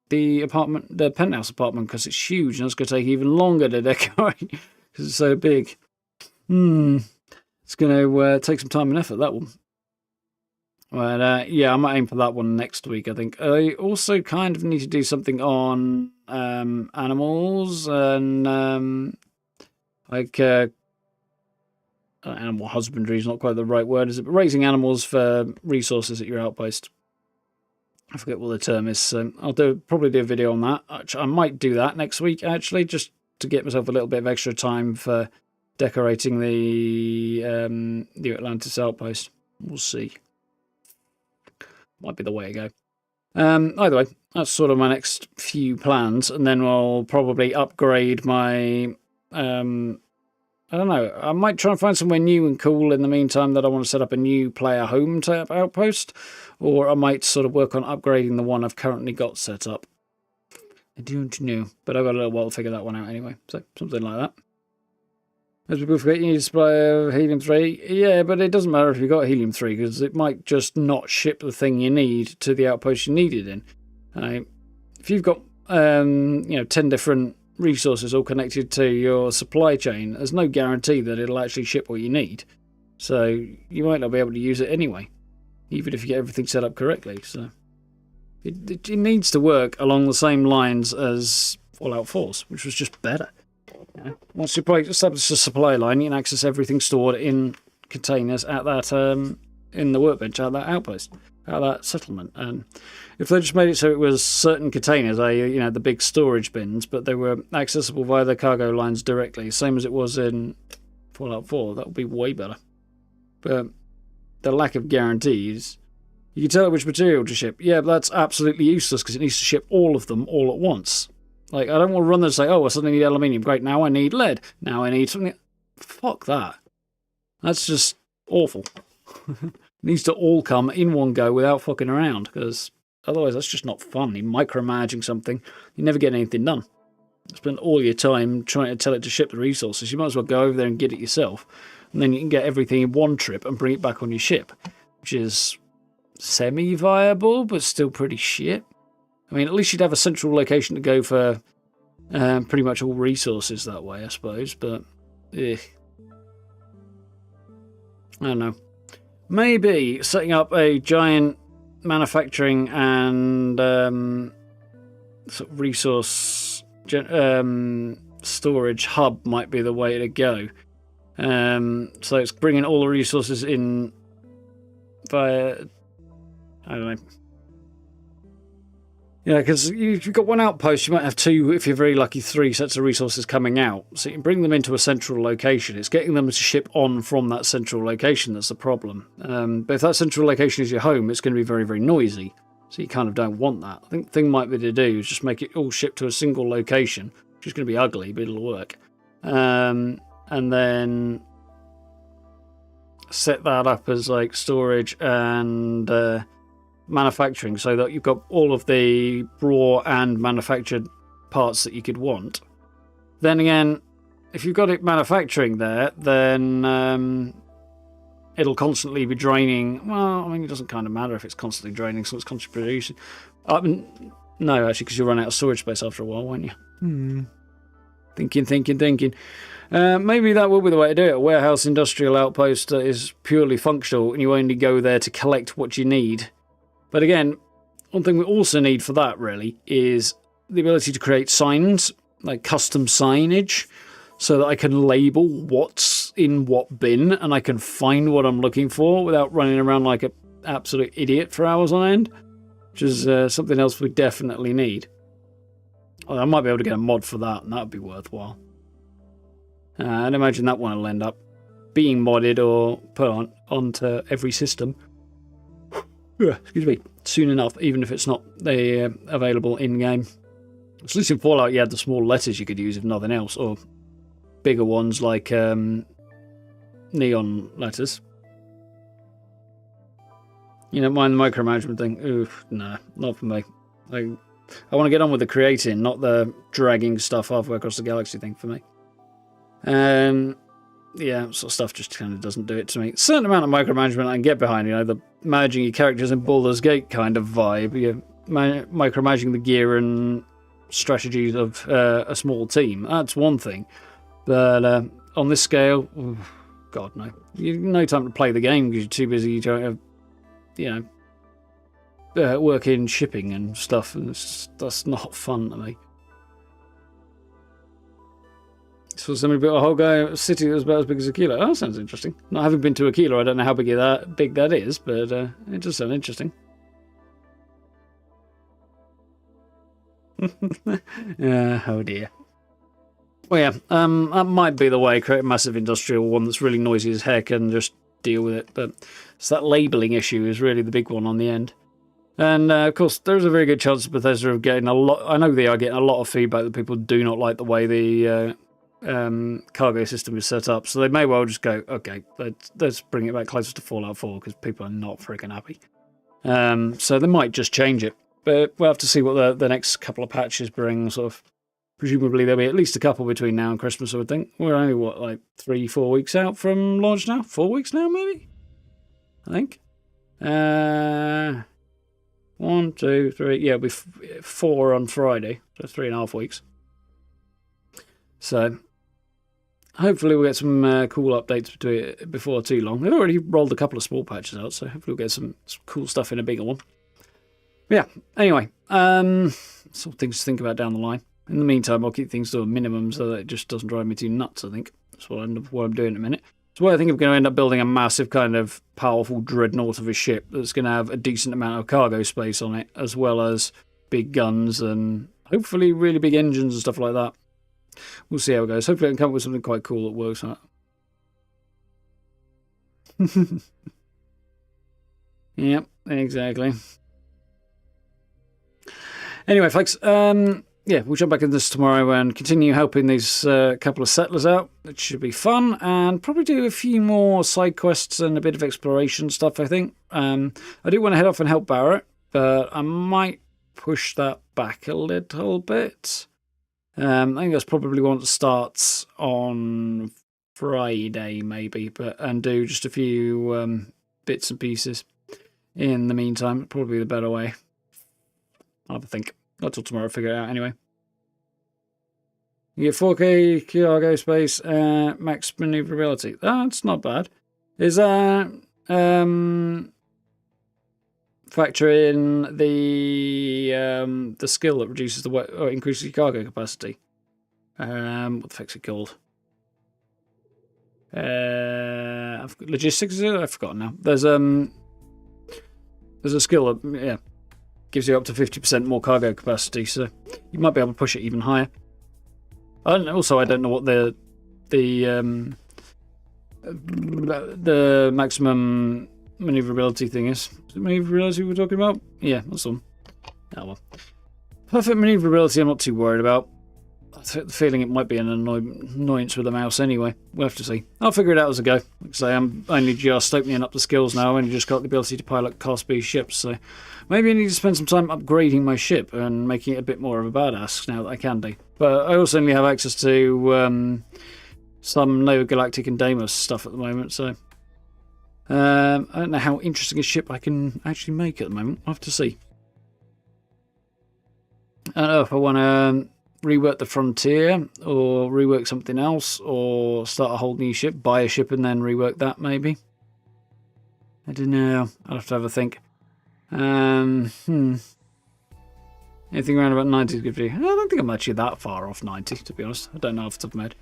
the penthouse apartment, because it's huge and it's going to take even longer to decorate because it's so big. It's going to take some time and effort, that one. But yeah, I might aim for that one next week, I think. I also kind of need to do something on animals and like animal husbandry is not quite the right word, is it? But raising animals for resources at your outpost. I forget what the term is, so I'll probably do a video on that. I might do that next week, actually, just to get myself a little bit of extra time for decorating the Atlantis outpost. We'll see. Might be the way to go. Either way, that's sort of my next few plans, and then we'll probably upgrade my... I don't know, I might try and find somewhere new and cool in the meantime that I want to set up a new player home type outpost, or I might sort of work on upgrading the one I've currently got set up. I don't know, but I've got a little while to figure that one out anyway, so something like that. As people forget, you need a supply of helium-3. Yeah, but it doesn't matter if you've got helium-3, because it might just not ship the thing you need to the outpost you need it in. If you've got 10 different resources all connected to your supply chain, there's no guarantee that it'll actually ship what you need. So you might not be able to use it anyway, even if you get everything set up correctly. So it needs to work along the same lines as Fallout 4's, which was just better. Once you establish a supply line, you can access everything stored in containers at that in the workbench at that outpost, at that settlement. And if they just made it so it was certain containers, the big storage bins, but they were accessible via the cargo lines directly, same as it was in Fallout 4, that would be way better. But the lack of guarantees, you can tell it which material to ship. Yeah, but that's absolutely useless because it needs to ship all of them all at once. Like, I don't want to run there and say, oh, I suddenly need aluminium. Great, now I need lead. Now I need something. Fuck that. That's just awful. It needs to all come in one go without fucking around, because otherwise that's just not fun. You're micromanaging something. You never get anything done. spend all your time trying to tell it to ship the resources. You might as well go over there and get it yourself. And then you can get everything in one trip and bring it back on your ship, which is semi-viable, but still pretty shit. I mean, at least you'd have a central location to go for pretty much all resources that way, I suppose, but I don't know. Maybe setting up a giant manufacturing and sort of resource storage hub might be the way to go. So it's bringing all the resources in via, I don't know. Yeah, because if you've got one outpost, you might have two, if you're very lucky, 3 sets of resources coming out. So you can bring them into a central location. It's getting them to ship on from that central location that's the problem. But if that central location is your home, it's going to be very, very noisy. So you kind of don't want that. I think the thing might be to do is just make it all shipped to a single location, which is going to be ugly, but it'll work. And then set that up as like storage and manufacturing, so that you've got all of the raw and manufactured parts that you could want. Then again, if you've got it manufacturing there, then it'll constantly be draining. Well, I mean, it doesn't kind of matter if it's constantly draining, so it's constantly producing. No, actually, because you'll run out of storage space after a while, won't you? Thinking. Maybe that will be the way to do it. A warehouse industrial outpost that is purely functional, and you only go there to collect what you need. But again, one thing we also need for that, really, is the ability to create signs, like custom signage, so that I can label what's in what bin, and I can find what I'm looking for without running around like an absolute idiot for hours on end, which is something else we definitely need. I might be able to get a mod for that, and that would be worthwhile. I'd imagine that one will end up being modded or put onto every system. Excuse me, soon enough, even if it's not available in-game. At least in Fallout you had the small letters you could use if nothing else, or bigger ones like neon letters. You don't mind the micromanagement thing? Oof, nah, not for me. I want to get on with the creating, not the dragging stuff halfway across the galaxy thing for me. Yeah, sort of stuff just kind of doesn't do it to me. A certain amount of micromanagement I can get behind, the managing your characters in Baldur's Gate kind of vibe. You're micromanaging the gear and strategies of a small team. That's one thing. But on this scale, God, no. You've no time to play the game because you're too busy. You don't have, work in shipping and stuff. And that's not fun to me. So somebody built a whole city that was about as big as Aquila. Oh, that sounds interesting. Not having been to Aquila, I don't know how big that is, but it does sound interesting. Oh dear. Well, yeah, that might be the way. Create a massive industrial one that's really noisy as heck and just deal with it. But it's that labelling issue is really the big one on the end. And of course, there's a very good chance of Bethesda of getting a lot. I know they are getting a lot of feedback that people do not like the way the cargo system is set up, so they may well just go, okay, let's bring it back closer to Fallout 4 because people are not freaking happy. So they might just change it, but we'll have to see what the next couple of patches bring. Sort of, presumably there'll be at least a couple between now and Christmas, I would think. We're only like 3-4 weeks out from launch now. 4 weeks now, maybe. I think. 1, 2, 3. Yeah, it'll be 4 on Friday, so 3.5 weeks. So hopefully we'll get some cool updates before too long. They've already rolled a couple of small patches out, so hopefully we'll get some cool stuff in a bigger one. But yeah, anyway, some things to think about down the line. In the meantime, I'll keep things to a minimum so that it just doesn't drive me too nuts, I think. That's what I'm doing in a minute. So I think I'm going to end up building a massive kind of powerful dreadnought of a ship that's going to have a decent amount of cargo space on it, as well as big guns and hopefully really big engines and stuff like that. We'll see how it goes. Hopefully I can come up with something quite cool that works on it. Yep, exactly. Anyway, folks, yeah, we'll jump back into this tomorrow and continue helping these couple of settlers out. It should be fun, and probably do a few more side quests and a bit of exploration stuff, I think. I do want to head off and help Barrett, but I might push that back a little bit. I think that's probably one that starts on Friday, maybe, and do just a few bits and pieces in the meantime. Probably the better way. I'll have a think. Not till tomorrow, figure it out anyway. You get 4K cargo space, max maneuverability. That's not bad. Is that factor in the skill that reduces the weight or increases your cargo capacity? What the fuck's it called? Logistics, is it? I've forgotten now. There's a skill that gives you up to 50% more cargo capacity, so you might be able to push it even higher. Also, I don't know what the maximum maneuverability thing is. Is it maneuverability we're talking about? Yeah, that's one. Oh well. Perfect maneuverability I'm not too worried about. I have the feeling it might be an annoyance with the mouse anyway. We'll have to see. I'll figure it out as I go. Like I say, I'm only just opening up the skills now. I've only just got the ability to pilot Class B ships, so maybe I need to spend some time upgrading my ship and making it a bit more of a badass now that I can do. But I also only have access to some Nova Galactic and Deimos stuff at the moment, so I don't know how interesting a ship I can actually make at the moment. I'll have to see. I don't know if I want to rework the Frontier or rework something else or start a whole new ship, buy a ship and then rework that maybe. I don't know. I'll have to have a think. Anything around about 90 is good for you. I don't think I'm actually that far off 90, to be honest. I don't know off the top of my head.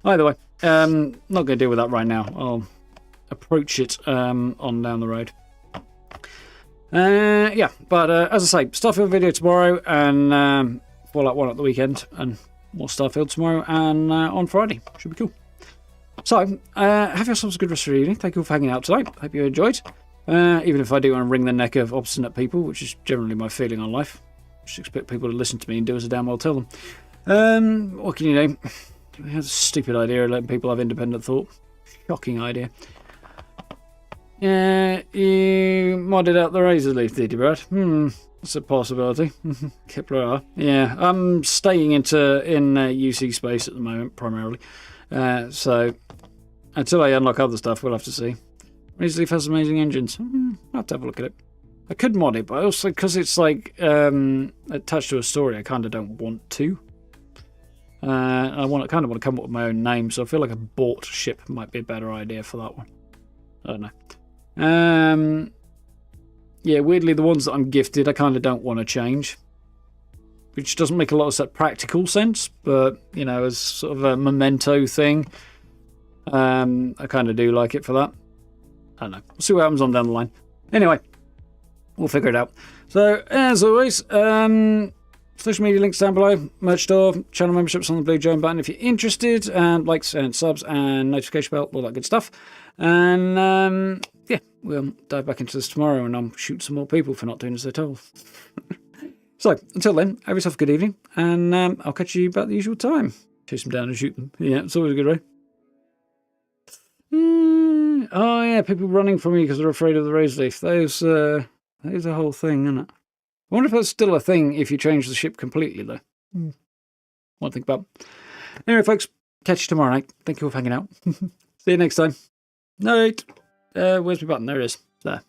Either way, not going to deal with that right now. I'll approach it on down the road. Yeah, but as I say, Starfield video tomorrow and Fallout 1 at the weekend and more Starfield tomorrow and on Friday. Should be cool. So, have yourselves a good rest of your evening. Thank you all for hanging out tonight. Hope you enjoyed. Even if I do want to wring the neck of obstinate people, which is generally my feeling on life. Just expect people to listen to me and do as I damn well tell them. What can you do? That's a stupid idea of letting people have independent thought. Shocking idea. You modded out the Razor Leaf, did you, Brad? That's a possibility. Kepler. Yeah, I'm staying in UC space at the moment, primarily. So, until I unlock other stuff, we'll have to see. Razor Leaf has amazing engines. I'll have to have a look at it. I could mod it, but also, because it's like attached to a story, I kind of don't want to. I kind of want to come up with my own name, so I feel like a bought ship might be a better idea for that one. I don't know. Yeah, weirdly, the ones that I'm gifted, I kind of don't want to change. Which doesn't make a lot of practical sense, but, you know, as sort of a memento thing, I kind of do like it for that. I don't know. We'll see what happens on down the line. Anyway, we'll figure it out. So, as always, social media links down below, merch store, channel memberships on the blue join button if you're interested, and likes and subs and notification bell, all that good stuff. And yeah, we'll dive back into this tomorrow and I'll shoot some more people for not doing as they're told. So, until then, have yourself a good evening, and I'll catch you about the usual time. Chase them down and shoot them. Yeah, it's always a good way. Oh yeah, people running from me because they're afraid of the Razor Leaf. That is a whole thing, isn't it? I wonder if that's still a thing if you change the ship completely, though. One to think about. Anyway, folks, catch you tomorrow night. Thank you all for hanging out. See you next time. Night. Where's my button? There it is. There.